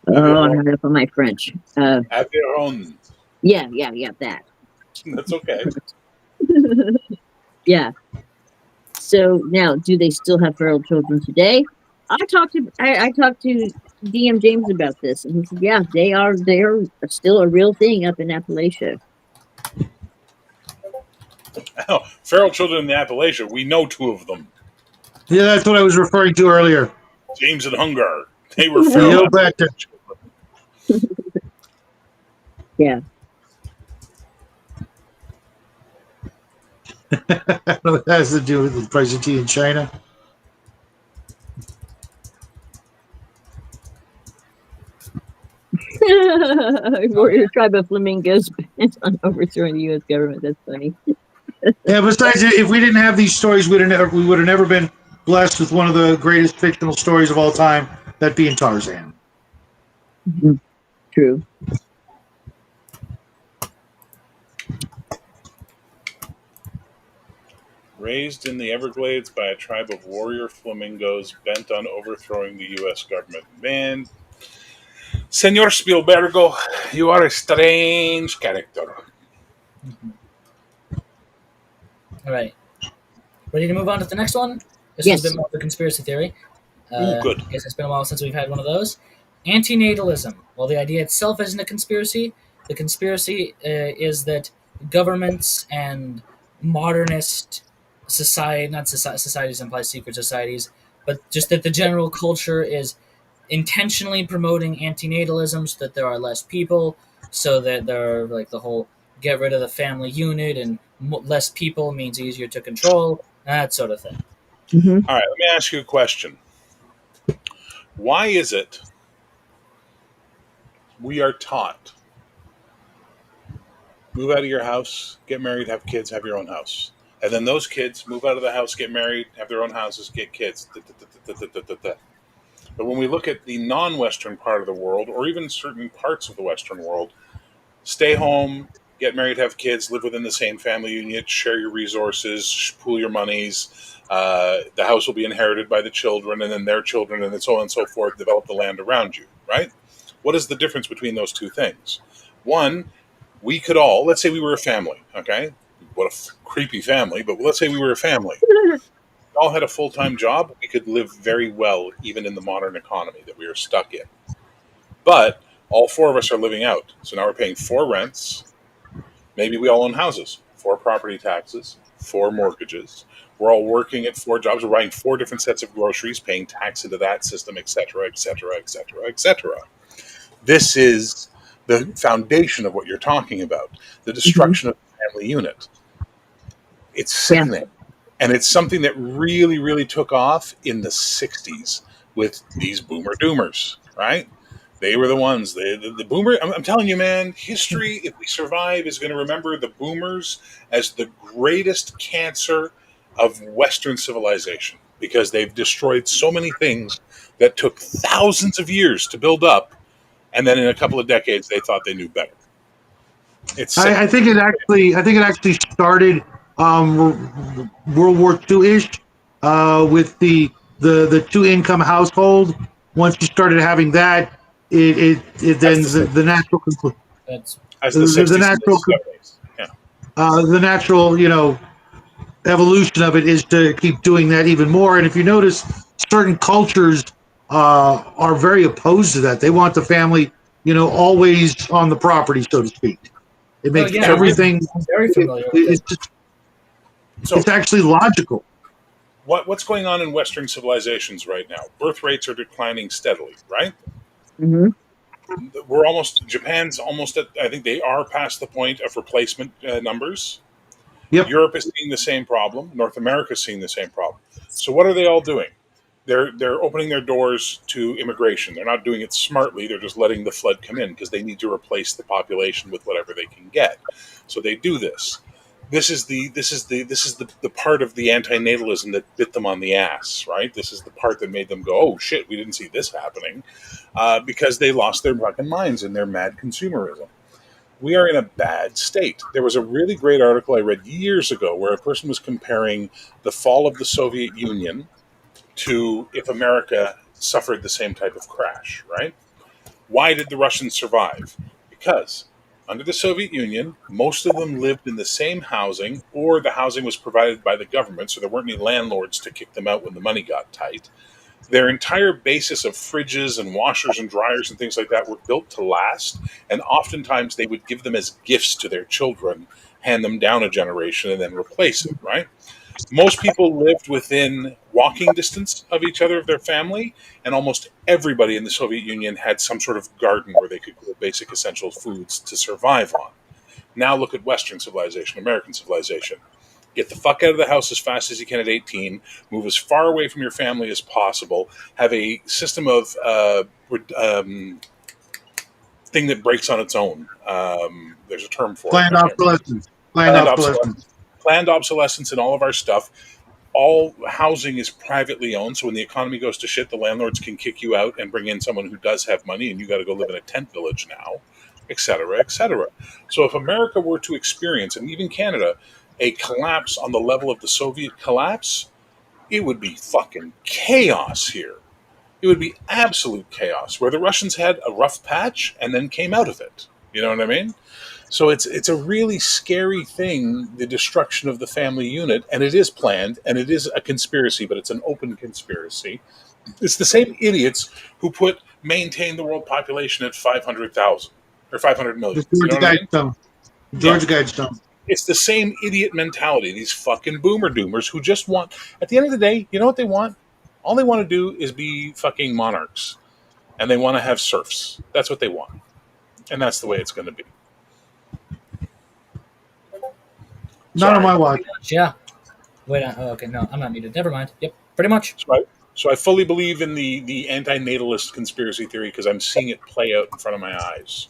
Oh, I'm not up on my French. Aviron. Yeah, that. That's okay. Yeah. So now, do they still have feral children today? I talked to DM James about this, and he said, yeah, they are still a real thing up in Appalachia. Oh, feral children in the Appalachia. We know 2 of them. Yeah, that's what I was referring to earlier. James and Hungar. They were feral. Yo, back to Yeah. It has to do with the price of tea in China. Warrior tribe of flamingos bent on overthrowing the U.S. government. That's funny. Yeah. Besides, if we didn't have these stories, we would have never been blessed with one of the greatest fictional stories of all time, that being Tarzan. True. Raised in the Everglades by a tribe of warrior flamingos bent on overthrowing the U.S. government. Man, Senor Spielbergo, you are a strange character. Mhm. All right. Ready to move on to the next one? This one's a bit Yes. more of a conspiracy theory. Ooh, good. I guess it's been a while since we've had one of those. Antinatalism. While the idea itself isn't a conspiracy, the conspiracy is that governments and modernist society, not societies implies secret societies, but just that the general culture is intentionally promoting antinatalism so that there are less people, so that there are like the whole get rid of the family unit and less people means easier to control, that sort of thing. Hmm. All right, let me ask you a question. Why is it we are taught move out of your house, get married, have kids, have your own house? And then those kids move out of the house, get married, have their own houses, get kids. But when we look at the non Western part of the world, or even certain parts of the Western world, stay home, get married, have kids, live within the same family unit, share your resources, pool your monies. The house will be inherited by the children and then their children, and so on and so forth, develop the land around you, right? What is the difference between those two things? One, we could all, let's say we were a family, okay? What a creepy family, but let's say we were a family. We all had a full time job. We could live very well, even in the modern economy that we are stuck in. But all four of us are living out. So now we're paying four rents. Maybe we all own houses, four property taxes, four mortgages. We're all working at four jobs. We're buying four different sets of groceries, paying tax into that system, et cetera, et cetera, et cetera, et cetera. This is the foundation of what you're talking about, the Hmm. destruction of the family unit. It's Yeah. sickening. And it's something that really, really took off in the 60s with these boomer doomers, right? They were the ones. The boomer. I'm telling you, man. History, if we survive, is going to remember the boomers as the greatest cancer of Western civilization because they've destroyed so many things that took thousands of years to build up, and then in a couple of decades, they thought they knew better. It's I, I sickening. think it actually, I think it actually started World War II ish with the two income household. Once you started having that, it That's then the the natural That's That's the the 60s and the natural 70s. Yeah. the natural evolution of it is to keep doing that even more. And if you notice, certain cultures are very opposed to that. They want the family, always on the property, so to speak. It oh makes yeah, So I'm everything. very familiar with It's it. just, so it's actually logical. what's going on in Western civilizations right now? Birth rates are declining steadily, right? Hmm. We're almost Japan's almost at. I think they are past the point of replacement numbers. Yep. Europe is seeing the same problem. North America is seeing the same problem. So what are they all doing? They're opening their doors to immigration. They're not doing it smartly. They're just letting the flood come in because they need to replace the population with whatever they can get. So they do this. This is the part of the antinatalism that bit them on the ass, right? This is the part that made them go, "Oh shit, we didn't see this happening," because they lost their fucking minds in their mad consumerism. We are in a bad state. There was a really great article I read years ago where a person was comparing the fall of the Soviet Union to if America suffered the same type of crash, right? Why did the Russians survive? Because under the Soviet Union, most of them lived in the same housing, or the housing was provided by the government, so there weren't any landlords to kick them out when the money got tight. Their entire basis of fridges and washers and dryers and things like that were built to last, and oftentimes they would give them as gifts to their children, hand them down a generation, and then replace it, right? Most people lived within walking distance of each other, of their family, and almost everybody in the Soviet Union had some sort of garden where they could grow basic essential foods to survive on. Now look at Western civilization, American civilization. Get the fuck out of the house as fast as you can at 18. Move as far away from your family as possible. Have a system of um, thing that breaks on its own. There's a term for it. Planned I can't remember. obsolescence. Planned Planned obsolescence. obsolescence. Planned obsolescence in all of our stuff. All housing is privately owned, so when the economy goes to shit, the landlords can kick you out and bring in someone who does have money, and you got to go live in a tent village now, et cetera, et cetera. So if America were to experience, and even Canada, a collapse on the level of the Soviet collapse, it would be fucking chaos here. It would be absolute chaos where the Russians had a rough patch and then came out of it. You know what I mean? So it's a really scary thing, the destruction of the family unit, and it is planned and it is a conspiracy, but it's an open conspiracy. It's the same idiots who put maintain the world population at 500,000 or 500 million. Just You George know what I mean? Guidestone. Yeah. George Guidestone. It's the same idiot mentality, these fucking boomer doomers who just want, at the end of the day, you know what they want? All they want to do is be fucking monarchs. And they want to have serfs. That's what they want. And that's the way it's going to be. Not on Sorry. my watch. Yeah. Wait. Oh, okay. No, I'm not muted. Never mind. Yep. Pretty much. So I fully believe in the anti-natalist conspiracy theory because I'm seeing it play out in front of my eyes.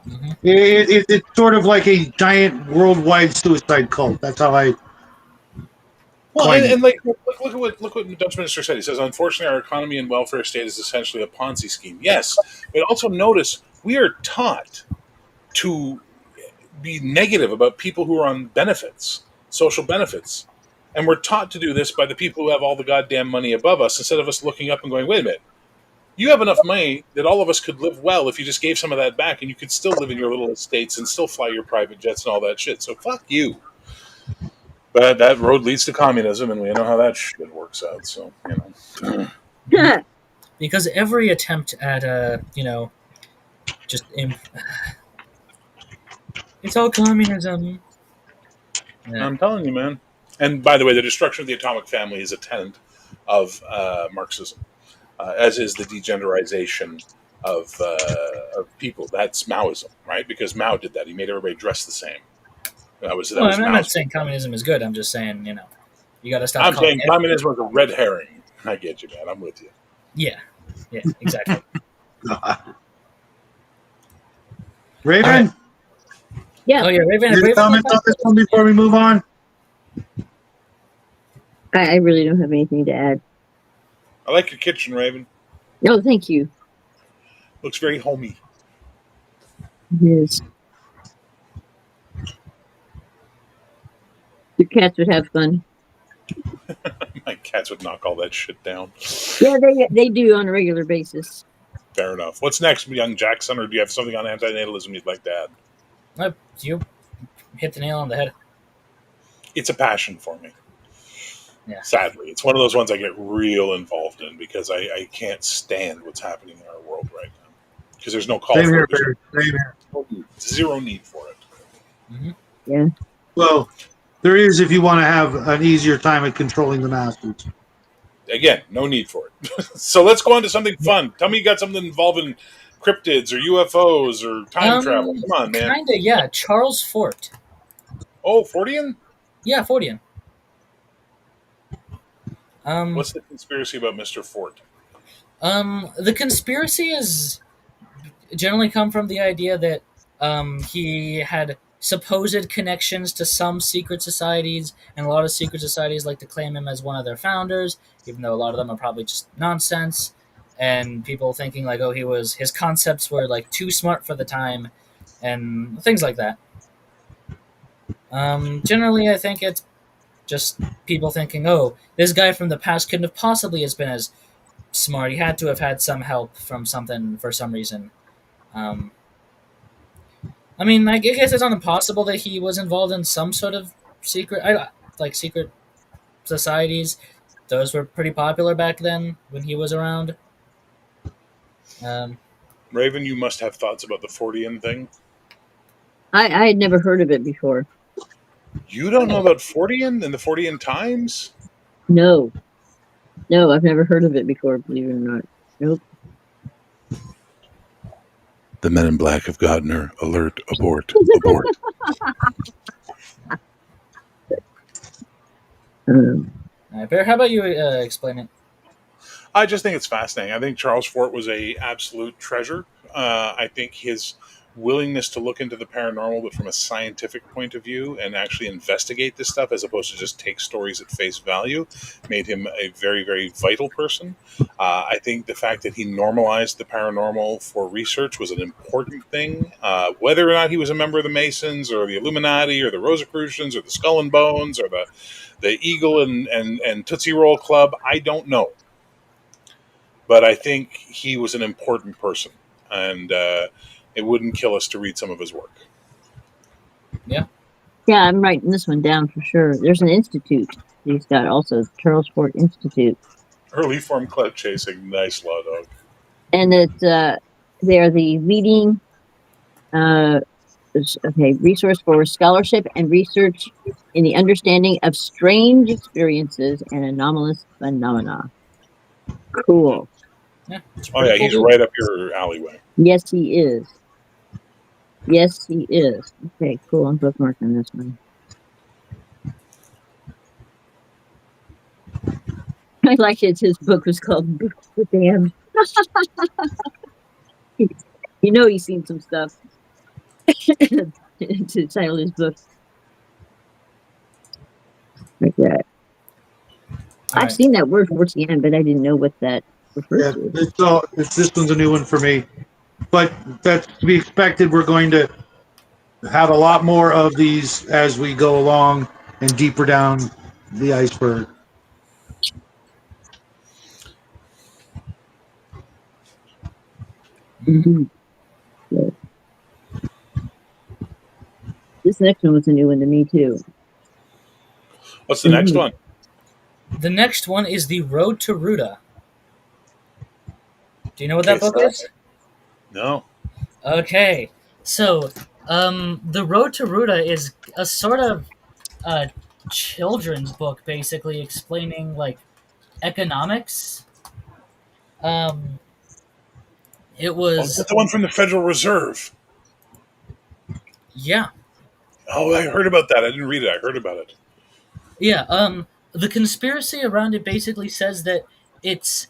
Mm-hmm. It's sort of like a giant worldwide suicide cult. That's how I. Well, coined it. and like, look what the Dutch minister said. He says, unfortunately, our economy and welfare state is essentially a Ponzi scheme. Yes, but also notice we are taught to be negative about people who are on benefits, social benefits. And we're taught to do this by the people who have all the goddamn money above us instead of us looking up and going, wait a minute, you have enough money that all of us could live well if you just gave some of that back and you could still live in your little estates and still fly your private jets and all that shit. So fuck you. But that road leads to communism, and we know how that shit works out. So, you know. Because every attempt at it's all communism. Yeah. I'm telling you, man. And by the way, the destruction of the atomic family is a tenet of Marxism, as is the degenderization of people. That's Maoism, right? Because Mao did that. He made everybody dress the same. That was Well, I'm not Mao's. saying communism is good. I'm just saying, you got to stop. I'm saying communism was a red herring. I get you, man. I'm with you. Yeah, exactly. Raven, Right. Yeah. Oh yeah, Raven. any comments on this one before we move on? I really don't have anything to add. I like your kitchen, Raven. No, thank you. Looks very homey. Yes. Your cats would have fun. My cats would knock all that shit down. Yeah, they do on a regular basis. Fair enough. What's next, young Jackson, or do you have something on antinatalism you'd like to add? You hit the nail on the head. It's a passion for me. Yeah. Sadly, it's one of those ones I get real involved in because I can't stand what's happening in our world right now. Because there's no call Same for here, it. There's Barry. Same here. zero need for it. Mm-hmm. Yeah. Well, there is if you want to have an easier time at controlling the masses. Again, no need for it. So let's go on to something fun. Tell me you got something involving cryptids or UFOs or time travel. Come on, man. Kinda, yeah. Charles Fort. Oh, Fortean? Yeah, Fortean. What's the conspiracy about Mr. Fort? The conspiracy is generally come from the idea that he had supposed connections to some secret societies, and a lot of secret societies like to claim him as one of their founders, even though a lot of them are probably just nonsense. And people thinking like, oh, his concepts were like too smart for the time, and things like that. Generally, I think it's just people thinking, oh, this guy from the past couldn't have possibly has been as smart. He had to have had some help from something for some reason. I mean, I guess it's not impossible that he was involved in some sort of secret societies. Those were pretty popular back then when he was around. Raven, you must have thoughts about the Fortean thing. I had never heard of it before. You don't know about Fortean and the Fortean Times? No, I've never heard of it before. Believe it or not. Nope. The men in black have gotten her. Alert, abort, abort. Bear, how about you explain it? I just think it's fascinating. I think Charles Fort was a absolute treasure. I think his willingness to look into the paranormal, but from a scientific point of view and actually investigate this stuff as opposed to just take stories at face value, made him a very, very vital person. I think the fact that he normalized the paranormal for research was an important thing. Whether or not he was a member of the Masons or the Illuminati or the Rosicrucians or the Skull and Bones or the Eagle and Tootsie Roll Club, I don't know. But I think he was an important person, and it wouldn't kill us to read some of his work. Yeah. Yeah, I'm writing this one down for sure. There's an institute he's got also, Charles Fort Institute. Early form clout chasing, nice law dog. And it's they're the leading resource for scholarship and research in the understanding of strange experiences and anomalous phenomena. Cool. Yeah. Oh yeah, he's right up your alleyway. Yes, he is. Yes, he is. Okay, cool. I'm bookmarking this one. I like it. His book was called Book of the Damned. You know he's seen some stuff to title his book. Like that. I've seen that word towards the end, but I didn't know what that refers to. This one's a new one for me. But that's to be expected. We're going to have a lot more of these as we go along and deeper down the iceberg. Mm-hmm. Yeah. This next one was a new one to me too. What's the next one? The next one is The Road to Ruta. Do you know what that book is? No. Okay. So, The Road to Ruta is a sort of children's book, basically explaining like economics. It was the one from the Federal Reserve. Yeah. Oh, I heard about that. I didn't read it. I heard about it. Yeah. The conspiracy around it basically says that it's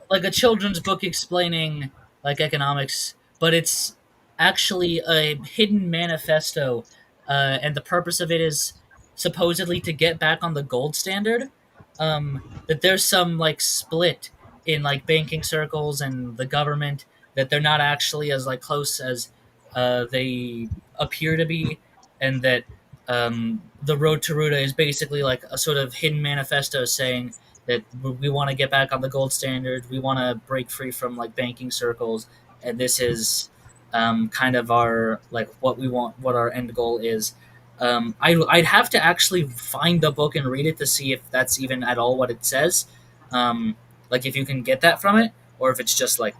like a children's book explaining like economics, but it's actually a hidden manifesto, and the purpose of it is supposedly to get back on the gold standard. That there's some like split in like banking circles and the government, that they're not actually as like close as they appear to be, and that the road to Ruta is basically like a sort of hidden manifesto saying that we want to get back on the gold standard. We want to break free from like banking circles, and this is kind of our like what we want, what our end goal is. I'd have to actually find the book and read it to see if that's even at all what it says. Like if you can get that from it, or if it's just like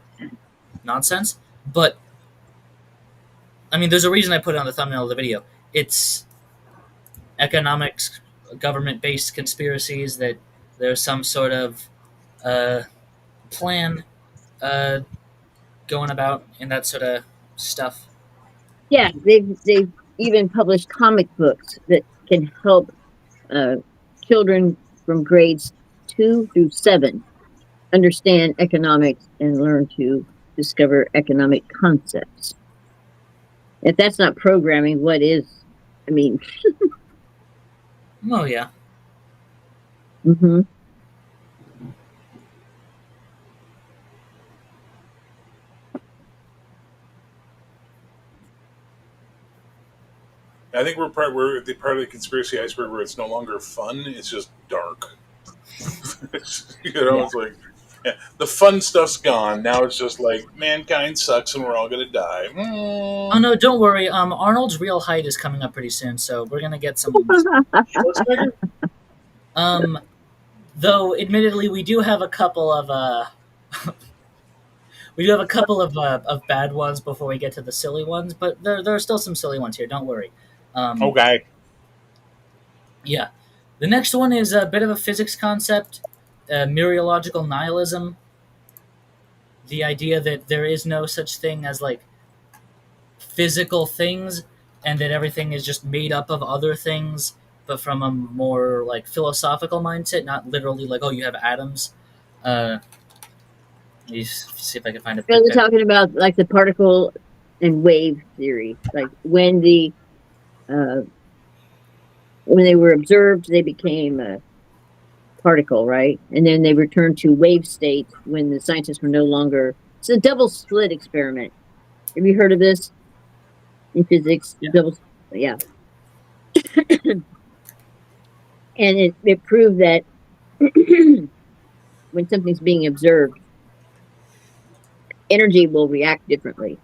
nonsense. But I mean, there's a reason I put it on the thumbnail of the video. It's economics, government-based conspiracies, that there's some sort of plan going about and that sort of stuff. Yeah, they've even published comic books that can help children from grades 2 through 7 understand economics and learn to discover economic concepts. If that's not programming, what is? I mean, Oh yeah. mm-hmm. I think we're the part of the conspiracy iceberg where it's no longer fun; it's just dark. It's like the fun stuff's gone. Now it's just like mankind sucks and we're all gonna die. Oh no, don't worry. Arnold's real height is coming up pretty soon, so we're gonna get some. Though admittedly, we do have a couple of of bad ones before we get to the silly ones, but there are still some silly ones here. Don't worry. Okay. Yeah. The next one is a bit of a physics concept, meteorological nihilism. The idea that there is no such thing as like physical things, and that everything is just made up of other things, but from a more like philosophical mindset, not literally like, oh, you have atoms. Let me see if I can find it. They're talking about like the particle and wave theory. Like uh, when they were observed, they became a particle, right? And then they returned to wave state when the scientists were no longer. It's a double slit experiment. Have you heard of this in physics? Yeah. Double, yeah. And it proved that when something's being observed, energy will react differently,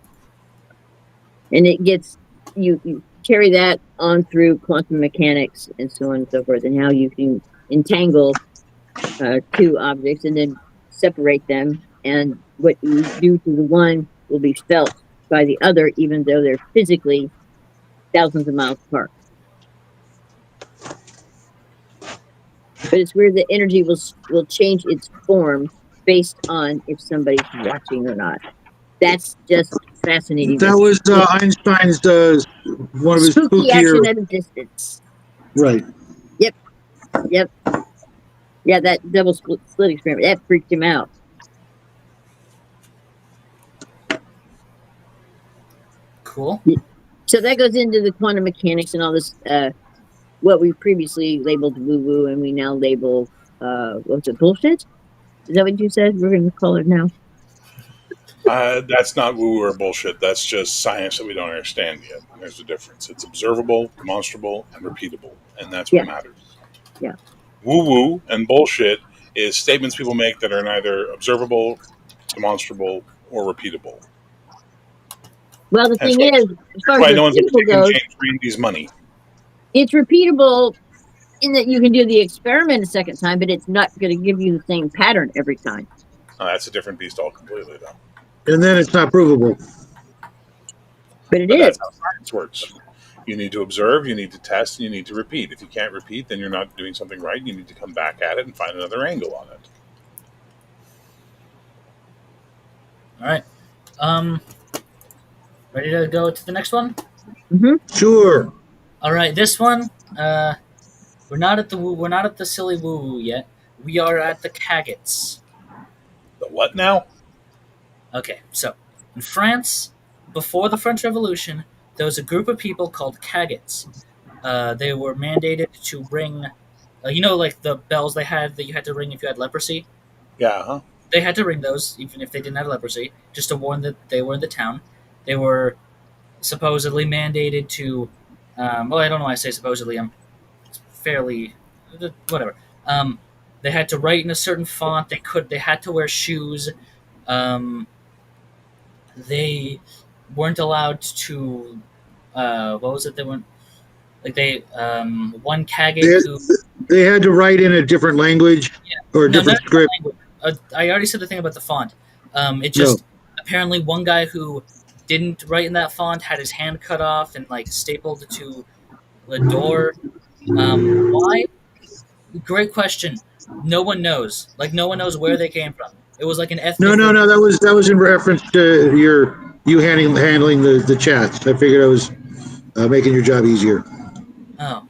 and it gets you carry that on through quantum mechanics and so on and so forth, and how you can entangle two objects and then separate them, and what you do to the one will be felt by the other, even though they're physically thousands of miles apart. But it's weird that energy will change its form based on if somebody's watching or not. That's just fascinating. That was Einstein's one of his Spooky spookier. action at a distance. Right. Yep. Yep. Yeah, that double slit experiment, that freaked him out. Cool. So that goes into the quantum mechanics and all this, what we previously labeled woo-woo, and we now label, what's it, bullshit? Is that what you said? We're going to call it now? That's not woo or bullshit. That's just science that we don't understand yet. There's a difference. It's observable, demonstrable, and repeatable, and that's what matters. Yeah. Woo-woo and bullshit is statements people make that are neither observable, demonstrable, or repeatable. Well, the thing is, as far as no one's repeatable taking goes, James Randy's money. it's repeatable in that you can do the experiment a second time, but it's not going to give you the same pattern every time. Oh, that's a different beast all completely, though. And then it's not provable. But it But is. that's how science works. You need to observe, you need to test, and you need to repeat. If you can't repeat, then you're not doing something right. You need to come back at it and find another angle on it. All right. Ready to go to the next one? Mm-hmm. Sure. All right. This one. We're not at the silly woo woo yet. We are at the Cagots. The what now? Okay. So in France, before the French Revolution, there was a group of people called Cagots. They were mandated to ring, like the bells they had that you had to ring if you had leprosy. Yeah, huh? They had to ring those even if they didn't have leprosy, just to warn that they were in the town. They were supposedly mandated to. I don't know why I say supposedly. I'm fairly whatever. They had to write in a certain font. They had to wear shoes. They weren't allowed to. What was it? They weren't like they. One Cagot who. They had to write in a different language or a different script. I already said the thing about the font. It just apparently one guy who didn't write in that font had his hand cut off and stapled to the door. Why? Great question. No one knows. No one knows where they came from. It was like an ethnic. No. That was in reference to you handling the chats. I figured I was making your job easier. Oh.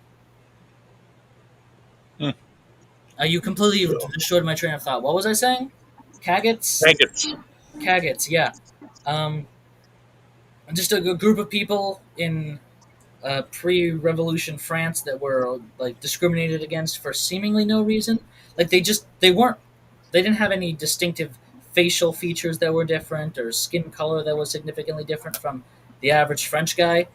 You completely destroyed my train of thought. What was I saying? Cagots? Cagots, yeah. Just a group of people in pre-revolution France that were discriminated against for seemingly no reason. They didn't have any distinctive facial features that were different or skin color that was significantly different from the average French guy.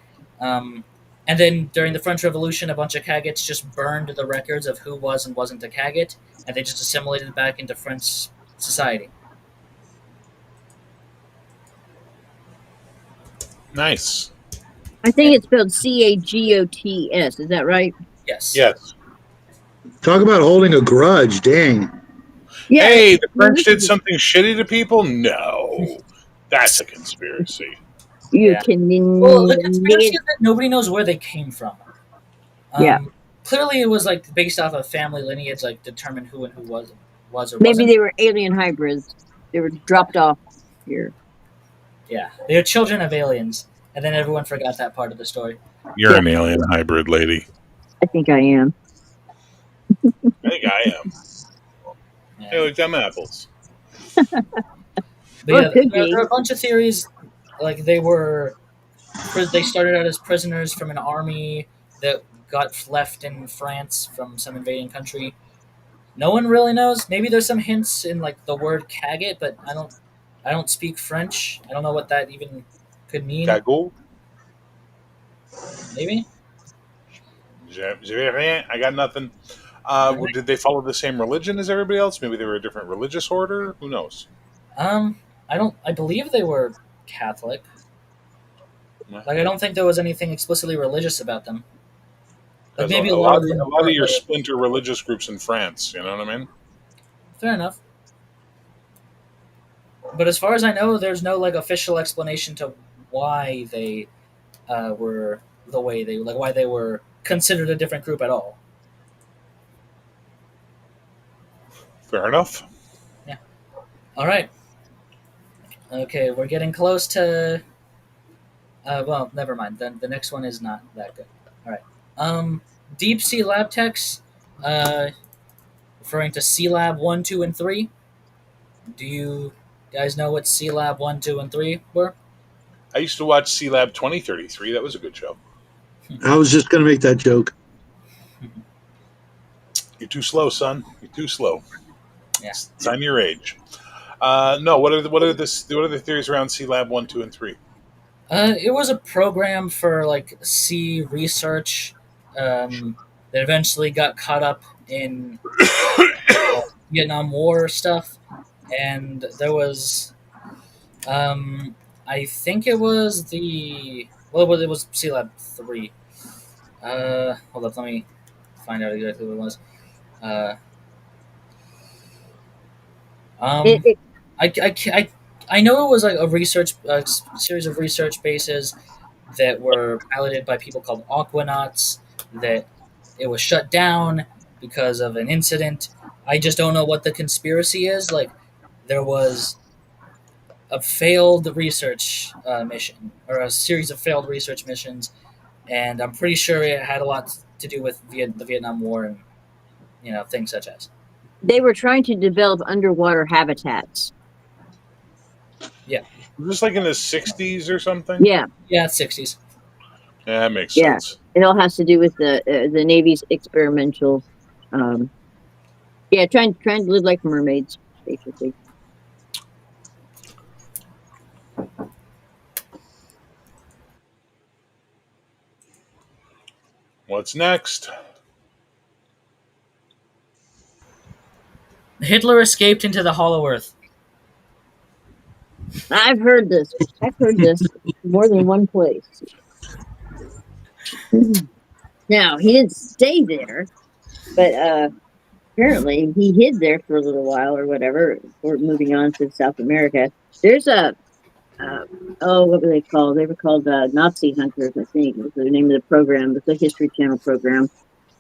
And then during the French Revolution, a bunch of Cagots just burned the records of who was and wasn't a Cagot, and they just assimilated back into French society. Nice. I think it's spelled Cagots. Is that right? Yes. Yes. Talk about holding a grudge. Dang. Yeah. Hey, the French did something shitty to people? No. That's a conspiracy. You can. Well, the conspiracy is that nobody knows where they came from. Yeah. Clearly, it was based off of family lineage, determined who and who was or wasn't. Maybe they were alien hybrids. They were dropped off here. Yeah, they are children of aliens, and then everyone forgot that part of the story. You're an alien hybrid, lady. I think I am. I think I am. Yeah. Hey, like them apples. But yeah, there are a bunch of theories. They were They started out as prisoners from an army that got left in France from some invading country. No one really knows. Maybe there's some hints in like the word "caget," but I don't speak French. I don't know what that even could mean. Gago? Maybe. Je rien. I got nothing. Did they follow the same religion as everybody else? Maybe they were a different religious order. Who knows? I don't. I believe they were Catholic. Like, I don't think there was anything explicitly religious about them. Like, Because maybe a lot of a them lot of were, your but splinter religious groups in France. You know what I mean? fair enough. But as far as I know, there's no like official explanation to why they were the way they like why they were considered a different group at all. Fair enough. Yeah. All right. Okay, we're getting close to. Well, never mind. Then the next one is not that good. All right. Deep sea lab techs, uh, referring to Sea Lab 1, 2, and 3. Do you guys know what Sea Lab 1, 2, and 3 were? I used to watch C Lab 2033. That was a good show. I was just going to make that joke. You're too slow, son. You're too slow. Yeah. Sign your age. No. What are the theories around C Lab 1, 2, and 3? It was a program for like sea research that eventually got caught up in Vietnam War stuff, and there was, I think it was it was Sea Lab 3. Hold up, let me find out exactly what it was. Uh, It, um, it, I know it was like a series of research bases that were piloted by people called aquanauts. That it was shut down because of an incident. I just don't know what the conspiracy is. Like, there was a failed research mission, or a series of failed research missions, and I'm pretty sure it had a lot to do with the Vietnam War and things such as. they were trying to develop underwater habitats. Yeah, Just like in the 60s or something. Yeah, yeah, 60s. Yeah, that makes yeah. sense. It all has to do with the Navy's experimental. Um, yeah, trying to live like mermaids, basically. What's next? Hitler escaped into the Hollow Earth. I've heard this. I've heard this more than one place. Now he didn't stay there, but apparently he hid there for a little while or whatever, or moving on to South America. There's a uh, what were they called? They were called Nazi Hunters, I think was the name of the program. It's a History Channel program,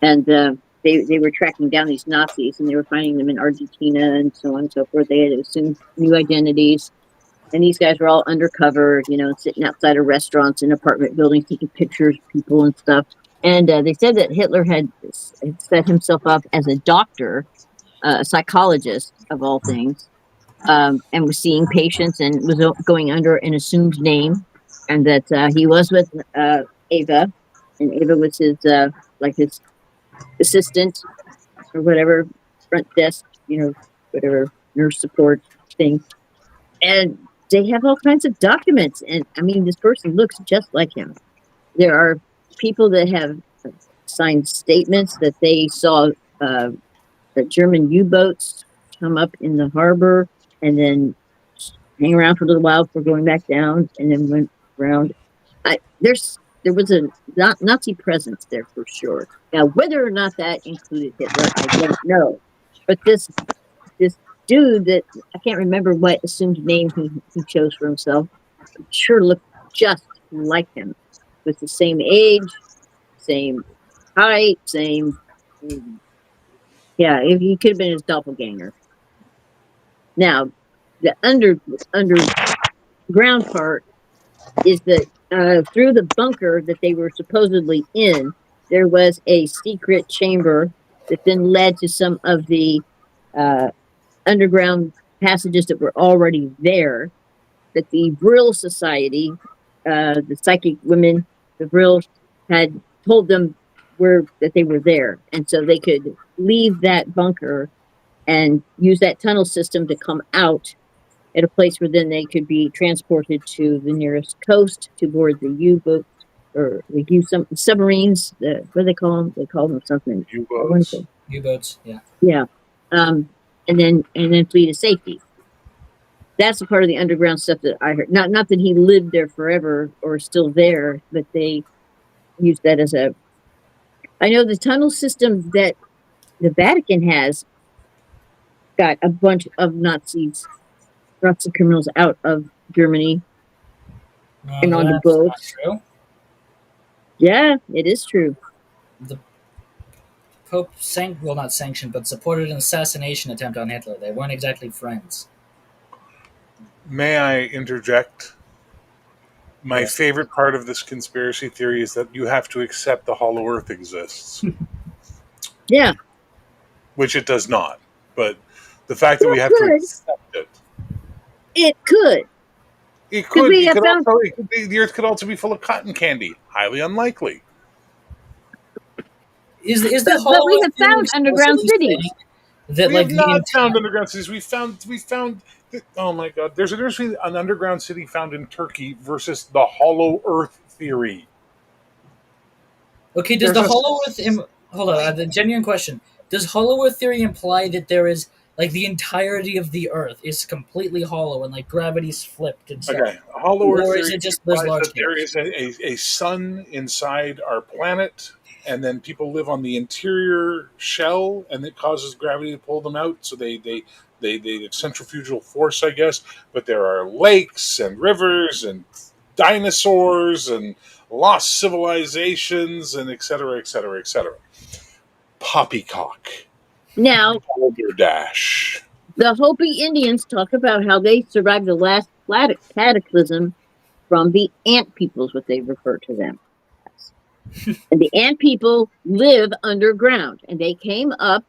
and they were tracking down these Nazis, and they were finding them in Argentina and so on and so forth. They had assumed new identities, and these guys were all undercover, sitting outside of restaurants and apartment buildings, taking pictures of people and stuff. And they said that Hitler had set himself up as a doctor, a psychologist of all things, and was seeing patients and was going under an assumed name, and that he was with Ava, and Ava was his like his assistant or whatever, front desk, whatever nurse support thing, and they have all kinds of documents. And I mean, this person looks just like him. There are people that have signed statements that they saw uh, the German U-boats come up in the harbor and then hang around for a little while before going back down, and then went around. There was a Nazi presence there for sure. Now, whether or not that included Hitler, I don't know. But this dude that I can't remember what assumed name he chose for himself, sure looked just like him, with the same age, same height, same. Yeah, if he could have been his doppelganger. Now, the underground part is that through the bunker that they were supposedly in, there was a secret chamber that then led to some of the uh, underground passages that were already there. That the Brill Society the psychic women, the Vril, had told them that they were there, and so they could leave that bunker and use that tunnel system to come out at a place where then they could be transported to the nearest coast to board the U-boat or the submarines. What do they call them? They call them something. U-boats. U-boats. Yeah. Yeah, and then flee to safety. That's a part of the underground stuff that I heard. Not that he lived there forever or still there, but they use that as a. I know the tunnel system that the Vatican has got a bunch of Nazi criminals out of Germany No, and on the that's not boats. true. Yeah, it is true. The Pope not sanctioned, but supported an assassination attempt on Hitler. They weren't exactly friends. May I interject? My Yes. favorite part of this conspiracy theory is that you have to accept the Hollow Earth exists, Yeah, which it does not. But the fact that we have to accept it. it could. It could. we have found- The Earth could also be full of cotton candy. Highly unlikely. Is the But Hollow we Earth have theory found underground supposedly cities. saying that We like have the not found underground cities. We found. Oh my God! There's an underground city found in Turkey versus the Hollow Earth theory. Okay, does There's the a- Hollow Earth hold on, the genuine question. Does Hollow Earth theory imply that there is like the entirety of the Earth is completely hollow and like gravity's flipped and stuff? Okay, Hollow Earth Or theory is it just there's implies large that there gaps? is a sun inside our planet, and then people live on the interior shell, and it causes gravity to pull them out. So they centrifugal force, I guess. But there are lakes and rivers and dinosaurs and lost civilizations and et cetera, et cetera, et cetera. Poppycock, Now, balderdash. the Hopi Indians talk about how they survived the last cataclysm from the ant peoples, what they refer to them as. And the ant people live underground, and they came up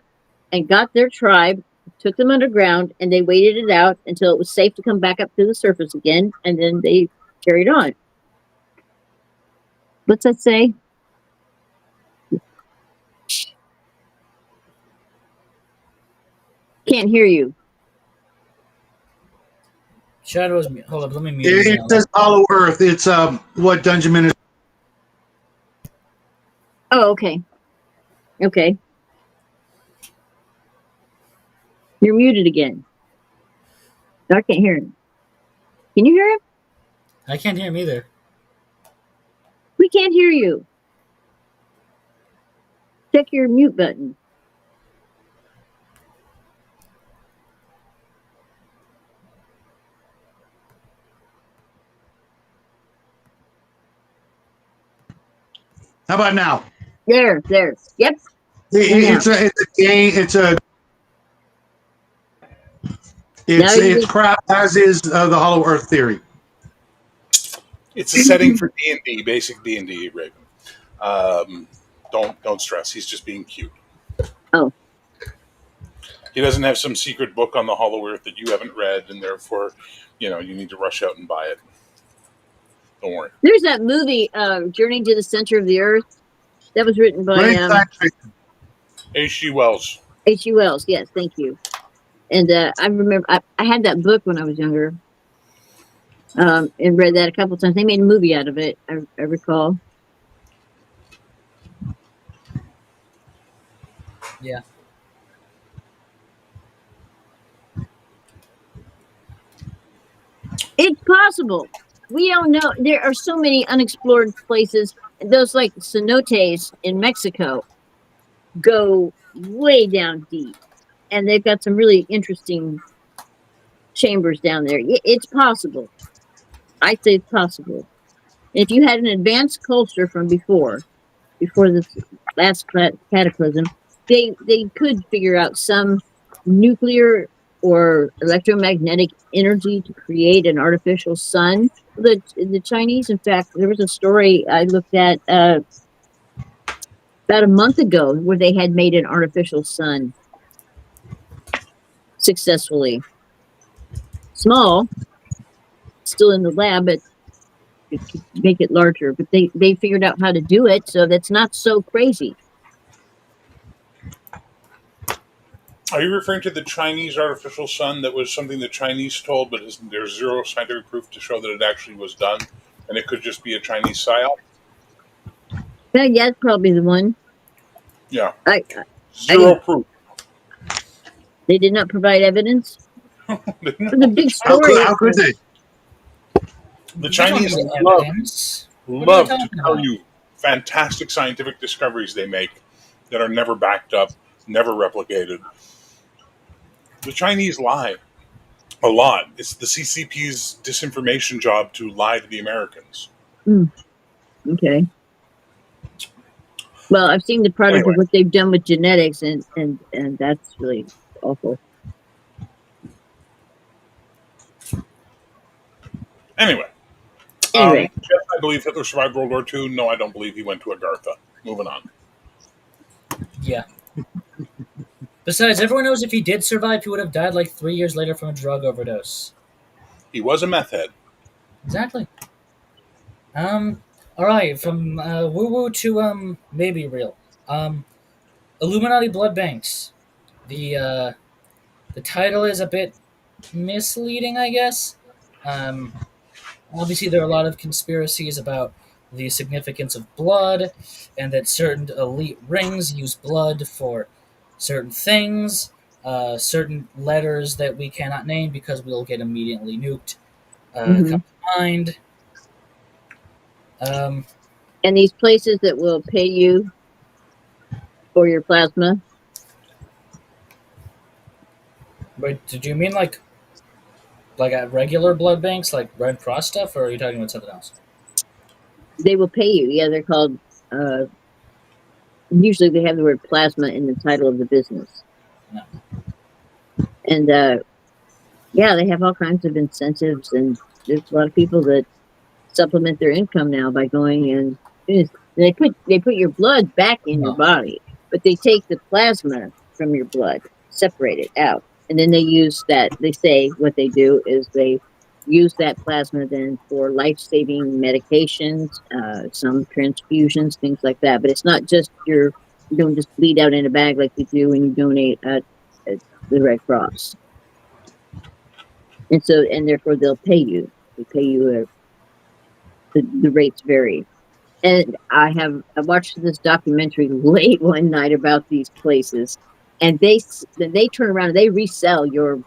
and got their tribe, took them underground, and they waited it out until it was safe to come back up to the surface again, and then they carried on. What's that say? Can't hear you. Shadows. Hold up, let me mute. It says Hollow Earth. It's what Dungeon Minister. Oh, okay. Okay. You're muted again. I can't hear him. Can you hear him? I can't hear him either. We can't hear you. Check your mute button. How about now? There. Yep. It's a game. It's crap. As is the Hollow Earth theory. It's a setting for D&D, basic D&D, Raven. Don't stress. He's just being cute. Oh. He doesn't have some secret book on the Hollow Earth that you haven't read, and therefore, you need to rush out and buy it. Don't worry. There's that movie, Journey to the Center of the Earth, that was written by H.G. Wells. H.G. Wells. Yes, thank you. And I remember I had that book when I was younger, and read that a couple times. They made a movie out of it. I recall. Yeah. It's possible. We don't know. There are so many unexplored places. Those like cenotes in Mexico go way down deep, and they've got some really interesting chambers down there. It's possible. I say it's possible. If you had an advanced culture from before this last cataclysm, they could figure out some nuclear or electromagnetic energy to create an artificial sun. The Chinese, in fact, there was a story I looked at about a month ago where they had made an artificial sun successfully. Small, still in the lab, but make it larger. But they figured out how to do it, so that's not so crazy. Are you referring to the Chinese artificial sun that was something the Chinese told, but there's zero scientific proof to show that it actually was done, and it could just be a Chinese psyop? Yeah, that's probably the one. Yeah, I zero proof. They did not provide evidence. No, But the big How story. how could they? The You don't Chinese need love, evidence. What are you love to talking tell about? you fantastic scientific discoveries they make that are never backed up, never replicated. The Chinese lie a lot. It's the CCP's disinformation job to lie to the Americans. Okay. Well, I've seen the product Anyway, of what they've done with genetics, and that's really awful. anyway, Anyway, yes, I believe Hitler survived World War II. No, I don't believe he went to Agartha. Moving on. Yeah. Besides, everyone knows if he did survive, he would have died like 3 years later from a drug overdose. He was a meth head. Exactly. All right. From woo woo to maybe real. Illuminati blood banks. The title is a bit misleading, I guess. Um, Obviously, there are a lot of conspiracies about the significance of blood, and that certain elite rings use blood for certain things, certain letters that we cannot name because we'll get immediately nuked. hmm Come to mind. Um, and these places that will pay you for your plasma, but did you mean like at regular blood banks, like Red Cross stuff, or are you talking about something else? they will pay you. Yeah, they're called. Uh, Usually, they have the word plasma in the title of the business, No. and yeah, they have all kinds of incentives, and there's a lot of people that supplement their income now by going and they put your blood back in your No. body, but they take the plasma from your blood, separate it out, and then they use that. They say what they do is they use that plasma then for life-saving medications, some transfusions, things like that. But it's not just you don't just bleed out in a bag like you do when you donate at the Red Cross, and so and therefore they'll pay you. They pay you the rates vary. And I watched this documentary late one night about these places, and then they turn around and they resell your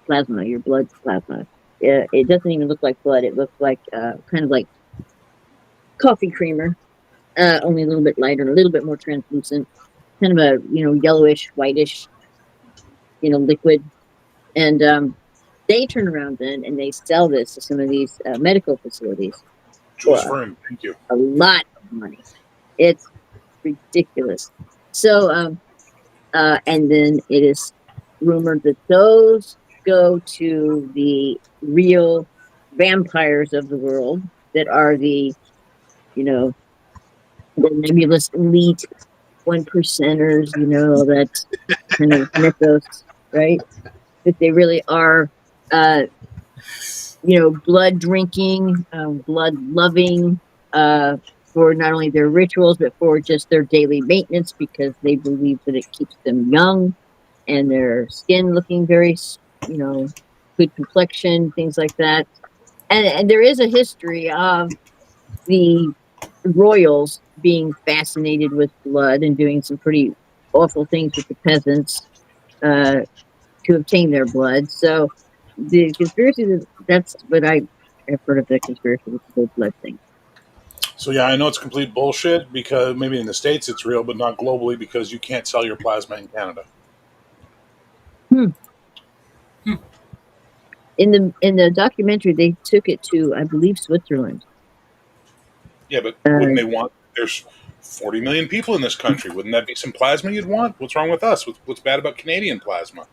plasma, your blood plasma. It doesn't even look like blood. It looks like kind of like coffee creamer, only a little bit lighter, a little bit more translucent, kind of a yellowish, whitish, liquid. And they turn around then and they sell this to some of these medical facilities for Jules Verne, thank you. a lot of money. It's ridiculous. So, and then it is rumored that those go to the real vampires of the world that are you know, the nebulous elite 1%ers, that kind of mythos, right? That they really are, uh, blood drinking, blood loving, uh, for not only their rituals, but for just their daily maintenance because they believe that it keeps them young and their skin looking very, good complexion, things like that. And there is a history of the royals being fascinated with blood and doing some pretty awful things with the peasants uh, to obtain their blood. So the conspiracy, that's what I have heard of the conspiracy with the whole blood thing. So yeah, I know it's complete bullshit because maybe in the States it's real, but not globally because you can't sell your plasma in Canada. Hmm. Hmm. In the documentary, they took it to, I believe, Switzerland. Yeah, but wouldn't Uh, they want? There's 40 million people in this country. Wouldn't that be some plasma you'd want? What's wrong with us? What's bad about Canadian plasma?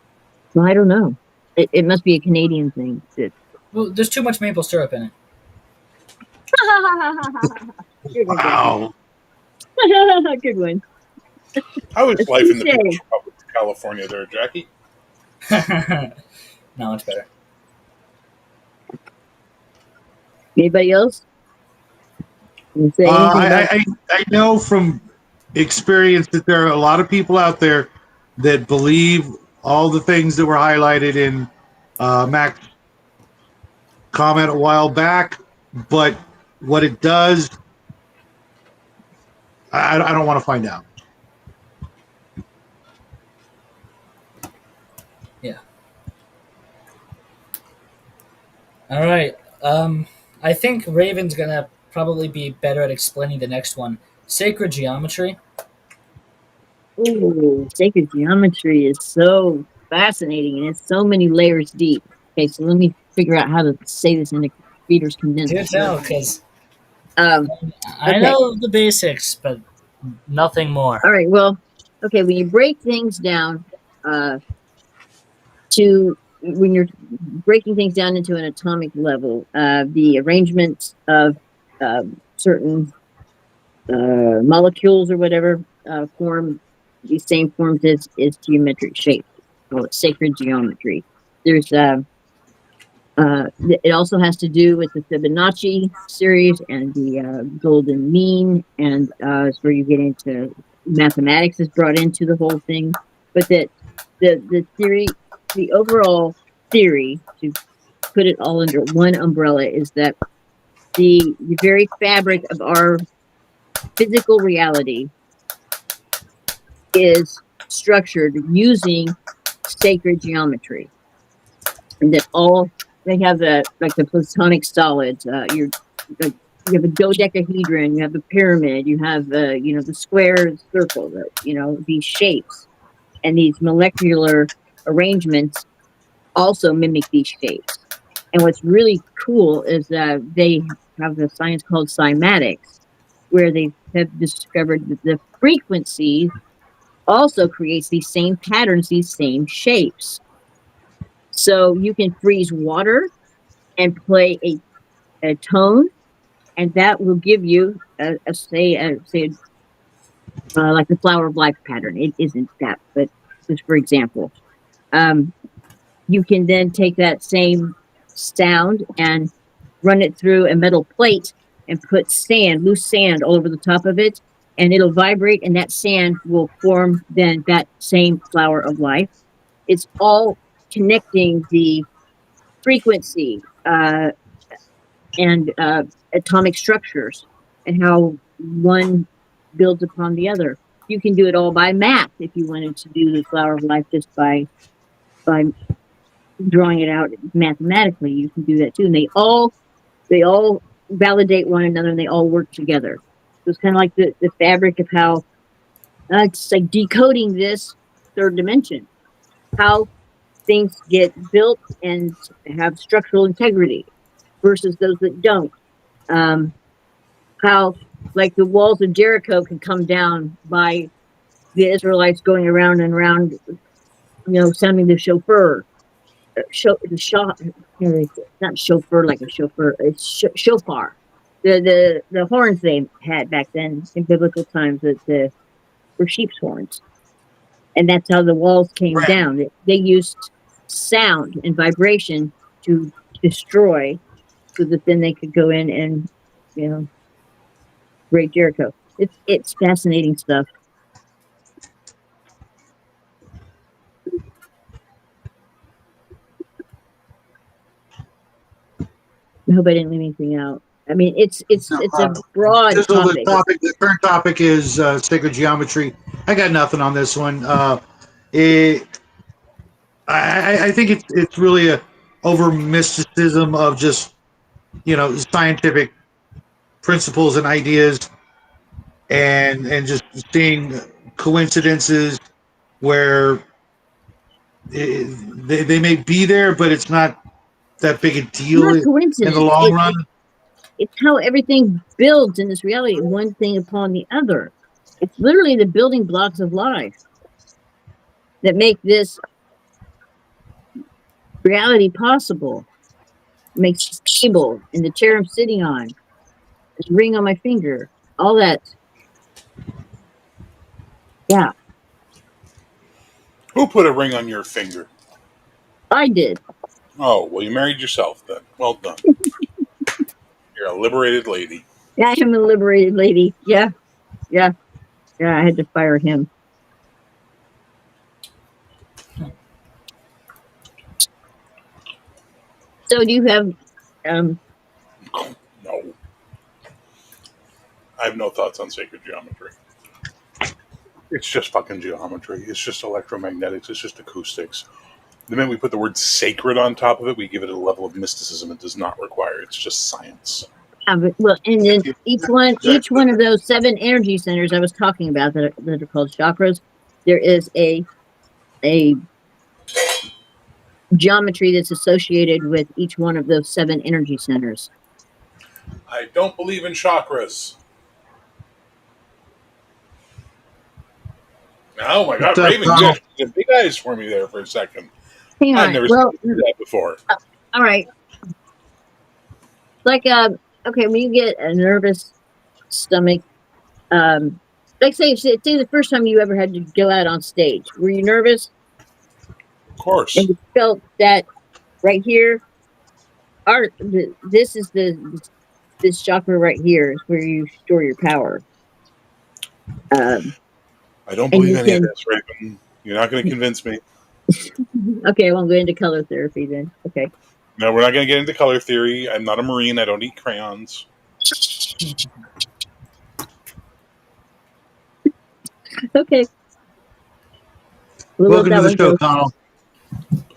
well, I don't know. It must be a Canadian thing. Well, there's too much maple syrup in it. Good one, Jackie. Wow. Good one. How is life in the People's Touche. Republic of California there, Jackie? No, it's better. Anybody else? Can you say anything about? I know from experience that there are a lot of people out there that believe all the things that were highlighted in Mac's comment a while back, but what it does, I don't want to find out. Yeah. All right. I think Raven's gonna probably be better at explaining the next one. Sacred geometry. Ooh, sacred geometry is so fascinating and it's so many layers deep. Okay, so let me figure out how to say this in a reader's Do condensed tell, version. because Um, I okay, know the basics, but nothing more. all right. Well, okay, when you break things down, uh, to when you're breaking things down into an atomic level, the arrangement of certain molecules or whatever form these same forms as geometric shapes. Call it sacred geometry. There's it also has to do with the Fibonacci series and the golden mean, and it's where you get into mathematics is brought into the whole thing. But that the theory, the overall theory, to put it all under one umbrella, is that the very fabric of our physical reality is structured using sacred geometry, and that all they have the like the platonic solids. Like, you have a dodecahedron, you have a pyramid, you have the square, circle, these shapes and these molecular arrangements also mimic these shapes. And what's really cool is that they have the science called cymatics, where they have discovered that the frequency also creates these same patterns, these same shapes. So you can freeze water and play a tone, and that will give you like the flower of life pattern. It isn't that, but just for example, um, you can then take that same sound and run it through a metal plate and put sand, loose sand, all over the top of it, and it'll vibrate, and that sand will form then that same flower of life. It's all connecting the frequency and atomic structures and how one builds upon the other. You can do it all by math if you wanted to do the flower of life just by drawing it out mathematically. You can do that too, and they all validate one another and they all work together. So it's kind of like the fabric of how it's like decoding this third dimension, how things get built and have structural integrity versus those that don't. Um, how like the walls of Jericho can come down by the Israelites going around and around, sounding the shofar, the shah, not chauffeur like a chauffeur, it's shofar. The horns they had back then in biblical times that were sheep's horns, and that's how the walls came Right. down. They used sound and vibration to destroy, so that then they could go in and you know break Jericho. It's fascinating stuff. I hope I didn't leave anything out. I mean, it's a broad So the topic. topic, the current topic is sacred geometry. I got nothing on this one. It, I think it's really a over mysticism of just scientific principles and ideas, and just seeing coincidences where they may be there, but it's not that big a deal Not in the coincidence. long run. It's how everything builds in this reality, one thing upon the other. It's literally the building blocks of life that make this reality possible. It makes this table and the chair I'm sitting on, this ring on my finger, all that. Yeah, Who put a ring on your finger? I did. Oh, well, you married yourself then. Well done. You're a liberated lady. Yeah, I am a liberated lady. Yeah, yeah, yeah. I had to fire him. So do you have um No, I have no thoughts on sacred geometry. It's just fucking geometry. It's just electromagnetics. It's just acoustics. The minute we put the word sacred on top of it, we give it a level of mysticism it does not require. It's just science. well, and then each Exactly. one of those 7 energy centers I was talking about that are called chakras, there is a geometry that's associated with each one of those 7 energy centers. I don't believe in chakras. Oh my god, Raven, you Donald. actually did big eyes for me there for a second. Hang I've on. never seen Well, you do that before. all right. Like okay, when you get a nervous stomach, um, like say the first time you ever had to go out on stage, were you nervous Of and course. you felt that right here? This is this chakra right here is where you store your power. Um, I don't and believe you any of can. this, Raven. You're not going to convince me. Okay, I won't go into color therapy then. Okay. No, we're not going to get into color theory. I'm not a Marine. I don't eat crayons. Okay. We'll let Welcome to that the one show, go. Connell.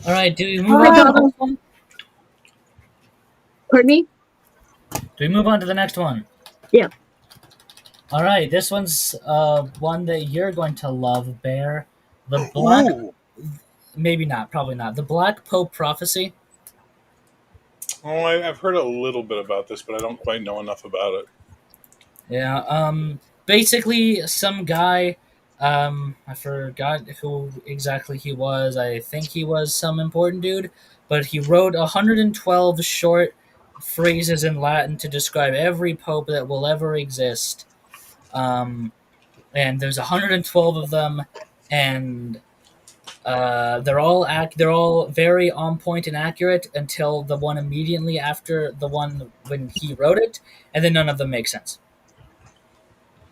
All right, do we move Hi, on to the Donald. next one? Pardon me? Do we move on to the next one? Yeah. All right, this one's one that you're going to love, Bear. The Black, Ooh. maybe not, probably not. The Black Pope Prophecy. Oh, I've heard a little bit about this, but I don't quite know enough about it. Yeah, basically, some guy, I forgot who exactly he was. I think he was some important dude, but he wrote 112 short phrases in Latin to describe every pope that will ever exist. Um, and there's 112 of them, and they're all very on point and accurate until the one immediately after the one when he wrote it, and then none of them make sense.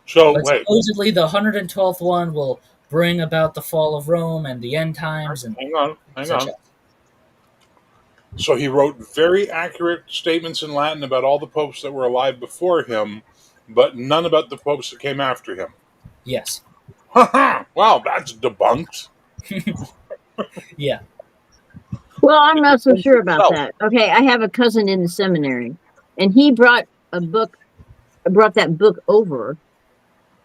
So, But wait, supposedly the 112th one will bring about the fall of Rome and the end times and hang on, hang such on. as. So he wrote very accurate statements in Latin about all the popes that were alive before him, but none about the popes that came after him. Yes. Haha! Wow, that's debunked. Yeah. Well, I'm It not so debunks sure about itself. that. Okay, I have a cousin in the seminary, and he brought that book over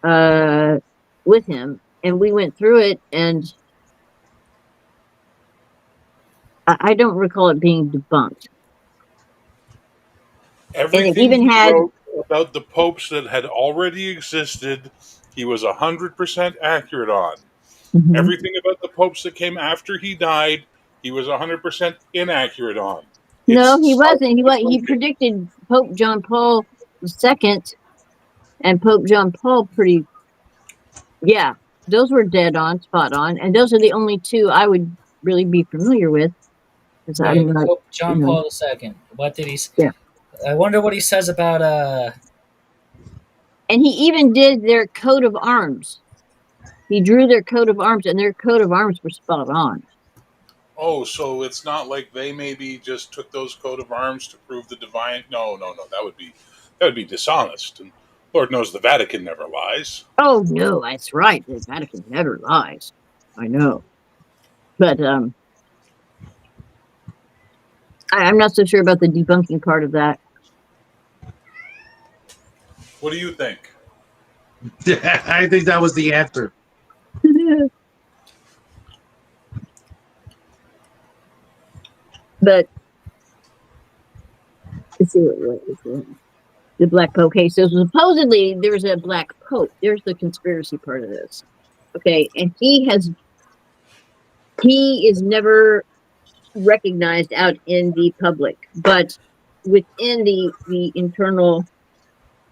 uh, with him, and we went through it, and I don't recall it being debunked. And it Everything even he had, wrote about the popes that had already existed, he was 100% accurate on. Mhm. Everything about the popes that came after he died, he was 100% inaccurate on. No, he It's wasn't. He self-defeating. predicted Pope John Paul II and Pope John Paul pretty, yeah, those were dead on, spot on, and those are the only two I would really be familiar with because I'm Right. not, Pope you John know, Paul II. What did he? yeah. I wonder what he says about And he even did their coat of arms. He drew their coat of arms, and their coat of arms were spot on. Oh, so it's not like they maybe just took those coat of arms to prove the divine. No, no, no. That would be dishonest. And Lord knows the Vatican never lies. Oh no, that's right. The Vatican never lies. I know, but I'm not so sure about the debunking part of that. What do you think? I think that was the answer. But let's see what was the Black Pope. Okay, so supposedly there's a Black Pope. There's the conspiracy part of this. Okay, and he is never recognized out in the public, but within the internal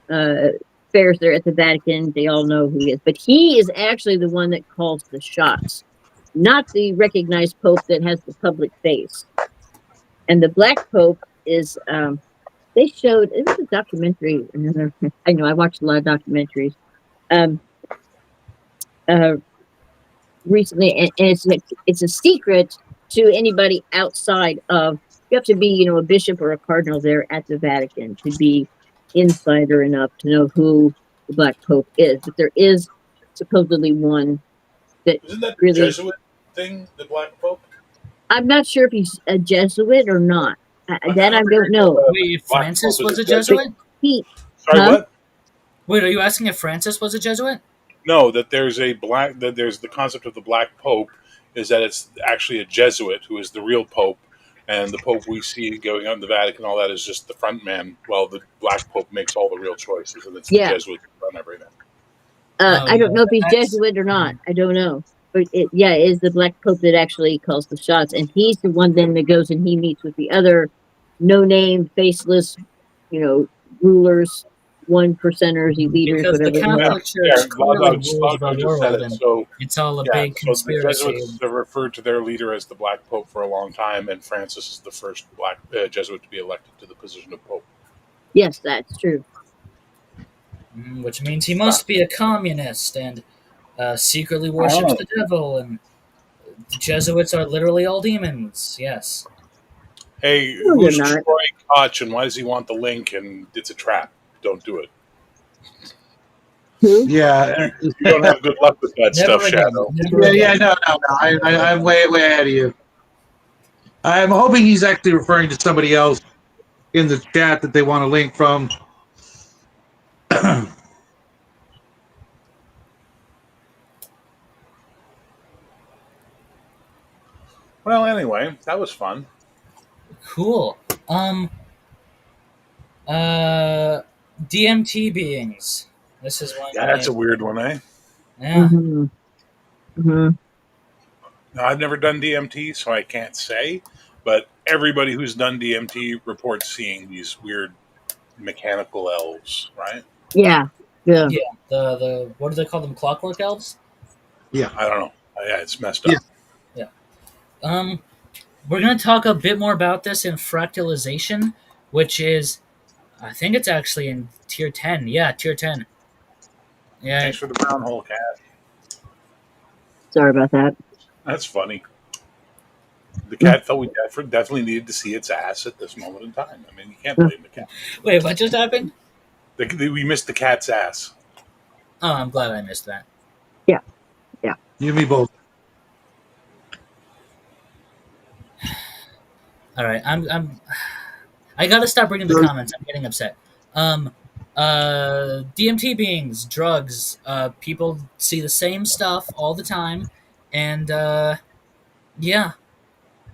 uh, affairs there at the Vatican, they all know who he is. But he is actually the one that calls the shots, not the recognized Pope that has the public face. And the Black Pope is They showed it was a documentary. I know I watched a lot of documentaries. Um, uh, Recently, and it's a secret to anybody outside of. You have to be, a bishop or a cardinal there at the Vatican to be insider enough to know who the Black Pope is. But there is supposedly one that Isn't that the really. Jesuit thing, the Black Pope? I'm not sure if he's a Jesuit or not. I That thought I don't know. Wait, if Black Pope Francis is was a a Jesuit. But Jesuit? he, Sorry, huh? what? Wait, are you asking if Francis was a Jesuit? No, that there's the concept of the Black Pope is that it's actually a Jesuit who is the real Pope, and the Pope we see going on in the Vatican, all that is just the front man, while the Black Pope makes all the real choices, and it's the Yeah. Jesuits who run everything. Oh I yeah, don't know if he's that's Jesuit or not. I don't know. But yeah, it is the Black Pope that actually calls the shots. And he's the one then that goes and he meets with the other no name, faceless, you know, rulers, one percenters, eliters, because the whatever. Yeah, Catholic yeah. Church clearly rules the Lago just said world, it. and So it's all a yeah, big so the conspiracy. Jesuits have referred to their leader as the Black Pope for a long time, and Francis is the first Black Jesuit to be elected to the position of Pope. Yes, that's true. Which means he must be a communist and secretly worships Oh. the devil, and the Jesuits are literally all demons. Yes. Hey, No, they're who's not. Troy Koch, and why does he want the link? And it's a trap. Don't do it. Who? Yeah, You don't have good luck with that stuff, Never again. Shadow. Never yeah, yeah. again. No. I'm way ahead of you. I'm hoping he's actually referring to somebody else in the chat that they want a link from. Well, anyway, that was fun. Cool. Um. Uh. DMT beings. This is one Yeah, that's name. a weird one, eh? Yeah. Mm-hmm. Mm-hmm. Now, I've never done DMT, so I can't say. But everybody who's done DMT reports seeing these weird mechanical elves, right? Yeah. Yeah. Yeah. The what do they call them? Clockwork elves. Yeah, I don't know. Yeah, it's messed yeah. up. Yeah. Um. We're gonna talk a bit more about this in fractalization, which is, I think it's actually in tier 10. Yeah, tier 10. Yeah. Thanks for the brown hole cat. Sorry about that. That's funny. The cat felt we definitely needed to see its ass at this moment in time. I mean, you can't blame the cat. Wait, what just happened? We missed the cat's ass. Oh, I'm glad I missed that. Yeah. Yeah. You and me both. All right, I gotta stop reading the comments. I'm getting upset. Um, DMT beings, drugs. People see the same stuff all the time, and yeah,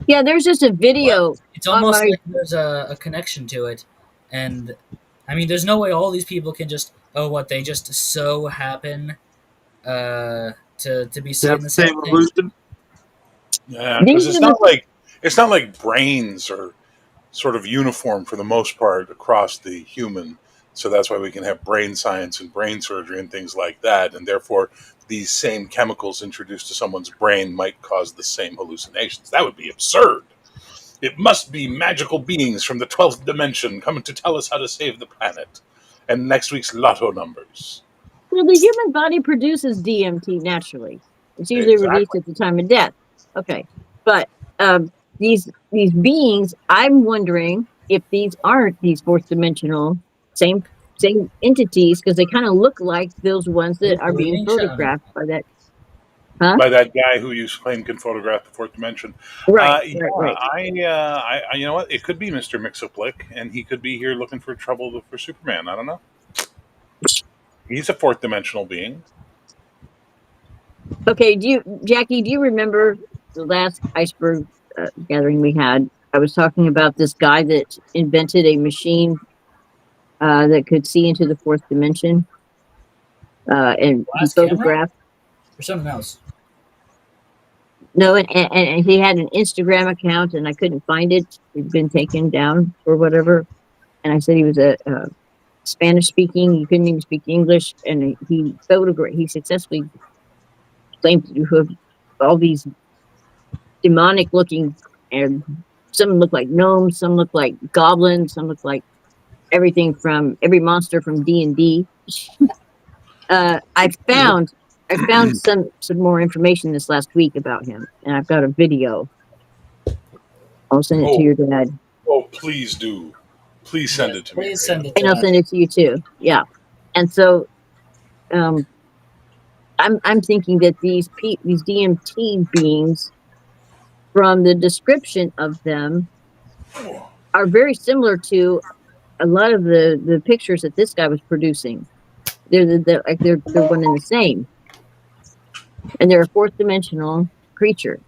Yeah, there's just a What? video it's on almost my like there's a connection to it. And I mean, there's no way all these people can just they just so happen to be To have seeing the the same same thing. illusion. Yeah, because these are the it's not like brains are sort of uniform for the most part across the human. So that's why we can have brain science and brain surgery and things like that, and therefore these same chemicals introduced to someone's brain might cause the same hallucinations. That would be absurd. It must be magical beings from the 12th dimension coming to tell us how to save the planet. And next week's lotto numbers. Well, the human body produces DMT naturally. It's usually released Exactly. at the time of death. Okay, but these beings, I'm wondering if these aren't these fourth dimensional same entities because they kind of look like those ones that Ooh, are being reading shadow. photographed by that. Huh? By that guy who you claim can photograph the fourth dimension. Right, Yeah, right, right. you know what? It could be Mr. Mixoplick, and he could be here looking for trouble for Superman. I don't know. He's a fourth dimensional being. Okay, Jackie? Do you remember the last iceberg gathering we had? I was talking about this guy that invented a machine that could see into the fourth dimension, and he Glass camera photographed. or something else. No, and he had an Instagram account, and I couldn't find it. It'd been taken down or whatever. And I said he was a Spanish speaking. He couldn't even speak English, and he photographed. He successfully claimed to have all these demonic looking, and some look like gnomes, some look like goblins, some look like everything from every monster from D&D. I found some more information this last week about him, and I've got a video. I'll send it to Oh, your dad, oh, please do. Please send Yeah, it to me, please send Raven. it and to I'll us. send it to you too. Yeah, and so um, I'm thinking that these DMT beings, from the description of them, are very similar to a lot of the pictures that this guy was producing. They're one and the same, and they're a fourth dimensional creature.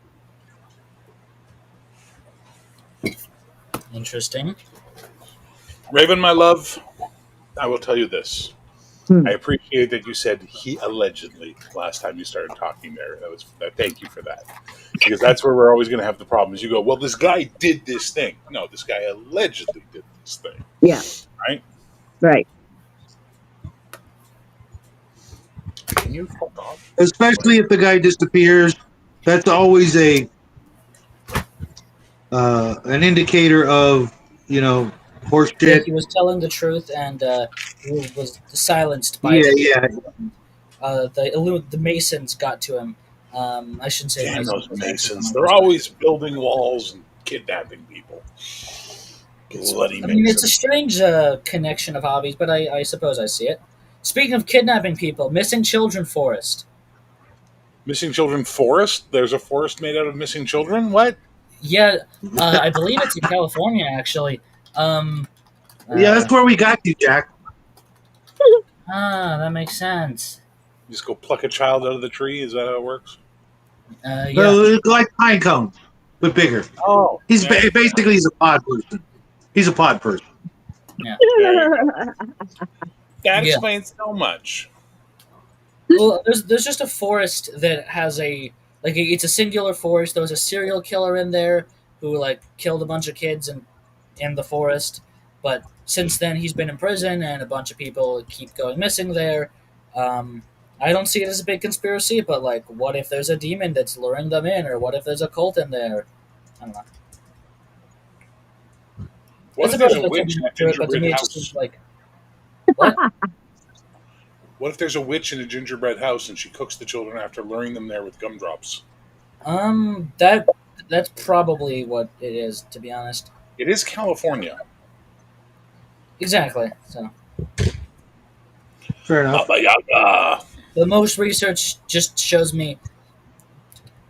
Interesting. Raven, my love, I will tell you this. Hmm. I appreciate that you said he allegedly last time you started talking there. Thank you for that, because that's where we're always going to have the problem. Is you go, well, this guy did this thing. No, this guy allegedly did this thing, Yeah, right? right. Can you fuck off? Especially if the guy disappears, that's always a an indicator of horse That shit. he was telling the truth and was silenced by Yeah, the yeah. the Masons got to him. I shouldn't say the Damn Masons. those It was actually Masons! someone They're else. always building walls and kidnapping people. Bloody I mean, it's a Masons! strange connection of hobbies, but I suppose I see it. Speaking of kidnapping people, missing children forest. Missing children forest. There's a forest made out of missing children. What? Yeah, I believe it's in California actually. Um, Yeah, uh, that's where we got you, Jack. that makes sense. Just go pluck a child out of the tree. Is that how it works? Yeah, Like pine cones, but bigger. Oh, He's yeah. basically he's a pod person. He's a pod person. yeah, There you go. That yeah. explains so much. Well, there's just a forest that has it's a singular forest. There was a serial killer in there who like killed a bunch of kids in the forest, but since then he's been in prison and a bunch of people keep going missing there. Um, I don't see it as a big conspiracy, but like, what if there's a demon that's luring them in, or what if there's a cult in there? I don't know. I What if suppose there's a there's witch something in a more to it, but to gingerbread me it just seems house? like what? What if there's a witch in a gingerbread house and she cooks the children after luring them there with gumdrops? That's probably what it is, to be honest. It is California. Exactly. So. Fair enough. Baba Yaga. The most research just shows me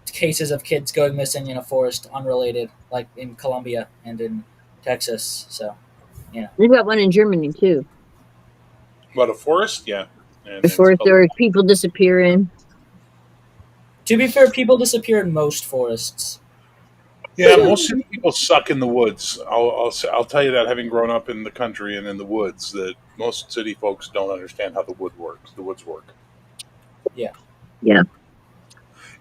cases of kids going missing in a forest unrelated, like in Colombia and in Texas. So, yeah. We've got one in Germany too. What, a forest? Yeah. And it's Before called. there were people disappearing. To be fair, people disappear in most forests. Yeah, most city people suck in the woods. I'll tell you that, having grown up in the country and in the woods, that most city folks don't understand how the wood works. The woods work. Yeah. Yeah.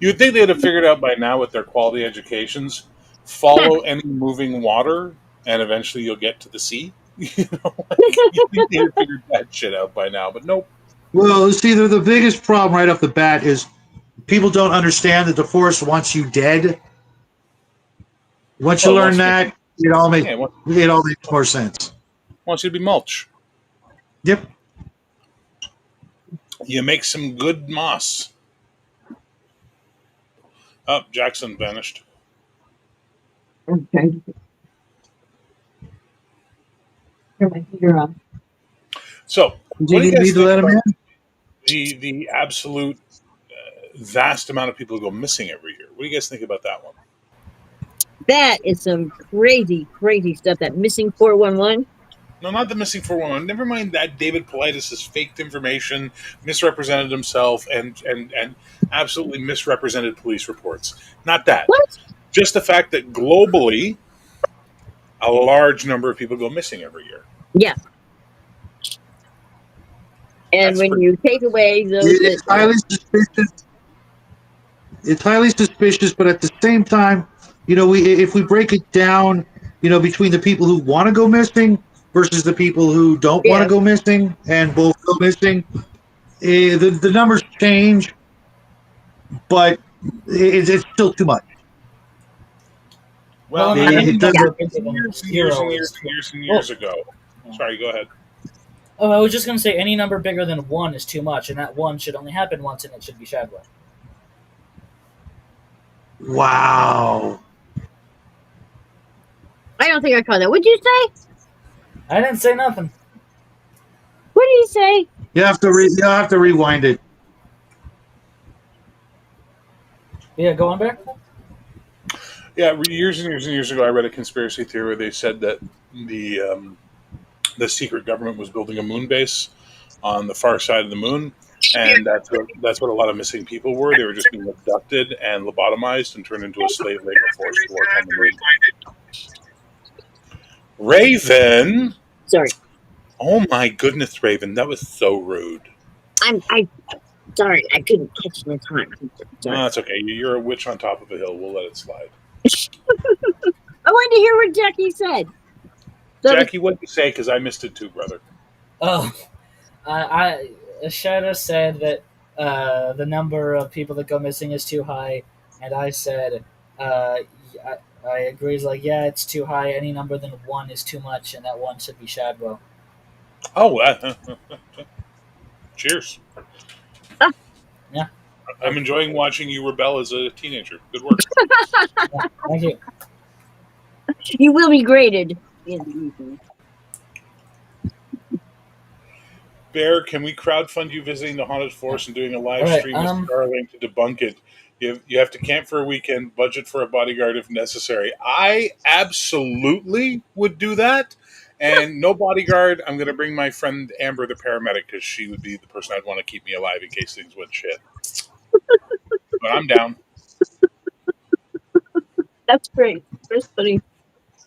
You would think they'd have figured out by now with their quality educations. Follow any moving water, and eventually you'll get to the sea. You know, you think they'd have figured that shit out by now, but nope. Well, see, the biggest problem right off the bat is people don't understand that the forest wants you dead. Once you Well, learn that, yeah, it all makes more sense. wants you to be mulch. Yep. You make some good moss. Oh, Jackson vanished. Okay. Turn my heater on. So, Do what do you you guys need to think let him about in? the absolute vast amount of people who go missing every year? What do you guys think about that one? That is some crazy, crazy stuff. That missing 411. No, not the missing 411. Never mind that David Politis has faked information, misrepresented himself, and absolutely misrepresented police reports. Not that. What? Just the fact that globally, a large number of people go missing every year. Yeah. And That's when pretty. you take away those that It's highly suspicious. It's highly suspicious, but at the same time, if we break it down, between the people who want to go missing versus the people who don't want yeah, to go missing and both go missing, the numbers change, but it's still too much. Well, Well, I It think doesn't. number years bigger than and years and zero years is. and years and Well, years ago, Sorry, go ahead. Oh, I was just gonna say any number bigger than 1 is too much, and that 1 should only happen once, and it should be Shadwell. Wow. I don't think I caught that. What'd you say? I didn't say nothing. What did you say? You have to rewind it. Yeah, go on, Bear. Yeah, years and years and years ago, I read a conspiracy theory where they said that the secret government was building a moon base on the far side of the moon, and that's what a lot of missing people were. They were just being abducted and lobotomized and turned into a slave labor force to work on the moon. Raven, Sorry. oh my goodness, Raven, that was so rude. I sorry, I couldn't catch the time. No, Sorry. that's okay. You're a witch on top of a hill. We'll let it slide. I wanted to hear what Jackie said. So Jackie, what did you say? Because I missed it too, brother. Oh, Shadow said that the number of people that go missing is too high, and I said, I agree. It's like, yeah, it's too high. Any number than 1 is too much, and that 1 should be Shadwell. Oh, cheers. Yeah. I'm enjoying watching you rebel as a teenager. Good work. Yeah, thank you. you will be graded. Bear, can we crowdfund you visiting the haunted forest and doing a live All right, stream with Starlink to debunk it? You have to camp for a weekend, budget for a bodyguard if necessary. I absolutely would do that. And no bodyguard. I'm going to bring my friend Amber, the paramedic, because she would be the person I'd want to keep me alive in case things went shit. But I'm down. That's great. That's funny.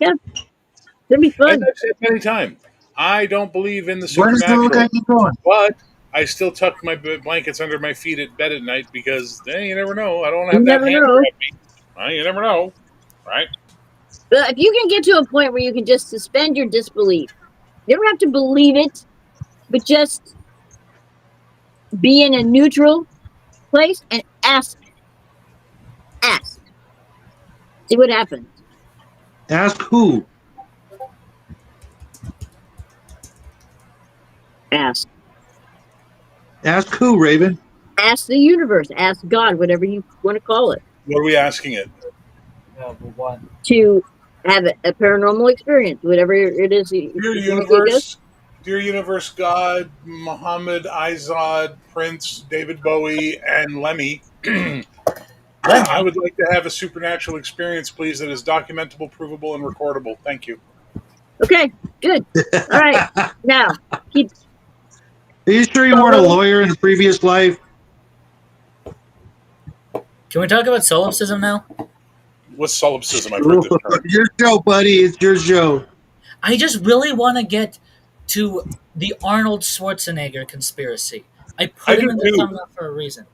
Yeah. It'll be As fun. I've said many times, I don't believe in the Where does the little guy supernatural, keep going? but I still tuck my blankets under my feet at bed at night because you never know. I don't You have that never hand know. grab me. You never know, right? But if you can get to a point where you can just suspend your disbelief, you don't have to believe it, but just be in a neutral place and ask. Ask. See what happens. Ask who? Ask. Ask who, Raven? Ask the universe. Ask God, whatever you want to call it, What are we asking it? But what? to have a paranormal experience, whatever it is. Dear universe, God, Muhammad, Izod, Prince, David Bowie, and Lemmy. I would like to have a supernatural experience, please, that is documentable, provable, and recordable. Thank you. Okay, good. All right. Now, keep. Are you sure you weren't a lawyer in a previous life? Can we talk about solipsism now? What's solipsism? I've heard this term. Your show, buddy. It's your show. I just really want to get to the Arnold Schwarzenegger conspiracy. I put him in the thumbnail for a reason.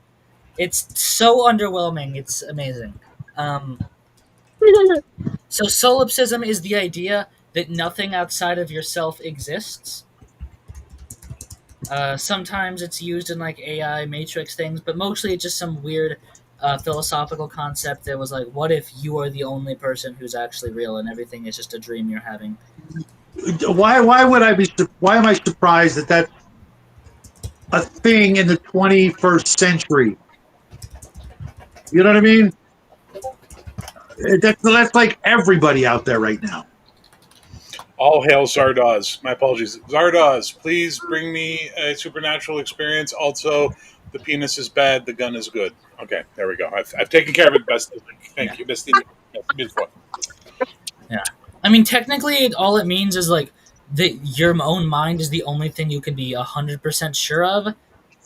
It's so underwhelming. It's amazing. So solipsism is the idea that nothing outside of yourself exists. Sometimes it's used in like AI Matrix things, but mostly it's just some weird philosophical concept that was like, what if you are the only person who's actually real and everything is just a dream you're having? Why am I surprised that that's a thing in the 21st century? You know what I mean? That's like everybody out there right now. All hail Zardoz. My apologies. Zardoz, please bring me a supernatural experience. Also, the penis is bad, the gun is good. Okay, there we go. I've taken care of it best. Thank you, best. Yeah. I mean, technically, all it means is like that your own mind is the only thing you can be 100% sure of,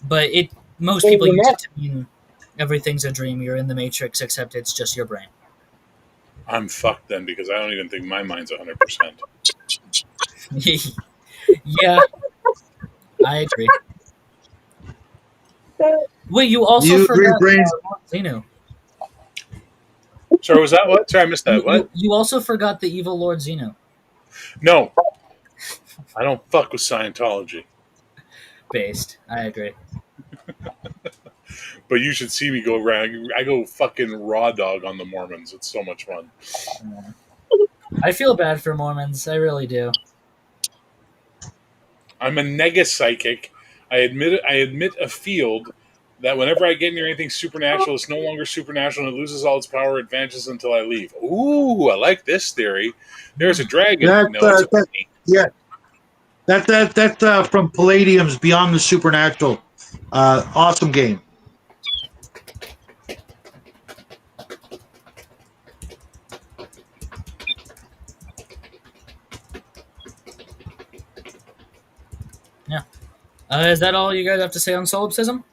but most people use it to mean everything's a dream. You're in the Matrix, except it's just your brain. I'm fucked then because I don't even think my mind's 100%. Yeah, I agree. Wait, you also forgot Xenu. Sorry, was that what? Sorry, I missed that. What? You also forgot the evil Lord Xenu. No. I don't fuck with Scientology. Based. I agree. But you should see me go around. I go fucking raw dog on the Mormons. It's so much fun. I feel bad for Mormons. I really do. I'm a nega psychic. I admit a field that whenever I get near anything supernatural, it's no longer supernatural and it loses all its power. It vanishes until I leave. Ooh, I like this theory. There's a dragon. That, No, it's a bunny. yeah, that's from Palladium's Beyond the Supernatural. Awesome game. Yeah. Is that all you guys have to say on solipsism?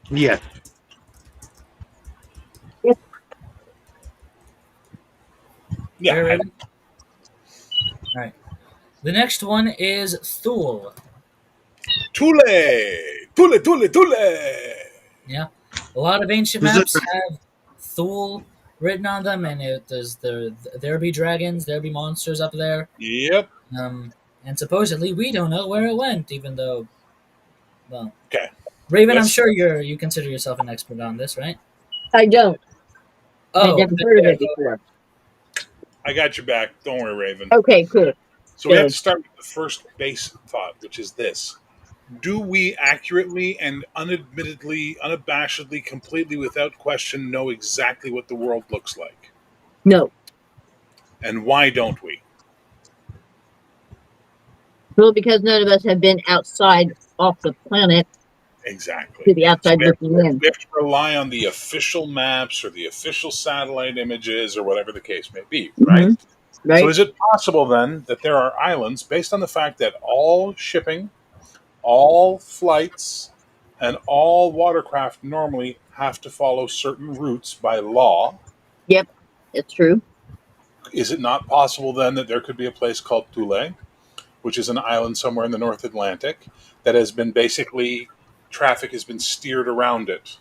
Yes. Yeah. Very Raven? All right. The next one is Thule. Tule! Tule, Tule, Tule! Yeah. A lot of ancient Is it- maps have Thule written on them, and there be dragons, there be monsters up there. Yep. And supposedly we don't know where it went, even though, well, Okay. Raven, I'm Let's- sure you consider yourself an expert on this, right? I don't. Oh, I've never heard of it before. I got your back. Don't worry, Raven. Okay, cool. So we have to start with the first base thought, which is this. Do we accurately and unabashedly, completely without question know exactly what the world looks like? No. And why don't we? Well, because none of us have been outside off the planet Exactly. to the outside we have, looking in. we have to rely on the official maps or the official satellite images or whatever the case may be, right? Mhm. Right? So is it possible then that there are islands based on the fact that all shipping, all flights, and all watercraft normally have to follow certain routes by law? Yep, it's true. Is it not possible then that there could be a place called Thule, which is an island somewhere in the North Atlantic, that has been basically, traffic has been steered around it?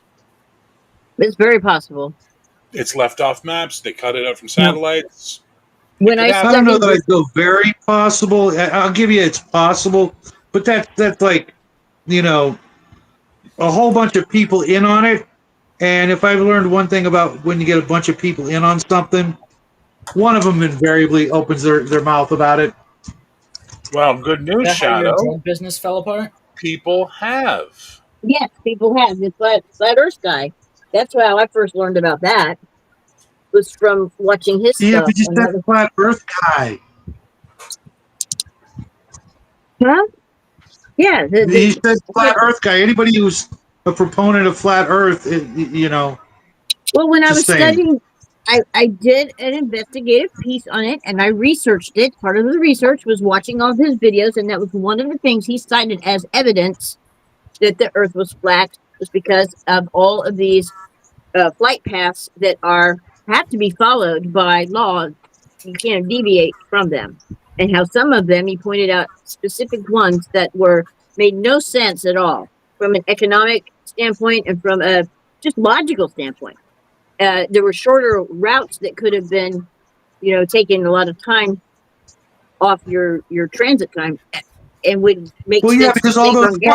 It's very possible. It's left off maps, they cut it out from No. satellites. When I I I don't know studied that I feel very possible. I'll give you it's possible, but that's like, you know, a whole bunch of people in on it. And if I've learned one thing about when you get a bunch of people in on something, one of them invariably opens their mouth about it. Well, good news, Is that how your Shadow. drug business fell apart? People have. yes, people have this flat Earth guy. That's how I first learned about that. Was from watching his Yeah, stuff. but just And that that was, flat Earth guy. huh? Yeah. He says flat Earth guy. Anybody who's a proponent of flat Earth, you know, Well, when I just was saying. studying, I did an investigative piece on it and I researched it. Part of the research was watching all of his videos, and that was one of the things he cited as evidence that the Earth was flat, was because of all of these flight paths that have to be followed by law. You can't deviate from them, and how some of them, he pointed out specific ones that made no sense at all from an economic standpoint and from a just logical standpoint. There were shorter routes that could have been, taking a lot of time off your transit time, and would make Well, yeah, sense to because all save those on gas.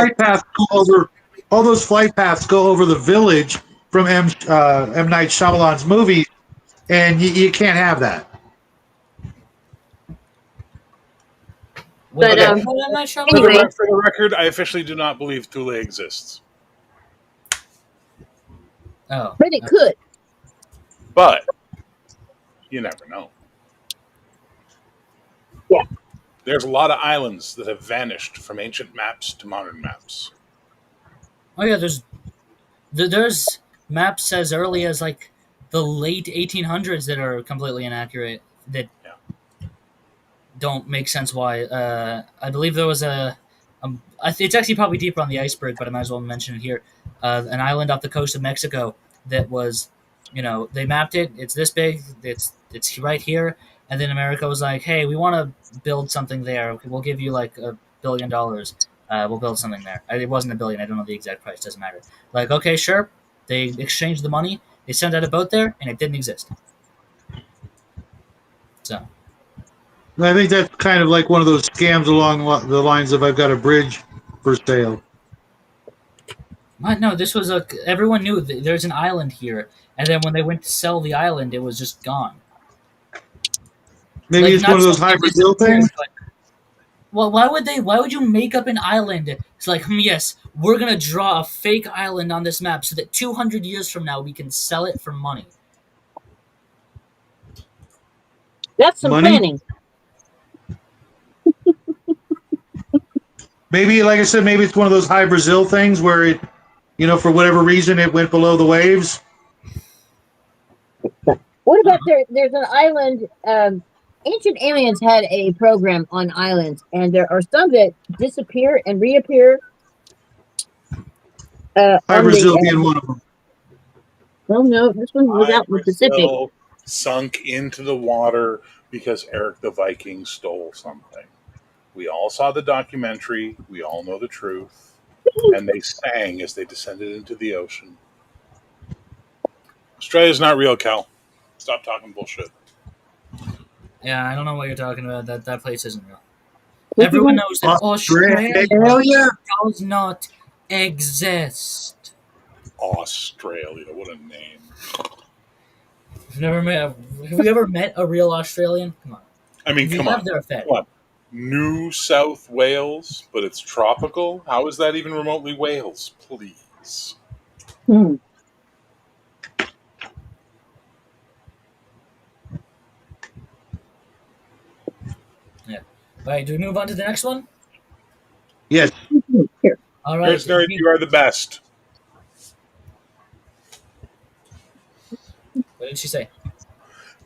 flight paths go over the village from M Night Shyamalan's movie, and you can't have that. But, M. Night Shyamalan? anyway. For the record, I officially do not believe Thule exists. Oh, But it could. But you never know. Yeah. There's a lot of islands that have vanished from ancient maps to modern maps. Oh yeah, there's maps as early as like the late 1800s that are completely inaccurate, that don't make sense. Why? I believe there was it's actually probably deeper on the iceberg, but I might as well mention it here. An island off the coast of Mexico that was, they mapped it. It's this big. It's right here. And then America was like, "Hey, we want to build something there. We'll give you like $1 billion. We'll build something there." It wasn't $1 billion. I don't know the exact price. Doesn't matter. Like, okay, sure. They exchanged the money. They sent out a boat there, and it didn't exist. So. I think that's kind of like one of those scams along the lines of "I've got a bridge for sale." No, this was everyone knew there's an island here, and then when they went to sell the island, it was just gone. Maybe Like, it's not one of those something hybrid deal disappeared, things. but Well, why would they? Why would you make up an island? It's like, yes, we're gonna draw a fake island on this map so that 200 years from now we can sell it for money. That's some Money? planning. Maybe, like I said, maybe it's one of those high Brazil things where it, for whatever reason, it went below the waves. What about there's an island? Ancient Aliens had a program on islands, and there are some that disappear and reappear. High On Brazil the being one of them. well, no, this one was I out in the Pacific. Brazil sunk into the water because Eric the Viking stole something. We all saw the documentary. We all know the truth. And they sang as they descended into the ocean. Australia's not real, Cal. Stop talking bullshit. Yeah, I don't know what you're talking about. That place isn't real. Everyone knows that Australia Australia. does not exist. Australia, what a name. Have you ever met a real Australian? Come on. I mean, If you come have, on. they're offended. Come on. New South Wales, but it's tropical? How is that even remotely Wales? Please. Hmm. All right, do we move on to the next one? Yes. Here. All right. Nurse Nerd, you are the best. What did she say?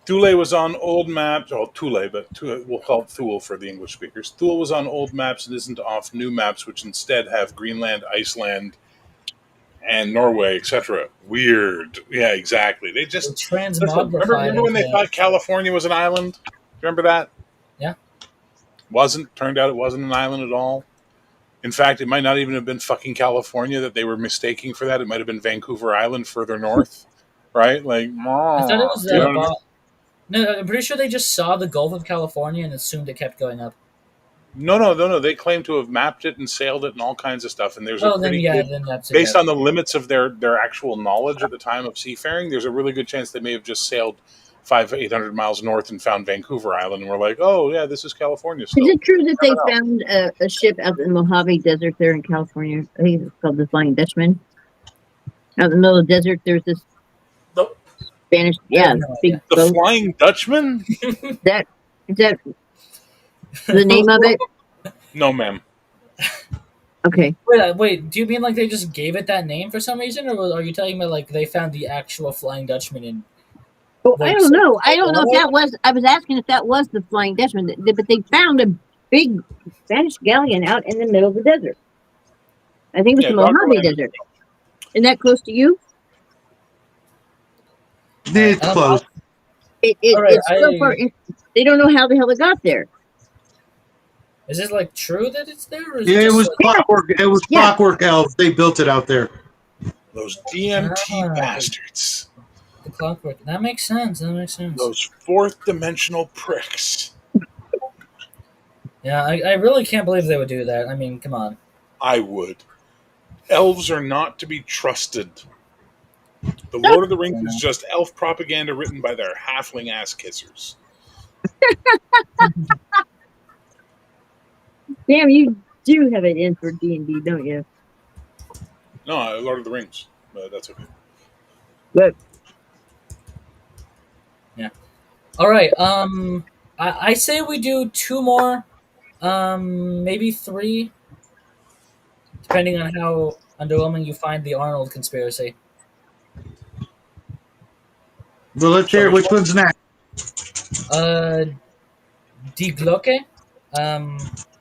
Thule was on old maps, well, Thule, but we'll call it Thule for the English speakers. Thule was on old maps and isn't off new maps, which instead have Greenland, Iceland, and Norway, etc. Weird. Yeah, exactly. They just They transmogrified. remember when they thought California was an island? Remember that? Yeah. Wasn't. Turned out it wasn't an island at all. In fact, it might not even have been fucking California that they were mistaking for that. It might have been Vancouver Island further north, right? Like, I thought it was. you know what I mean? No, I'm pretty sure they just saw the Gulf of California and assumed it kept going up. No. They claim to have mapped it and sailed it and all kinds of stuff. And there's a Then pretty good, then that's based on the limits of their actual knowledge at the time of seafaring, there's a really good chance they may have just sailed 800 miles north and found Vancouver Island and we're like, oh yeah, this is California still. Is it true that they found a ship out in the Mojave Desert there in California? I think it's called the Flying Dutchman. Out in the middle of the desert, there's this Nope. Spanish, big The boat. Flying Dutchman? Is that the name of it? No, ma'am. Okay. Wait. Do you mean like they just gave it that name for some reason, or are you telling me like they found the actual Flying Dutchman in? Well, I don't know. I don't know if that was. I was asking if that was the Flying Dutchman, but they found a big Spanish galleon out in the middle of the desert. I think it was the Mojave Desert. Isn't that close to you? It's close. It's so far. They don't know how the hell it got there. Is it like true that it's there? Or is Yeah, it was like, clockwork. It was clockwork elves. They built it out there. Those DMT bastards. The clockwork. That makes sense. Those fourth dimensional pricks. Yeah, I really can't believe they would do that. I mean, come on. I would. Elves are not to be trusted. The Lord of the Rings is just elf propaganda written by their halfling ass kissers. Damn, you do have it in for D&D, don't you? No, Lord of the Rings. But that's okay. But yeah. All right. I say we do 2 more, maybe 3, depending on how underwhelming you find the Arnold conspiracy. Well, let's hear which one's next. Die Glocke.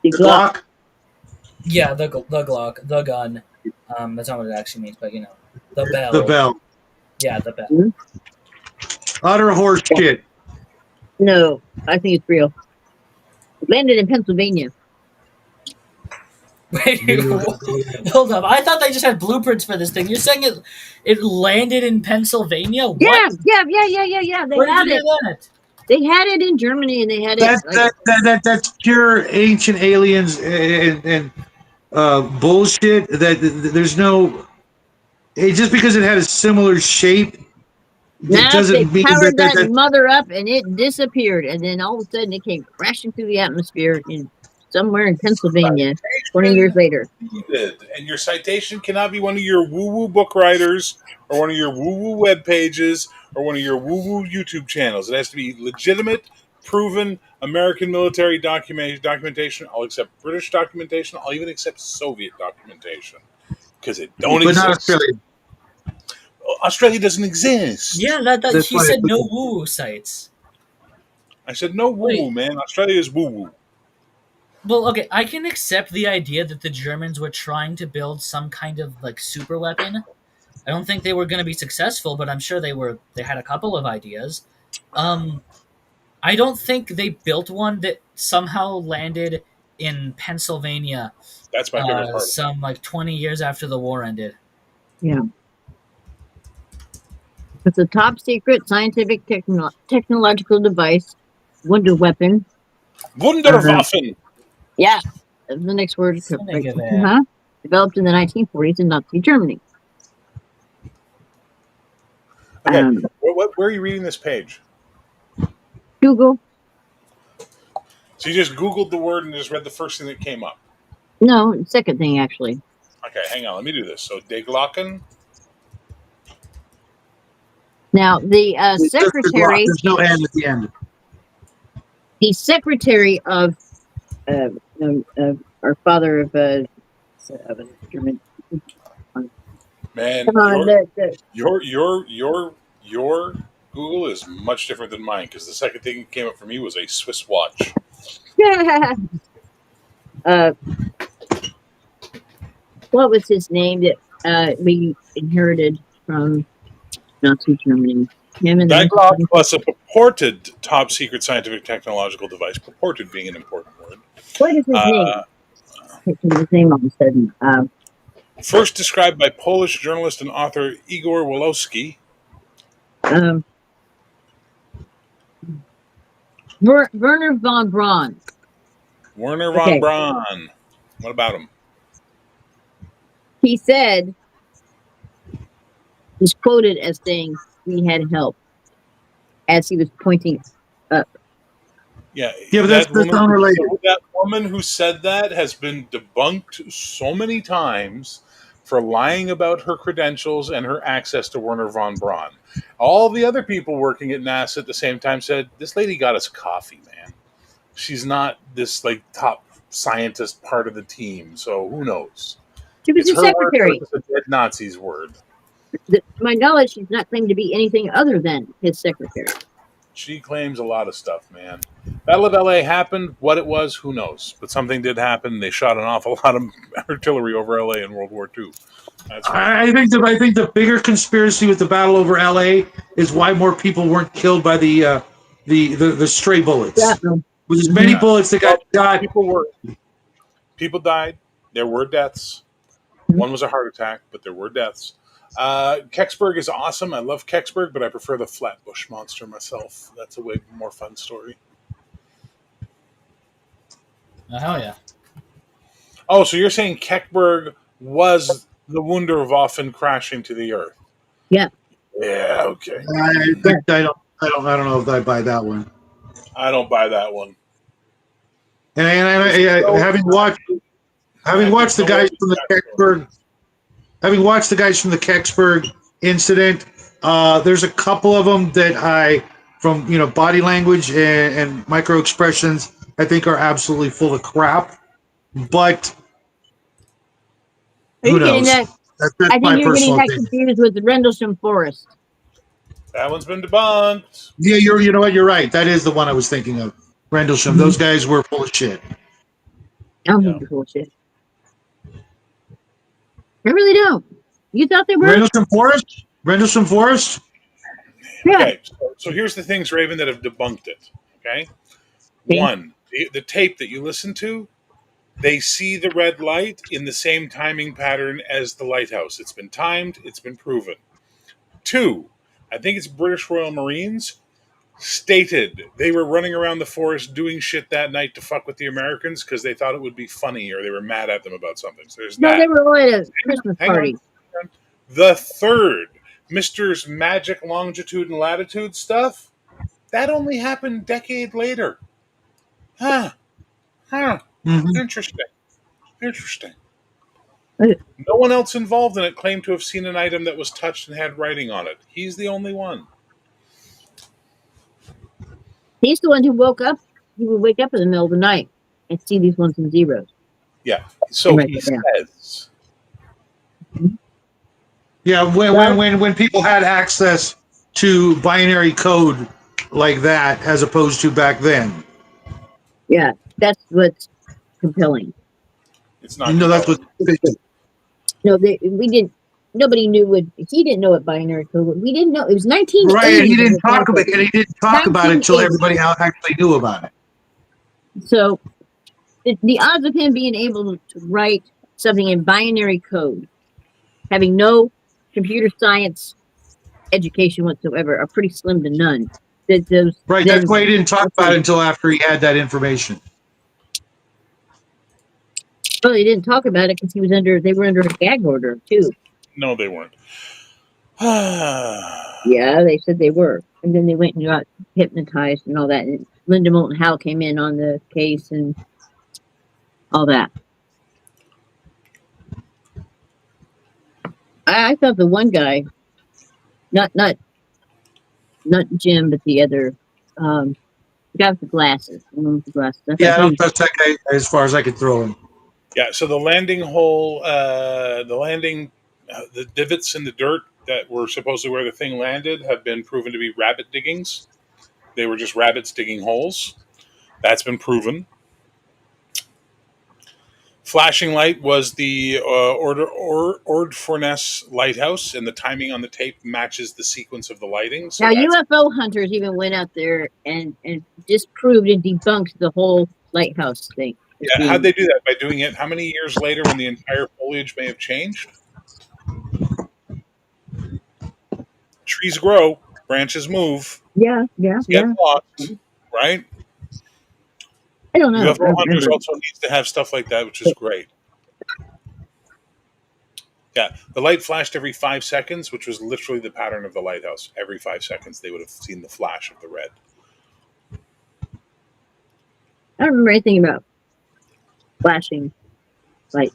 the Glock. Yeah, the Glock, the gun. That's not what it actually means, but you know, the bell. The bell. Yeah, the bell. Mm-hmm. Utter horse shit. No, I think it's real. It landed in Pennsylvania. Wait, hold up. I thought they just had blueprints for this thing. You're saying it landed in Pennsylvania? What? Yeah. They Where had did you it. get that? They had it in Germany, and they had it. That's pure ancient aliens and bullshit. That there's no. Just because it had a similar shape, Now it doesn't they mean powered that that mother up, and it disappeared. And then all of a sudden, it came crashing through the atmosphere in somewhere in Pennsylvania. 20 years Citation later. needed. And your citation cannot be one of your woo-woo book writers or one of your woo-woo web pages or one of your woo-woo YouTube channels. It has to be legitimate, proven American military documentation. I'll accept British documentation. I'll even accept Soviet documentation because it don't but not exist. Australia. Australia doesn't exist. Yeah, That's he why. said no woo sites. I said no Wait, woo-woo, man. Australia is woo-woo. well, okay, I can accept the idea that the Germans were trying to build some kind of like super weapon. I don't think they were going to be successful, but I'm sure they were. They had a couple of ideas. Um, I don't think they built one that somehow landed in Pennsylvania. That's my favorite part. Some like 20 years after the war ended. Yeah. It's a top secret scientific technological device, wonder weapon. Wunderwaffen. Yeah, that's the next word. Snegewehr. Uh-huh. Developed in the 1940s in Nazi Germany. Okay, where are you reading this page? Google. So you just Googled the word and just read the first thing that came up. No, second thing actually. Okay, hang on. Let me do this. So, De Glocken. Now the It's just the Glock. secretary, There's no N at the end. the secretary of our father of German. Man, your Google is much different than mine because the second thing that came up for me was a Swiss watch. What was his name that we inherited from Nazi Germany? Him and Die Glock was a purported top secret scientific technological device, purported being an important word. What is his name? His name all of a sudden. First described by Polish journalist and author Igor Wolowski. Werner von Braun. Werner von Braun. What about him? He said, he's quoted as saying, "We had help," as he was pointing up. Yeah, but that's unrelated. That woman who said that has been debunked so many times for lying about her credentials and her access to Werner von Braun. All the other people working at NASA at the same time said, this lady got us coffee, man. She's not this like top scientist part of the team, so who knows? She was It's his her secretary. word versus a dead Nazi's word. To my knowledge, she's not claimed to be anything other than his secretary. She claims a lot of stuff, man. Battle of LA happened. What it was, who knows? But something did happen. They shot an awful lot of artillery over LA in World War II. That's right. I think the bigger conspiracy with the battle over LA is why more people weren't killed by the stray bullets. Yeah. With as many bullets that got shot. People died. There were deaths. One was a heart attack, but there were deaths. Kecksburg is awesome. I love Kecksburg, but I prefer the Flatbush monster myself. That's a way more fun story. Oh, hell yeah. Oh, so you're saying Kecksburg was the Wunderwaffen crashing to the earth? Yeah. Yeah. Okay. I don't know if I buy that one. I don't buy that one. And having watched the guys from the Kecksburg. Having watched the guys from the Kecksburg incident, there's a couple of them that from body language and micro expressions, I think are absolutely full of crap. But who knows? That's I think you're getting that opinion. confused with the Rendlesham Forest. That one's been debunked. Yeah, you know what? You're right. That is the one I was thinking of. Rendlesham. Those guys were full of shit. I'm full of shit. I really don't. You thought they were? Rendlesham Forest? Rendlesham Forest? Yeah. Okay, so here's the things, Raven, that have debunked it. Okay? One, the tape that you listen to, they see the red light in the same timing pattern as the lighthouse. It's been timed. It's been proven. Two, I think it's British Royal Marines stated they were running around the forest doing shit that night to fuck with the Americans because they thought it would be funny or they were mad at them about something. So there's that. They were all at a Christmas party. The third, Mister's magic longitude and latitude stuff, that only happened a decade later. Huh. Mhm. Interesting. Interesting. Okay. No one else involved in it claimed to have seen an item that was touched and had writing on it. He's the only one. He's the one who woke up. He would wake up in the middle of the night and see these ones and zeros Yeah. and So write he it down. says. Yeah, Well, when people had access to binary code like that, as opposed to back then. yeah, that's what's compelling. It's not No, that's what. compelling. No, we didn't. Nobody knew what he didn't know what binary code was. We didn't know it was Right, and 1980 he when didn't this talk about happened. it. And he didn't talk about it until 1980. everybody else actually knew about it. So the odds of him being able to write something in binary code, having no computer science education whatsoever, are pretty slim to none. That those Right, that's then why he didn't talk about it okay. until after he had that information. Well, he didn't talk about it because he was under. They were under a gag order too. No, they weren't. Yeah, they said they were, and then they went and got hypnotized and all that. And Linda Moulton Howe came in on the case and all that. I thought the one guy, not not not Jim, but the other, the guy with the glasses, the one with the glasses. I Yeah, thought I he don't was trust that guy as far as I could throw him. Yeah, so the landing hole, the divots in the dirt that were supposedly where the thing landed have been proven to be rabbit diggings. They were just rabbits digging holes. That's been proven. Flashing light was the Ordförnäs lighthouse, and the timing on the tape matches the sequence of the lighting. So now that's UFO hunters even went out there and disproved and debunked the whole lighthouse thing. As yeah. How'd being, they do that? By doing it how many years later when the entire foliage may have changed? Trees grow, branches move, yeah, yeah, get yeah. lost, right? I don't know. I UFO don't hunters remember. also needs to have stuff like that, which is great. Yeah, the light flashed every 5 seconds, which was literally the pattern of the lighthouse. Every 5 seconds, they would have seen the flash of the red. I don't remember anything about flashing light.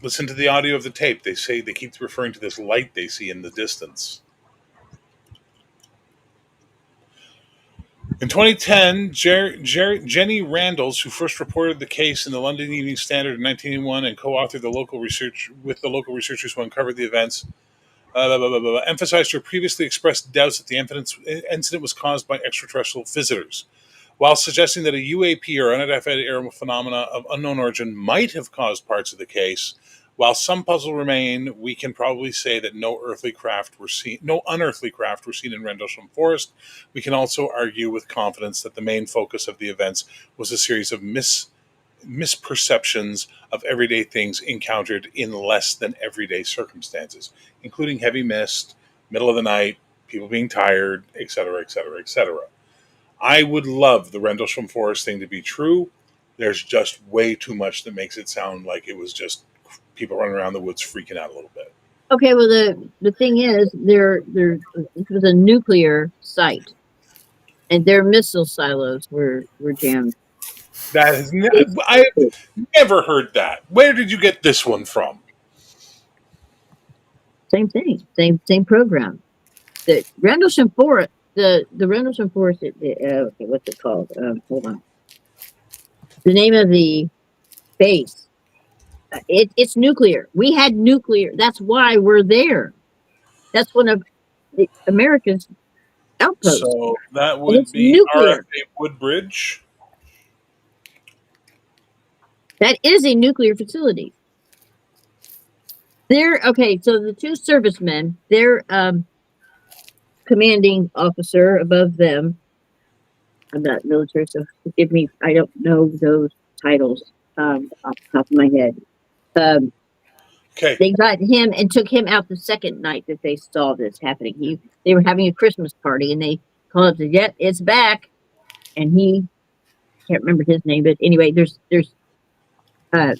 Listen to the audio of the tape. They say they keep referring to this light they see in the distance. In 2010, Jenny Randalls, who first reported the case in the London Evening Standard in 1981 and co-authored the local research with the local researchers who uncovered the events, emphasized her previously expressed doubts that the incident was caused by extraterrestrial visitors, while suggesting that a UAP or unidentified aerial phenomena of unknown origin might have caused parts of the case. While some puzzles remain, we can probably say that no unearthly craft were seen in Rendlesham Forest. We can also argue with confidence that the main focus of the events was a series of misperceptions of everyday things encountered in less than everyday circumstances, including heavy mist, middle of the night, people being tired, etc., etc., etc. I would love the Rendlesham Forest thing to be true. There's just way too much that makes it sound like it was just people running around the woods freaking out a little bit. Okay, well the thing is, it was a nuclear site, and their missile silos were jammed. I've never heard that. Where did you get this one from? Same thing, same program. The Rendlesham Forest, the Rendlesham Forest. Okay, what's it called? Hold on. The name of the base. It's nuclear. We had nuclear. That's why we're there. That's one of America's outposts, So that and would it's be nuclear. RFA Woodbridge. That is a nuclear facility. They're okay. So the two servicemen, their commanding officer above them. I'm not military, so forgive me. I don't know those titles off the top of my head. Um, Okay. they got him and took him out the second night that they saw this happening. They were having a Christmas party, and they called up and said, "Yep, it's back." And he can't remember his name, but anyway, there's uh,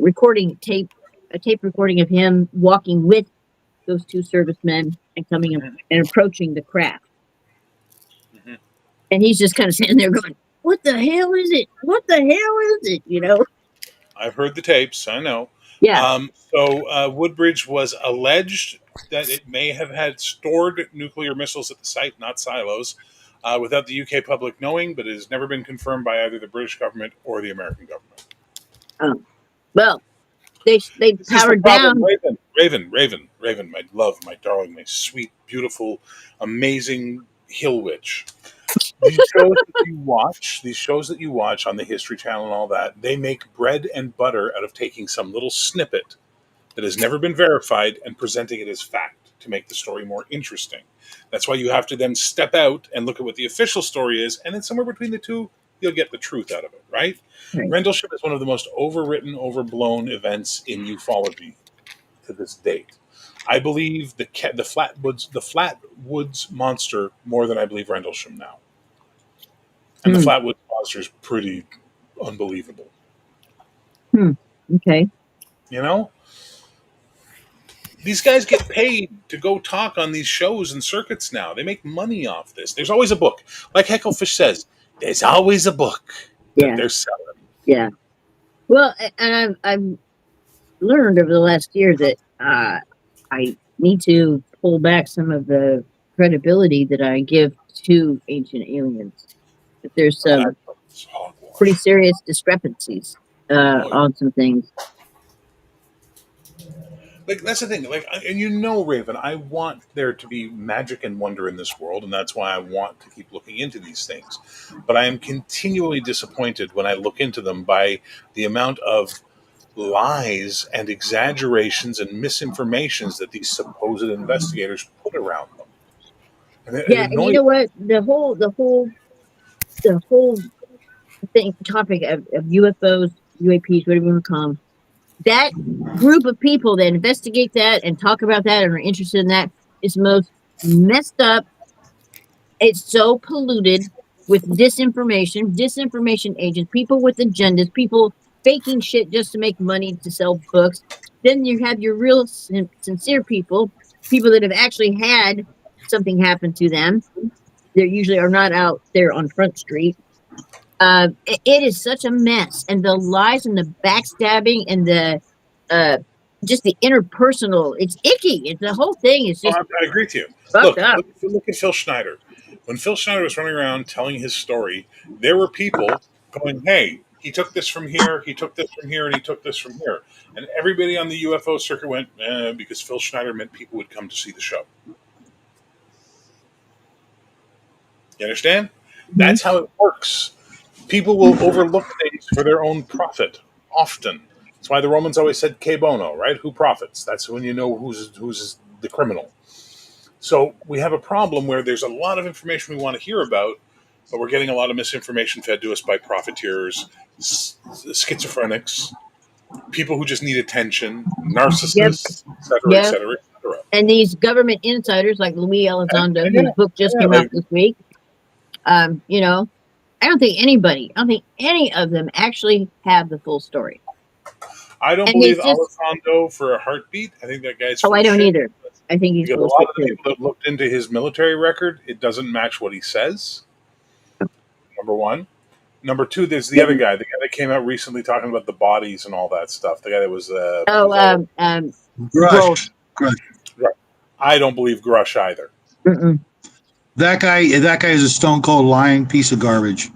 recording tape, a tape recording of him walking with those two servicemen and coming up and approaching the craft. Mhm. And he's just kind of sitting there going, what the hell is it? What the hell is it? You know? I've heard the tapes. I know. Yeah. Woodbridge was alleged that it may have had stored nuclear missiles at the site, not silos, without the UK public knowing, but it has never been confirmed by either the British government or the American government. Well, they This is the powered problem, down. Raven, my love, my darling, my sweet, beautiful, amazing hill witch. These shows that you watch on the History Channel and all that, they make bread and butter out of taking some little snippet that has never been verified and presenting it as fact to make the story more interesting. That's why you have to then step out and look at what the official story is, and then somewhere between the two, you'll get the truth out of it, right? Right. Rendlesham is one of the most overwritten, overblown events in ufology to this date. I believe the Flatwoods monster more than I believe Rendlesham now. And the Flatwoods monster is pretty unbelievable. Okay. You know? These guys get paid to go talk on these shows and circuits now. They make money off this. There's always a book. Like Hecklefish says, there's always a book that Yeah. they're selling. Yeah. Well, and I've learned over the last year that I need to pull back some of the credibility that I give to Ancient Aliens. That there's some pretty serious discrepancies on some things. Like, that's the thing. Like, and you know, Raven, I want there to be magic and wonder in this world, and that's why I want to keep looking into these things. But I am continually disappointed when I look into them by the amount of lies and exaggerations and misinformations that these supposed investigators put around them. And it Yeah, and you annoys know what? The whole topic of UFOs, UAPs, whatever you want to call them, that group of people that investigate that and talk about that and are interested in that is the most messed up. It's so polluted with disinformation agents, people with agendas, people faking shit just to make money to sell books. Then you have your real sincere people that have actually had something happen to them. They usually are not out there on Front Street. It is such a mess, and the lies and the backstabbing and the uh, just the interpersonal. It's icky. It's the whole thing is just I agree with you. fucked Look, up. look at Phil Schneider. When Phil Schneider was running around telling his story, there were people going, "Hey, he took this from here, he took this from here, and he took this from here," and everybody on the UFO circuit went because Phil Schneider meant people would come to see the show. You understand? That's how it works. People will overlook things for their own profit often. That's why the Romans always said "que bono," right? Who profits? That's when you know who's the criminal. So we have a problem where there's a lot of information we want to hear about, but we're getting a lot of misinformation fed to us by profiteers, schizophrenics, people who just need attention, Yep. narcissists, etc., Yeah. etc., etc. And these government insiders like Louis Elizondo, And whose book just came out like, this week. You know, I don't think any of them actually have the full story. I don't And believe it's just, Elizondo for a heartbeat. I think that guy's oh, full I of don't shit. either. I think he's Because a full of lot shit of the too. people that looked into his military record, it doesn't match what he says. Number one. Number two, there's the other guy, the guy that came out recently talking about the bodies and all that stuff. The guy that was. Grush. I don't believe Grush either. Mm-mm. That guy is a stone cold lying piece of garbage.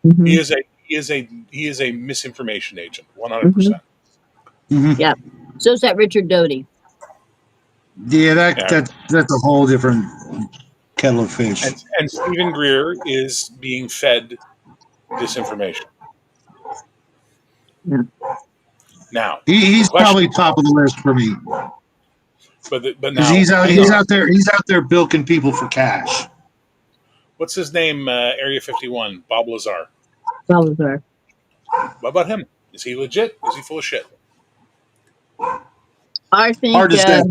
Mm-hmm. He is a misinformation agent, 100%. Mm-hmm. Yeah. So is that Richard Doty. Yeah, that's a whole different kettle of fish. And Stephen Greer is being fed disinformation. Yeah. Now he's probably top of the list for me. But now he's out there bilking people for cash. What's his name? Area 51, Bob Lazar. Salazar. What about him? Is he legit? Is he full of shit? I think Hard to say.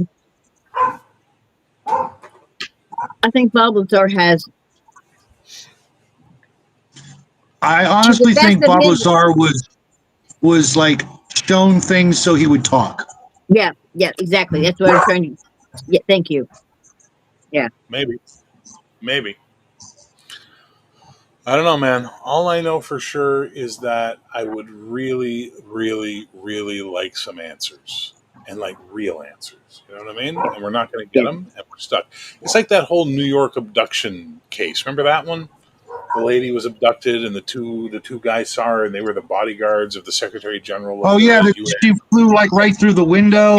I think Bob Lazar has. I honestly To the think best of Bob his- Lazar was like shown things so he would talk. Yeah, exactly. That's what I'm trying to. Yeah, thank you. Yeah. Maybe. I don't know, man. All I know for sure is that I would really, really, really like some answers and like real answers. You know what I mean? And we're not going to get Yeah. them, and we're stuck. It's like that whole New York abduction case. Remember that one? The lady was abducted, and the two guys saw her, and they were the bodyguards of the Secretary General of Oh the yeah, UN. she flew like right through the window.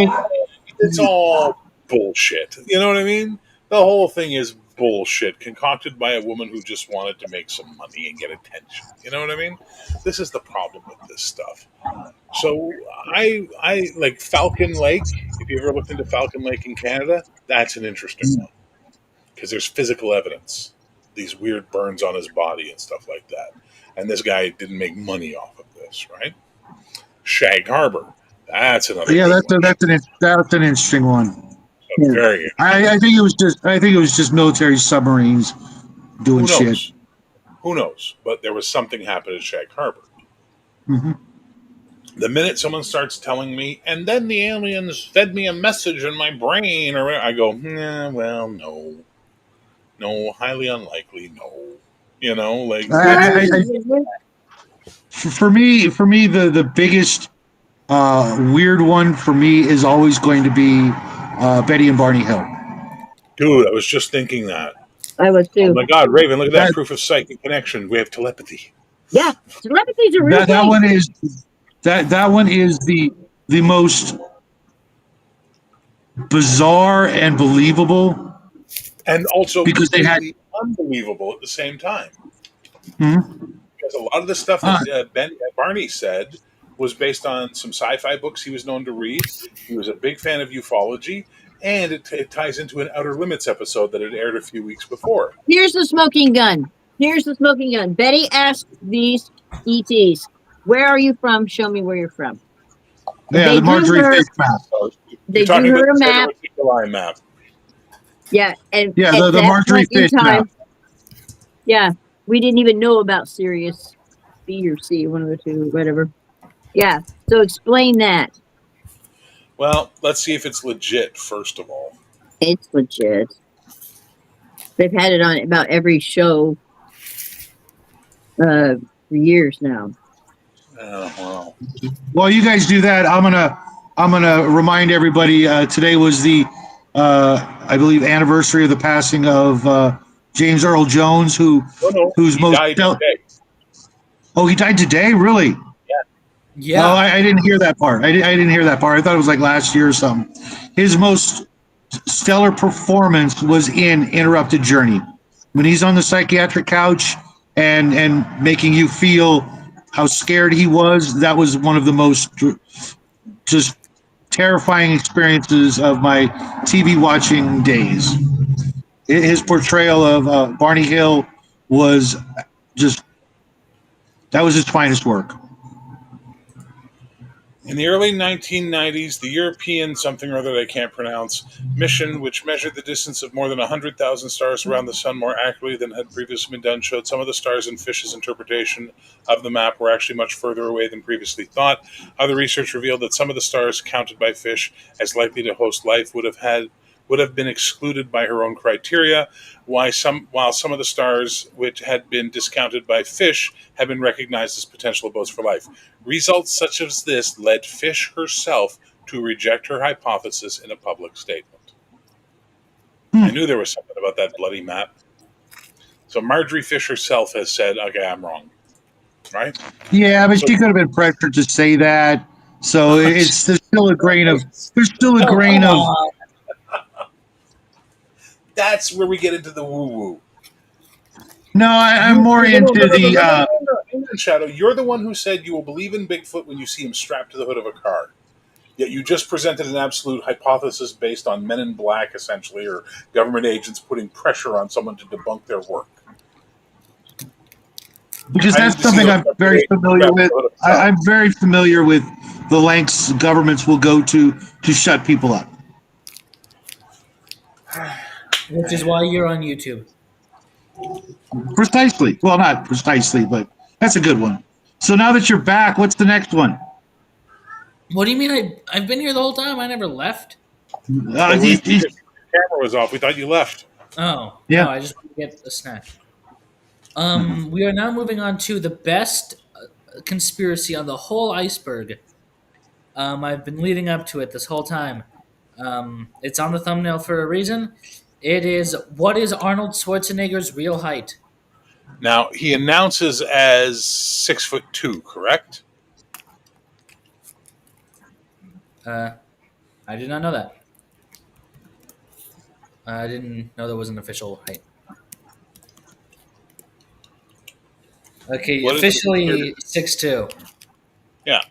It's all bullshit. You know what I mean? The whole thing is bullshit, concocted by a woman who just wanted to make some money and get attention. You know what I mean? This is the problem with this stuff. So I like Falcon Lake. If you ever looked into Falcon Lake in Canada, that's an interesting one because there's physical evidence, these weird burns on his body and stuff like that. And this guy didn't make money off of this, right? Shag Harbor, that's another Yeah, good one. that's an interesting one. A very I think it was just military submarines doing who shit. knows? Who knows? But there was something happened at Shag Harbor. Hmm. The minute someone starts telling me, and then the aliens fed me a message in my brain, or I go, well, no, highly unlikely, no. You know, like For me, the biggest weird one for me is always going to be Betty and Barney Hill. dude, I was just thinking that. I was Oh too. my God, Raven, look at that That proof of psychic connection. We have telepathy. Yeah, telepathy's a real that thing. one is that one is the most bizarre and believable And also because they had. completely unbelievable at the same time. Mhm. Because a lot of the stuff Uh, that Barney said was based on some sci-fi books he was known to read. He was a big fan of ufology, and it ties into an Outer Limits episode that had aired a few weeks before. Here's the smoking gun. Here's the smoking gun. Betty asked these ETs, "Where are you from? Show me where you're from." yeah, They the drew Marjorie her. Fish map. So you're They drew talking about her a the map. Nikolai map. Yeah, and Yeah, at the that Marjorie point in Fish map. time, yeah, we didn't even know about Sirius B or C, one of the two, whatever. Yeah. So explain that. Well, let's see if it's legit, first of all. It's legit. They've had it on about every show for years now. Well, While you guys do that, I'm gonna remind everybody. Today was the I believe anniversary of the passing of James Earl Jones, no, who's he died today. Oh, he died today, really? Oh, Yeah. I didn't hear that part. I didn't hear that part. I thought it was like last year or something. His most stellar performance was in Interrupted Journey, when he's on the psychiatric couch and making you feel how scared he was. That was one of the most just terrifying experiences of my TV watching days. His portrayal of Barney Hill was just that was his finest work. In the early 1990s, the European something or other I can't pronounce mission, which measured the distance of more than 100,000 stars around the sun more accurately than had previously been done, showed some of the stars in Fish's interpretation of the map were actually much further away than previously thought. Other research revealed that some of the stars counted by Fish as likely to host life would have been excluded by her own criteria, while some of the stars which had been discounted by Fish have been recognized as potential abodes for life. Results such as this led Fish herself to reject her hypothesis in a public statement. I knew there was something about that bloody map. So Marjorie Fish herself has said, okay, I'm wrong. Right? Yeah, but So- she could have been pressured to say that. So there's still a grain of Oh, come on. That's where we get into the woo-woo. no. I'm more into the Hang on, Shadow. You're the one who said you will believe in Bigfoot when you see him strapped to the hood of a car. Yet you just presented an absolute hypothesis based on men in black, essentially, or government agents putting pressure on someone to debunk their work. because I need that's to see something those I'm government very agents familiar strapped to with. the hood of a car. I'm very familiar with the lengths governments will go to shut people up. Which is why you're on YouTube. Precisely. Well, not precisely, but that's a good one. So now that you're back, what's the next one? What do you mean I've been here the whole time? I never left. Well, He- your camera was off. We thought you left. Oh, yeah. no, I just want to get a snack. We are now moving on to the best conspiracy on the whole iceberg. I've been leading up to it this whole time. It's on the thumbnail for a reason. It is, what is Arnold Schwarzenegger's real height? Now he announces as 6'2", correct? I did not know that. I didn't know there was an official height. Okay, What is officially 6'2". Yeah,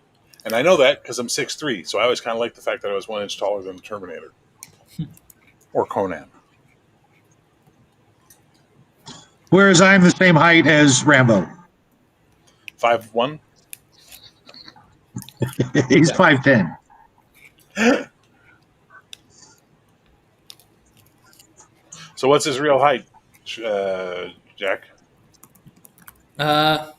and I know that because I'm 6'3", so I always kind of like the fact that I was 1 inch taller than the Terminator or Conan. Whereas I'm the same height as Rambo. 5'1". He's 5'10". So what's his real height, Jack? Uh,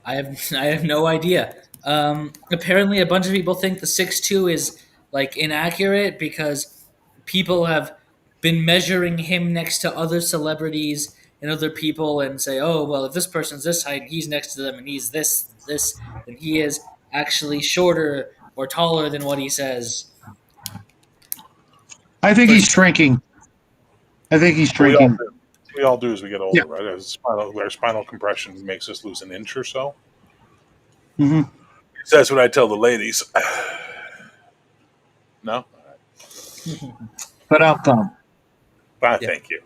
I have no idea. Apparently, a bunch of people think the 6'2" is like inaccurate because people have been measuring him next to other celebrities and other people and say, oh well, if this person's this height, he's next to them, and he's this, then he is actually shorter or taller than what he says. I think For he's shrinking. I think he's Well, we all shrinking. do. We all do as we get Yeah. older, right? Our spinal compression makes us lose an inch or so. hmm So that's what I tell the ladies. No? But outcome. Ah, Yeah. thank you.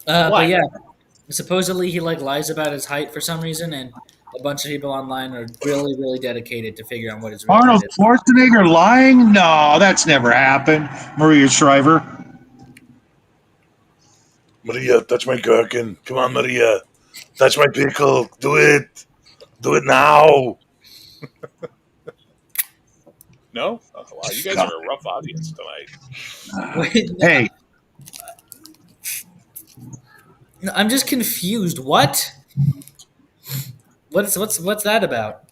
But What? yeah, supposedly he like lies about his height for some reason, and a bunch of people online are really, really dedicated to figure out what his real height Arnold is. Schwarzenegger lying? No, that's never happened. Maria Shriver. Maria, touch my gherkin. Come on, Maria. Touch my pickle. Do it. Do it now. No? Oh, wow, you guys God. are a rough audience tonight. Wait, Hey, I'm just confused. What? What's that about?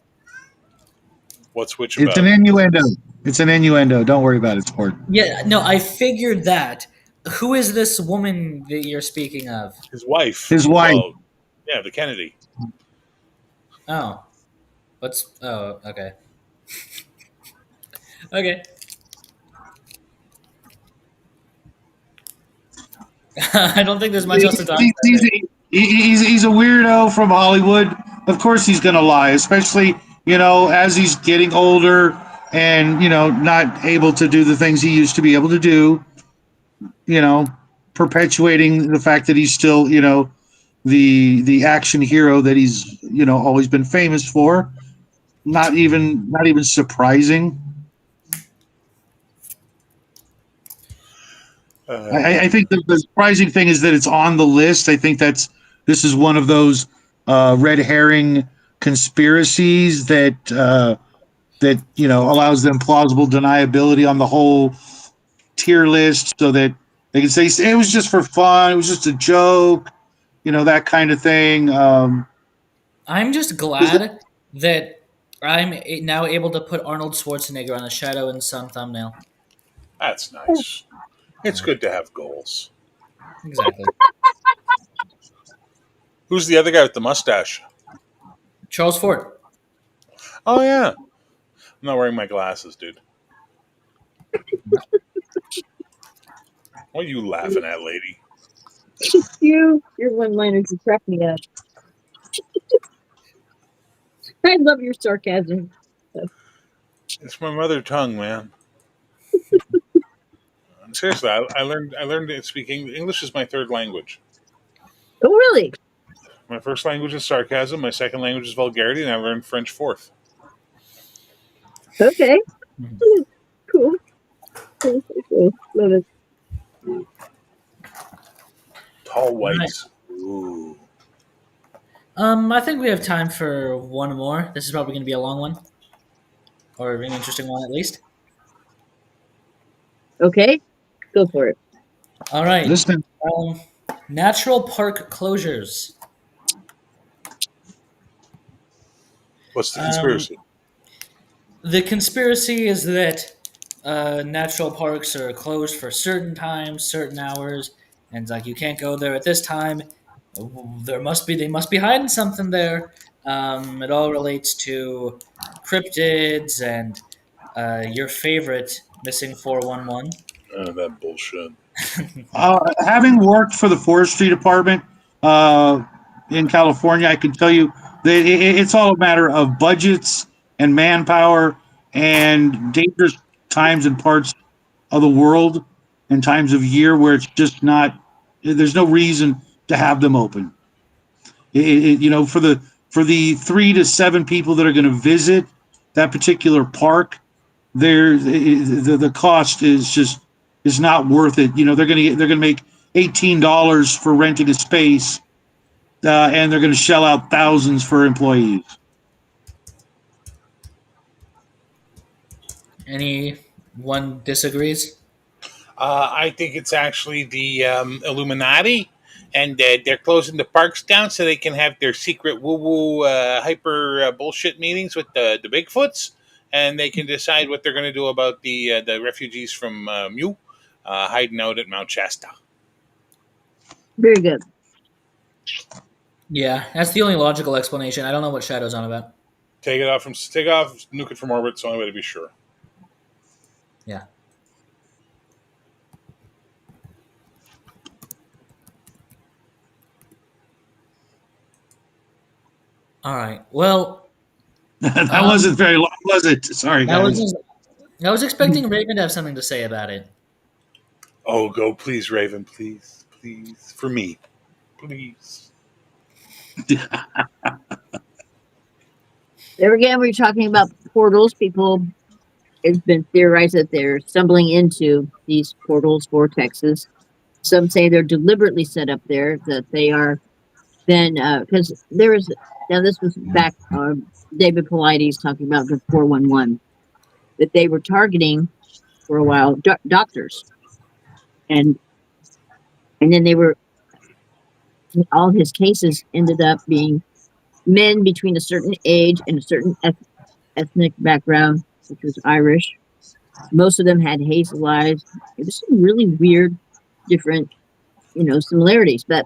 What's which it's an about? innuendo. It's an innuendo. Don't worry about it, sport. Yeah, no, I figured that. Who is this woman that you're speaking of? His wife. His wife. Well, yeah, the Kennedy. Oh, okay. Okay. I don't think there's much else to talk about there. He's a weirdo from Hollywood. Of course, he's going to lie, especially as he's getting older and not able to do the things he used to be able to do. You know, perpetuating the fact that he's still the action hero that he's always been famous for. Not even surprising. I think the surprising thing is that it's on the list. I think this is one of those red herring conspiracies that allows them plausible deniability on the whole tier list, so that they can say it was just for fun, it was just a joke, that kind of thing. I'm just glad that I'm now able to put Arnold Schwarzenegger on the Shadow and Sun thumbnail. That's nice. It's good to have goals. Exactly. Who's the other guy with the mustache? Charles Ford. Oh, yeah. I'm not wearing my glasses, dude. What are you laughing at, lady? Your one-liners you crack me up. I love your sarcasm. It's my mother tongue, man. Seriously, I learned to speak English. English is my third language. Oh, really? My first language is sarcasm. My second language is vulgarity, and I learned French fourth. Okay. Mhm. Cool. Cool. Love it. Tall whites. Ooh. I think we have time for one more. This is probably going to be a long one, or an interesting one at least. Okay. Go for it. All right. Listen, Um, natural park closures. What's the Um, conspiracy? the conspiracy is that natural parks are closed for certain times, certain hours, and it's like you can't go there at this time. They must be hiding something there. It all relates to cryptids and your favorite missing 411. That bullshit. Having worked for the forestry department in California, I can tell you that it's all a matter of budgets and manpower and dangerous times and parts of the world and times of year where it's just not. There's no reason to have them open. For the 3 to 7 people that are going to visit that particular park, the cost is not worth it. They're going to make $18 for renting a space, and they're going to shell out thousands for employees. Anyone disagrees? I think it's actually the Illuminati, and they're closing the parks down so they can have their secret woo-woo hyper bullshit meetings with the Bigfoots, and they can decide what they're going to do about the refugees from Mew hiding out at Mount Shasta. Very good. Yeah, that's the only logical explanation. I don't know what Shadow's on about. Take off, nuke it from orbit. It's the only way to be sure. Yeah. All right. Well, That wasn't very long, was it? Sorry, I guys. was expecting Raven to have something to say about it. Oh, go, please, Raven, please, please, for me, please. There again, we're talking about portals. People, it's been theorized that they're stumbling into these portals, vortexes. Some say they're deliberately set up there, that they are then, because there is, now this was back, David Paulides talking about the 411, that they were targeting for a while doctors. And then they were, all his cases ended up being men between a certain age and a certain ethnic background, which was Irish. Most of them had hazel eyes. It was some really weird, different, similarities. But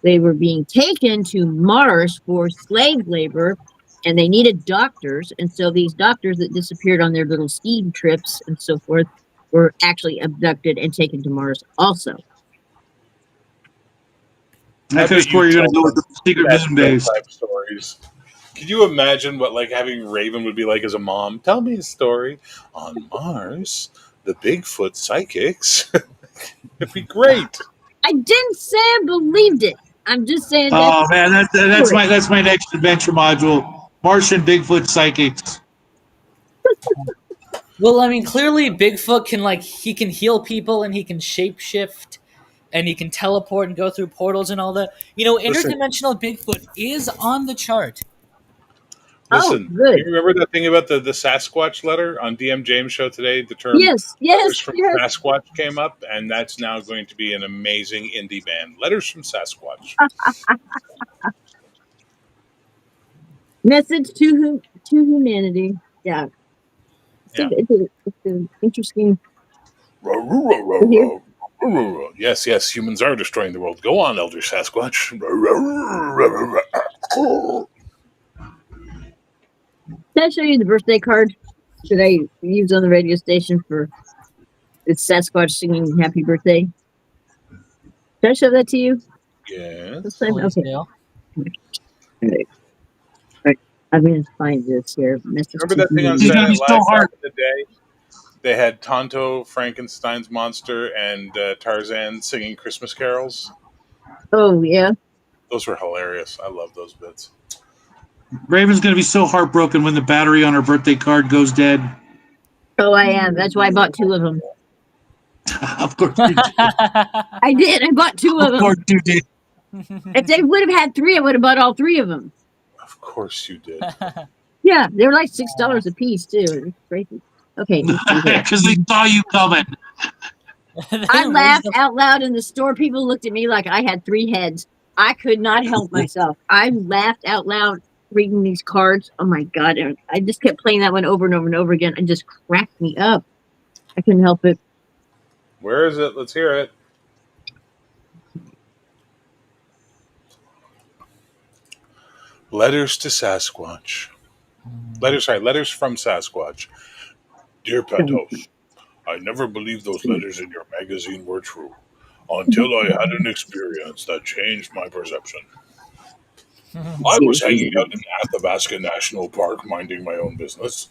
they were being taken to Mars for slave labor, and they needed doctors. And so these doctors that disappeared on their little ski trips and so forth were actually abducted and taken to Mars also. I could have swore you're going to go with the secret moon base. Stories. Could you imagine what having Raven would be like as a mom? Tell me a story on Mars. The Bigfoot psychics. It'd be great. I didn't say I believed it. I'm just saying. Oh man, that's my next adventure module. Martian Bigfoot psychics. Well, I mean, clearly Bigfoot can he can heal people and he can shapeshift and he can teleport and go through portals and all that. Interdimensional Bigfoot is on the chart. Listen, good. You remember that thing about the Sasquatch letter on DM James' show today? The term Yes, Letters from Sasquatch came up, and that's now going to be an amazing indie band. Letters from Sasquatch. Message to humanity. Yeah. It's an interesting. Yes, humans are destroying the world. Go on, Elder Sasquatch. Can I show you the birthday card that I used on the radio station for it's Sasquatch singing happy birthday? Can I show that to you? Yes. Okay. All right. I'm going to find this here. Remember that thing on Saturday Night Live back in the day? They had Tonto, Frankenstein's monster, and Tarzan singing Christmas carols. Oh, yeah. Those were hilarious. I love those bits. Raven's going to be so heartbroken when the battery on her birthday card goes dead. Oh, I am. That's why I bought 2 of them. Of course you did. I did. I bought 2 of them. Of course you did. If they would have had 3, I would have bought all 3 of them. Of course you did. Yeah, they were like $6 a piece, too. It was crazy. Okay. Because they saw you coming. I laughed out loud in the store. People looked at me like I had 3 heads. I could not help myself. I laughed out loud reading these cards. Oh my God. I just kept playing that one over and over and over again and just cracked me up. I couldn't help it. Where is it? Let's hear it. Letters to Sasquatch. Letters from Sasquatch. Dear Pet House, I never believed those letters in your magazine were true until I had an experience that changed my perception. I was hanging out in Athabasca National Park minding my own business.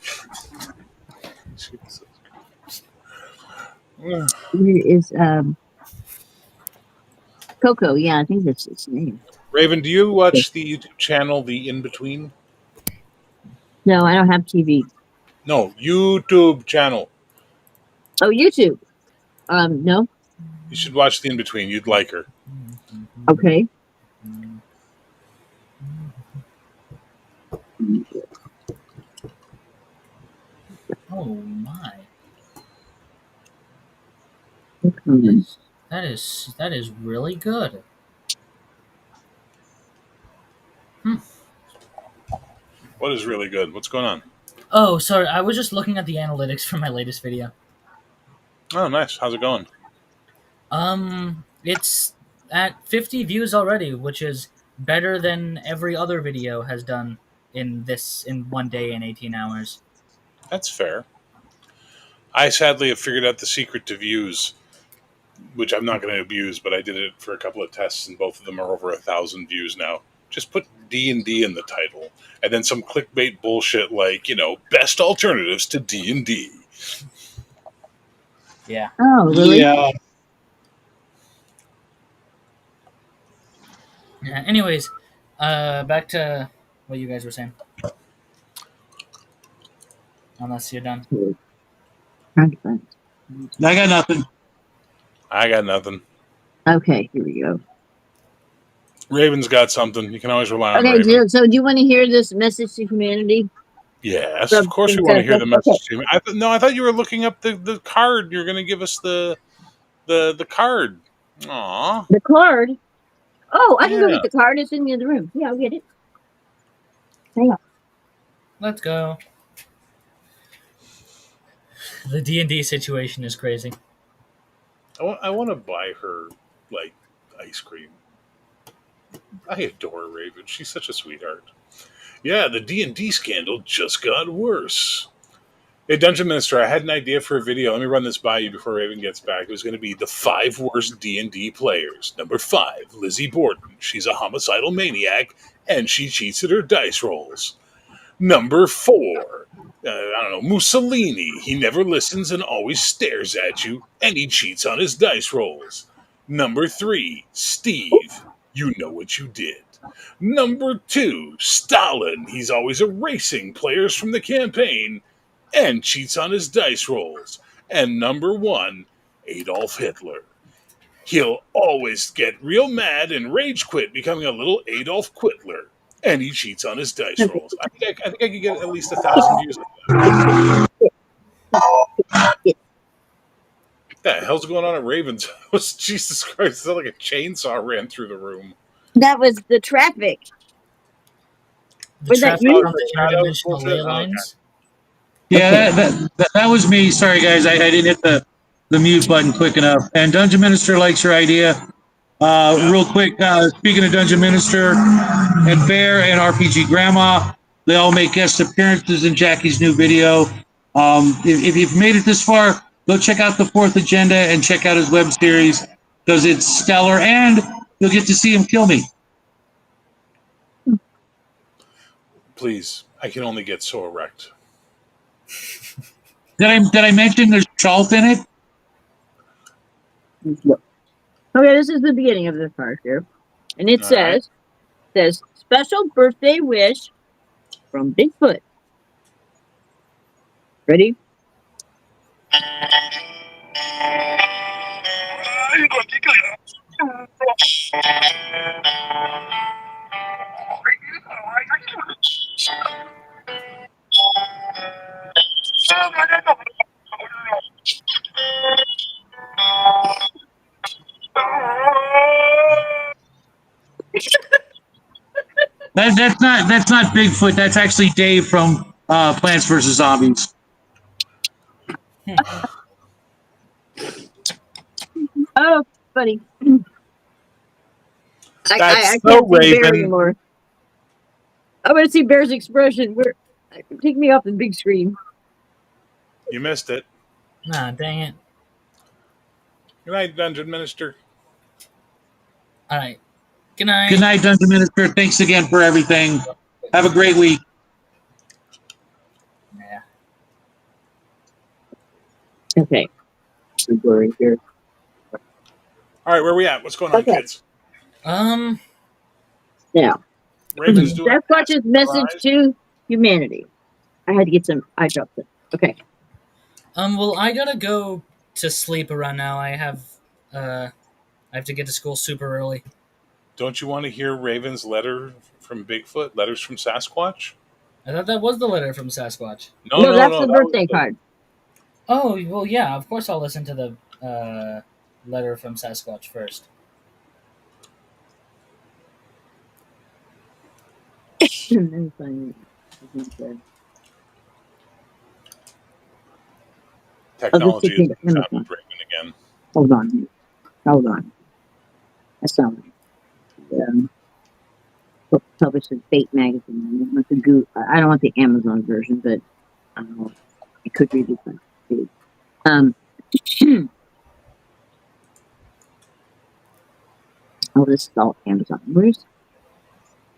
Here is Coco. Yeah, I think that's his name. Raven, do you watch the YouTube channel The In Between? No, I don't have TV. No, YouTube channel. Oh, YouTube. No. You should watch The In Between. You'd like her. Okay. Oh my! Okay. That is really good. Hmm. What is really good? What's going on? Oh, sorry. I was just looking at the analytics for my latest video. Oh, nice. How's it going? It's at 50 views already, which is better than every other video has done in 1 day and 18 hours. That's fair. I sadly have figured out the secret to views, which I'm not going to abuse, but I did it for a couple of tests, and both of them are over 1,000 views now. Just put D&D in the title, and then some clickbait bullshit like, best alternatives to D&D. Yeah. Oh, really? Yeah. Yeah. Anyways, back to what you guys were saying. Unless you're done. I got nothing. I got nothing. Okay, here we go. Raven's got something. You can always rely on Okay, Raven. so do you want to hear this message to humanity? Yes, of From course we want to hear the message okay. to me. I thought you were looking up the card. You're going to give us the card. Aw. The card. Oh, I can go Yeah. get the card. It's in the other room. Yeah, I'll get it. Hang on. Let's go. The D&D situation is crazy. I want to buy her, like, ice cream. I adore Raven. She's such a sweetheart. Yeah, the D&D scandal just got worse. Hey, Dungeon Minister, I had an idea for a video. Let me run this by you before Raven gets back. It was going to be the 5 worst D&D players. Number 5, Lizzie Borden. She's a homicidal maniac, and she cheats at her dice rolls. Number 4, I don't know, Mussolini. He never listens and always stares at you, and he cheats on his dice rolls. Number 3, Steve. You know what you did. Number 2, Stalin. He's always erasing players from the campaign and cheats on his dice rolls. And number 1, Adolf Hitler. He'll always get real mad and rage quit, becoming a little Adolf Quitler. And he cheats on his dice rolls. I think I could get at least 1,000 views on that. What the hell's going on at Ravens house? Jesus Christ, it sounded like a chainsaw ran through the room. That was the traffic. The Was that traffic you? from the interdimensional ley lines. Yeah, that was me. Sorry, guys. I didn't hit the mute button quick enough. And Dungeon Minister likes your idea. Real quick, speaking of Dungeon Minister and Bear and RPG Grandma, they all make guest appearances in Jackie's new video. If you've made it this far, go check out the Fourth Agenda and check out his web series because it's stellar, and you'll get to see him kill me. Please, I can only get so erect. Did I mention there's salt in it? Okay, this is the beginning of the part here. And it All right. says, special birthday wish from Bigfoot. Ready? That's not Bigfoot. That's actually Dave from Plants vs Zombies. Oh, funny. I That's can't so see Bear Raven. anymore. I want to see Bear's expression. Take me off the big screen. You missed it. Nah, dang it. Good night, Dungeon Minister. All right. Good night. Good night, Dungeon Minister. Thanks again for everything. Have a great week. Yeah. Okay. Here. All right, where are we at? What's going on, Okay. kids? Um. Now, Raven's doing Sasquatch's message to humanity. I had to get some eye drops in. Okay. Well, I gotta go to sleep around now. I have to get to school super early. Don't you want to hear Raven's letter from Bigfoot? Letters from Sasquatch? I thought that was the letter from Sasquatch. No, that's the that birthday was card. Oh, well, yeah. Of course, I'll listen to the letter from Sasquatch first. Technology is with Raven again. Hold on. That's not published in Fate magazine. I don't want the Amazon version, but I don't know. I could read this one. Oh, this is all Amazon. Where's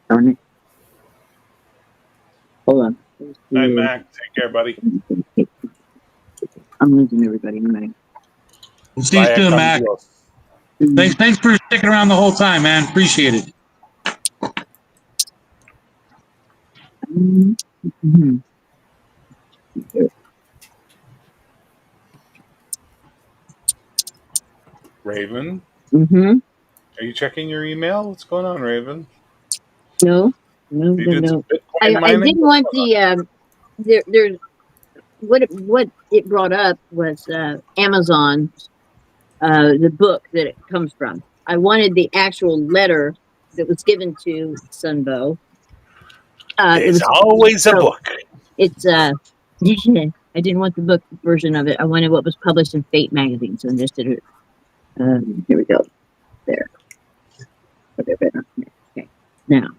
darn it? Hold on. Night, Mac. Take care, buddy. I'm losing everybody. See you soon, Mac. Thanks for sticking around the whole time, man. Appreciate it. Mm-hmm. Raven? Mm-hmm. Are you checking your email? What's going on, Raven? No. You did some Bitcoin I mining? didn't want the there's what it brought up was Amazon, the book that it comes from. I wanted the actual letter that was given to Sunbow. It's always a book. It's I didn't want the book version of it. I wanted what was published in Fate magazine. So I just did it. Here we go. There. Okay. Now.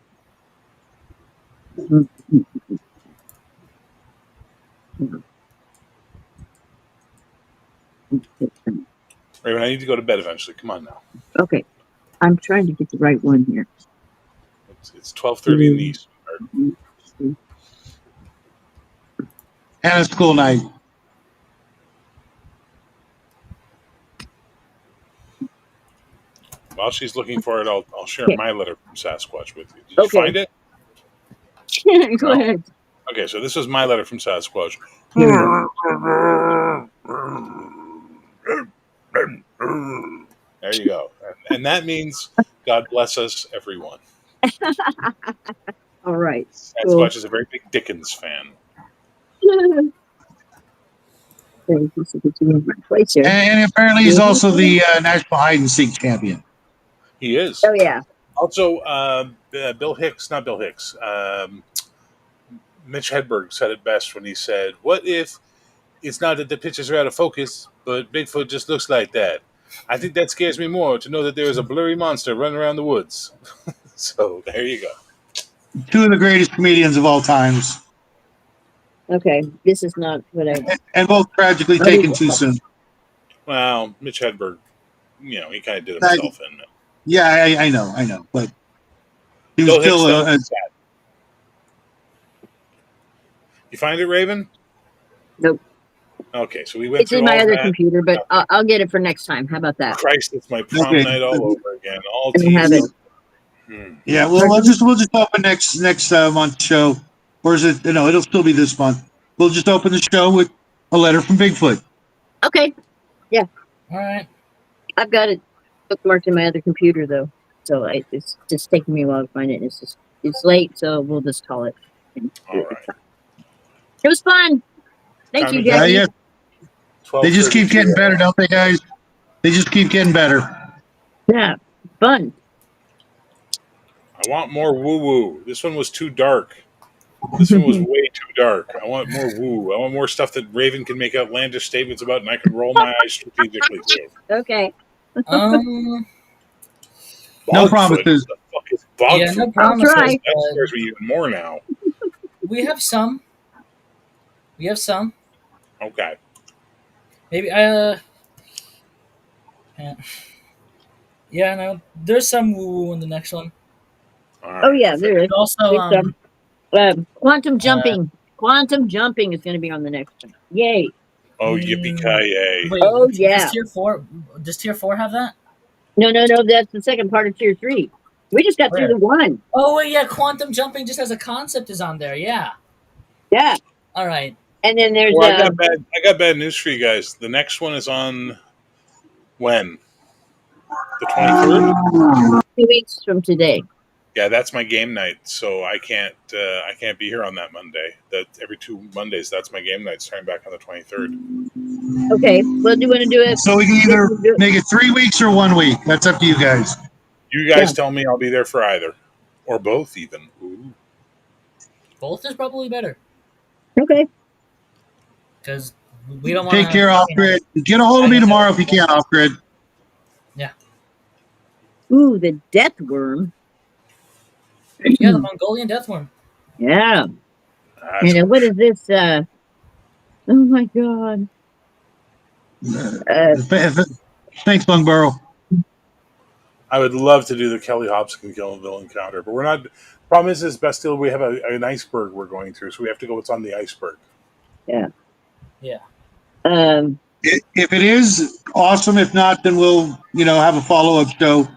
Raven, I need to go to bed eventually. Come on now. Okay. I'm trying to get the right one here. It's 12:30 in the East. And a school night. While she's looking for it, I'll share my letter from Sasquatch with you. Did you find it? Go ahead. Okay, so this is my letter from Sasquatch. There you go. And that means God bless us, everyone. All right. Sasquatch is a very big Dickens fan. And apparently he's also the national hide and seek champion. He is. Oh, yeah. Also, Bill Hicks, not Bill Hicks, Mitch Hedberg said it best when he said, "What if it's not that the pictures are out of focus, but Bigfoot just looks like that? I think that scares me more to know that there is a blurry monster running around the woods." So there you go. Two of the greatest comedians of all times. Okay, this is not what I... And both tragically taken too soon. Well, Mitch Hedberg, he kind of did himself in. Yeah, I know. But he was Bill still Hicks, You find it, Raven? Nope. Okay, so we went It's through in my all other that. computer, but I'll get it for next time. How about that? Christ, it's my prom night all over again. All I have it. Yeah, well, we'll just open next month's show, or is it? No, it'll still be this month. We'll just open the show with a letter from Bigfoot. Okay. Yeah. All right. I've got it bookmarked in my other computer though, so it's just taking me a while to find it. It's late, so we'll just call it. All right. It was fun. Thank you, guys. Yeah. They just keep getting better, don't they, guys? They just keep getting better. Yeah, fun. I want more woo-woo. This one was too dark. This one was way too dark. I want more woo. I want more stuff that Raven can make outlandish statements about, and I can roll my eyes strategically too. Okay. No promises. Bog Yeah, no food. I'll promises. try. That scares me even more now. We have some. We have some. Okay. Maybe. Yeah, yeah, no. There's some woo woo in the next one. All Oh right. yeah, there is. There's also There's some. Quantum jumping. Quantum jumping is going to be on the next one. Yay! Oh, yippee ki yay! Wait. Oh Does yeah. tier four? Does tier four have that? No, no, no. That's the second part of tier 3. We just got through Where? the one. Oh wait, yeah. Quantum jumping just as a concept is on there. Yeah. Yeah, All right. and then there's Well, I got bad news for you guys. The next one is on when? The 23rd? 2 weeks from today. Yeah, that's my game night, so I can't be here on that Monday. That every 2 Mondays, that's my game night, starting back on the 23rd. Okay. Well, do you want to do it? So we can Yes, either we'll do it. make it 3 weeks or 1 week. That's up to you guys. You Yeah. guys tell me I'll be there for either, or both, even. Ooh. Both is probably better Okay. because we don't want to Take have. care, off grid. Get a hold of me tomorrow if you can, off grid. Yeah. Ooh, the death worm. Yeah, the Mongolian death worm. Yeah. That's And what is this? Oh my god. Thanks, Bungboro. I would love to do the Kelly Hopkins-Gillenville encounter, but we're not. Problem is, Bastille, we have an iceberg we're going through, so we have to go what's on the iceberg. Yeah. Yeah. If it is awesome, if not, then we'll have a follow up show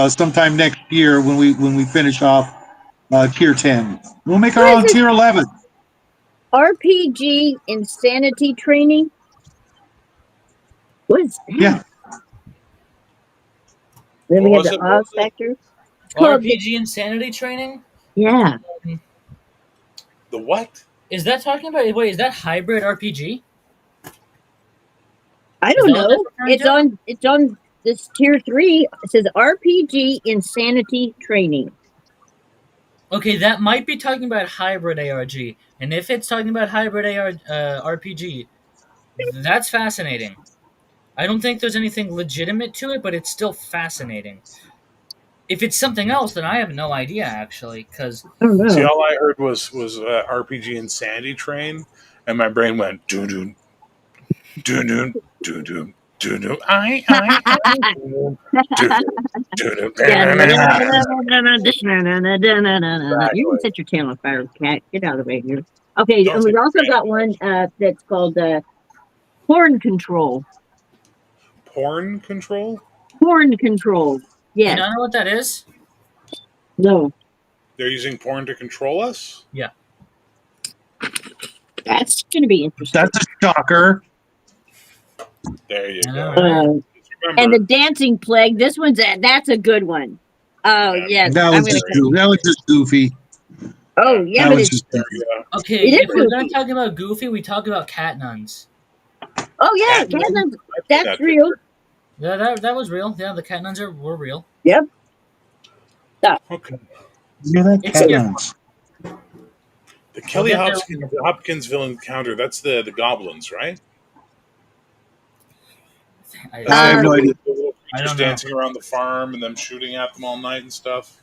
sometime next year when we finish off tier 10. We'll make our What is own this? tier 11. RPG insanity training. What is that? Yeah. Then we What have was the it? What Oz was it? factor. It's called the, RPG insanity training. yeah. The what? Is that talking about? Wait, is that hybrid RPG? I Is don't that what that's know. referring It's to? on. It's on this tier 3. It says RPG insanity training. Okay, that might be talking about hybrid ARG, and if it's talking about hybrid RPG, that's fascinating. I don't think there's anything legitimate to it, but it's still fascinating. If it's something else, then I have no idea actually, because I don't See, know. all I heard was RPG Insanity Train, and my brain went doo doo doo doo doo doo doo doo. I doo doo doo You can Exactly. set your tail on fire, cat. Get out of the way here. Okay, Don't and say we've also that. got one that's called horn control. Porn control. Horn control. you Yes. don't know what that is. No. They're using porn to control us. Yeah. That's going to be interesting. That's a shocker. There you I go. know, right? Just And the remember, dancing plague. That's a good one. Oh yes, That I'm was gonna. just goofy. That was just goofy. Oh yeah, That but was it's just goofy. Okay, it is if we're gonna goofy. talk about Goofy, we talk about cat nuns. Oh yeah, Cat nuns. Catelyn's- I've seen that's that real. picture. Yeah, that was real. Yeah, the cat nuns were real. Yep. Okay. You hear that? It's Cat scary. nuns. The Kelly get there. Hopkinsville encounter. That's the goblins, right? I have no idea. The little I creatures don't know. dancing around the farm and them shooting at them all night and stuff.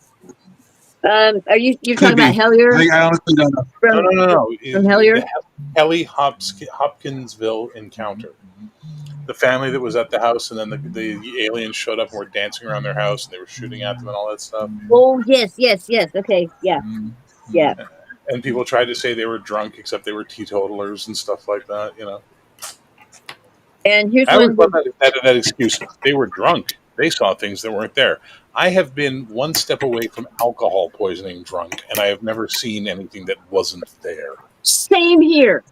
Are you're Could talking about be. Hellier I honestly don't know. No, no, from no, no. from Hellier? The Kelly Hopkinsville encounter. The family that was at the house, and then the aliens showed up and were dancing around their house, and they were shooting at them and all that stuff. Oh yes, yes, yes. Okay, yeah, Mm. yeah. And people tried to say they were drunk, except they were teetotalers and stuff like that. You know, And here's I always one. love that excuse. They were drunk. They saw things that weren't there. I have been one step away from alcohol poisoning drunk, and I have never seen anything that wasn't there. Same here.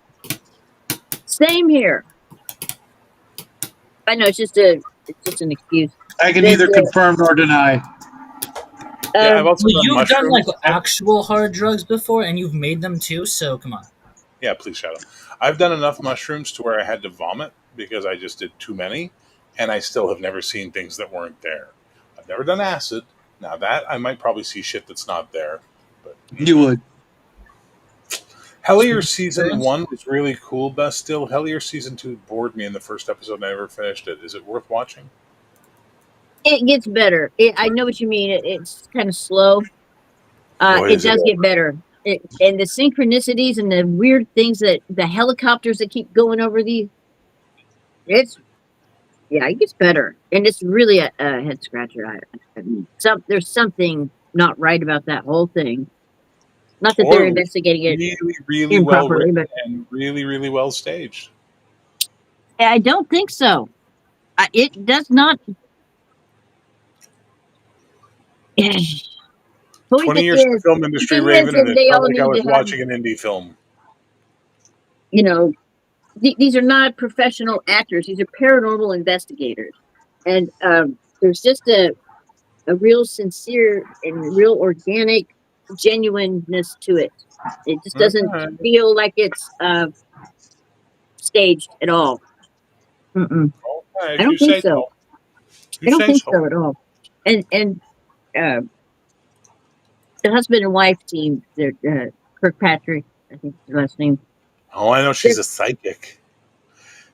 Same here. I know it's just an excuse. I can There's neither confirm nor deny. Yeah, I've also Well, done you've done like mushrooms. actual hard drugs before, and you've made them too. So come on. Yeah, please shut up. I've done enough mushrooms to where I had to vomit because I just did too many, and I still have never seen things that weren't there. I've never done acid. Now that I might probably see shit that's not there. But You would. Hellier season 1 was really cool, best still. Hellier season 2 bored me in the first episode and I never finished it. Is it worth watching? It gets better. I know what you mean. It's kind of slow. Boy, It is it does get ever. better. And the synchronicities and the weird things that the helicopters that keep going over these, it's yeah, it gets better. And it's really a head scratcher. I mean, there's something not right about that whole thing. Not that they're Or investigating it really, really well improperly, written but and really, really well staged. I don't think so. It does not. Point 20 years in the film the industry, thing is, Raven, and it they felt all like I need was to have, watching an indie film. you know, these are not professional actors. These are paranormal investigators, and there's just a real sincere and real organic genuineness to it. It just doesn't Okay. feel like it's staged at all. Mm-mm. Okay, I if you don't think say so. so. You I don't say think so. so at all. And uh, the husband and wife team, they're Kirkpatrick, I think is his last name. Oh, I know she's They're, a psychic.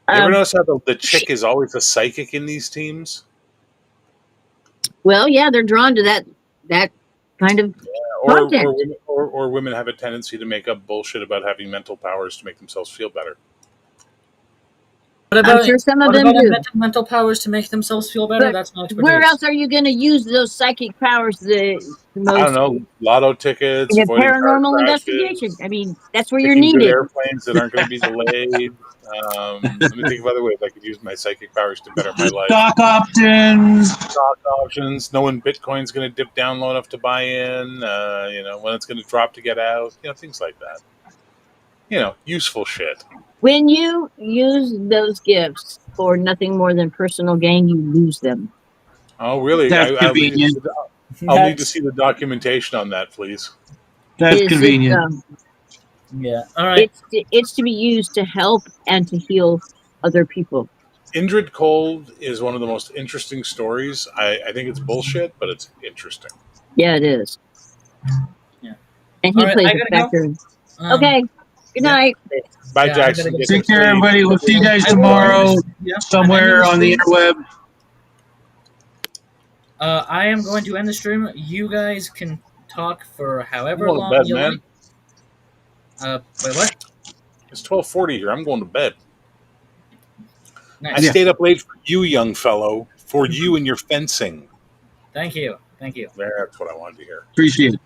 You ever um, notice how the she, chick is always a psychic in these teams? well, yeah, they're drawn to that kind of Or content. women, or women have a tendency to make up bullshit about having mental powers to make themselves feel better. What I'm about sure some of what them about do. mental powers to make themselves feel better? But That's my where expertise. else are you going to use those psychic powers the I don't most? know, lotto In tickets, a avoiding car paranormal investigation. crashes, I mean, that's where you're picking good needed. airplanes that aren't going to be delayed. Let me think of other ways I could use my psychic powers to better my life. Stock options. Stock options, knowing Bitcoin's going to dip down low enough to buy in, when it's going to drop to get out, things like that. Useful shit. When you use those gifts for nothing more than personal gain, you lose them. Oh, really? That's convenient. I'll need to That's see the documentation on that, please. That's Is it? convenient. yeah. All right. It's to be used to help and to heal other people. Indrid Cold is one of the most interesting stories. I think it's bullshit, but it's interesting. Yeah, it is. Yeah. And All he right. plays I a gotta go. factor. Um. Okay. Good Yeah. night. Bye, Yeah. I gotta Jackson. go Get too. some Take care, sleep. everybody. We'll see you guys I will end tomorrow this. Yeah. I'm ending somewhere the on the stream. interweb. I am going to end the stream. You guys can talk for I'm however going to long bed, you like. man. Wait, what? It's 12:40 here. I'm going to bed. I Nice. Yeah. stayed up late for you, young fellow, for you and your fencing. Thank you. Thank you. That's what I wanted to hear. Appreciate it.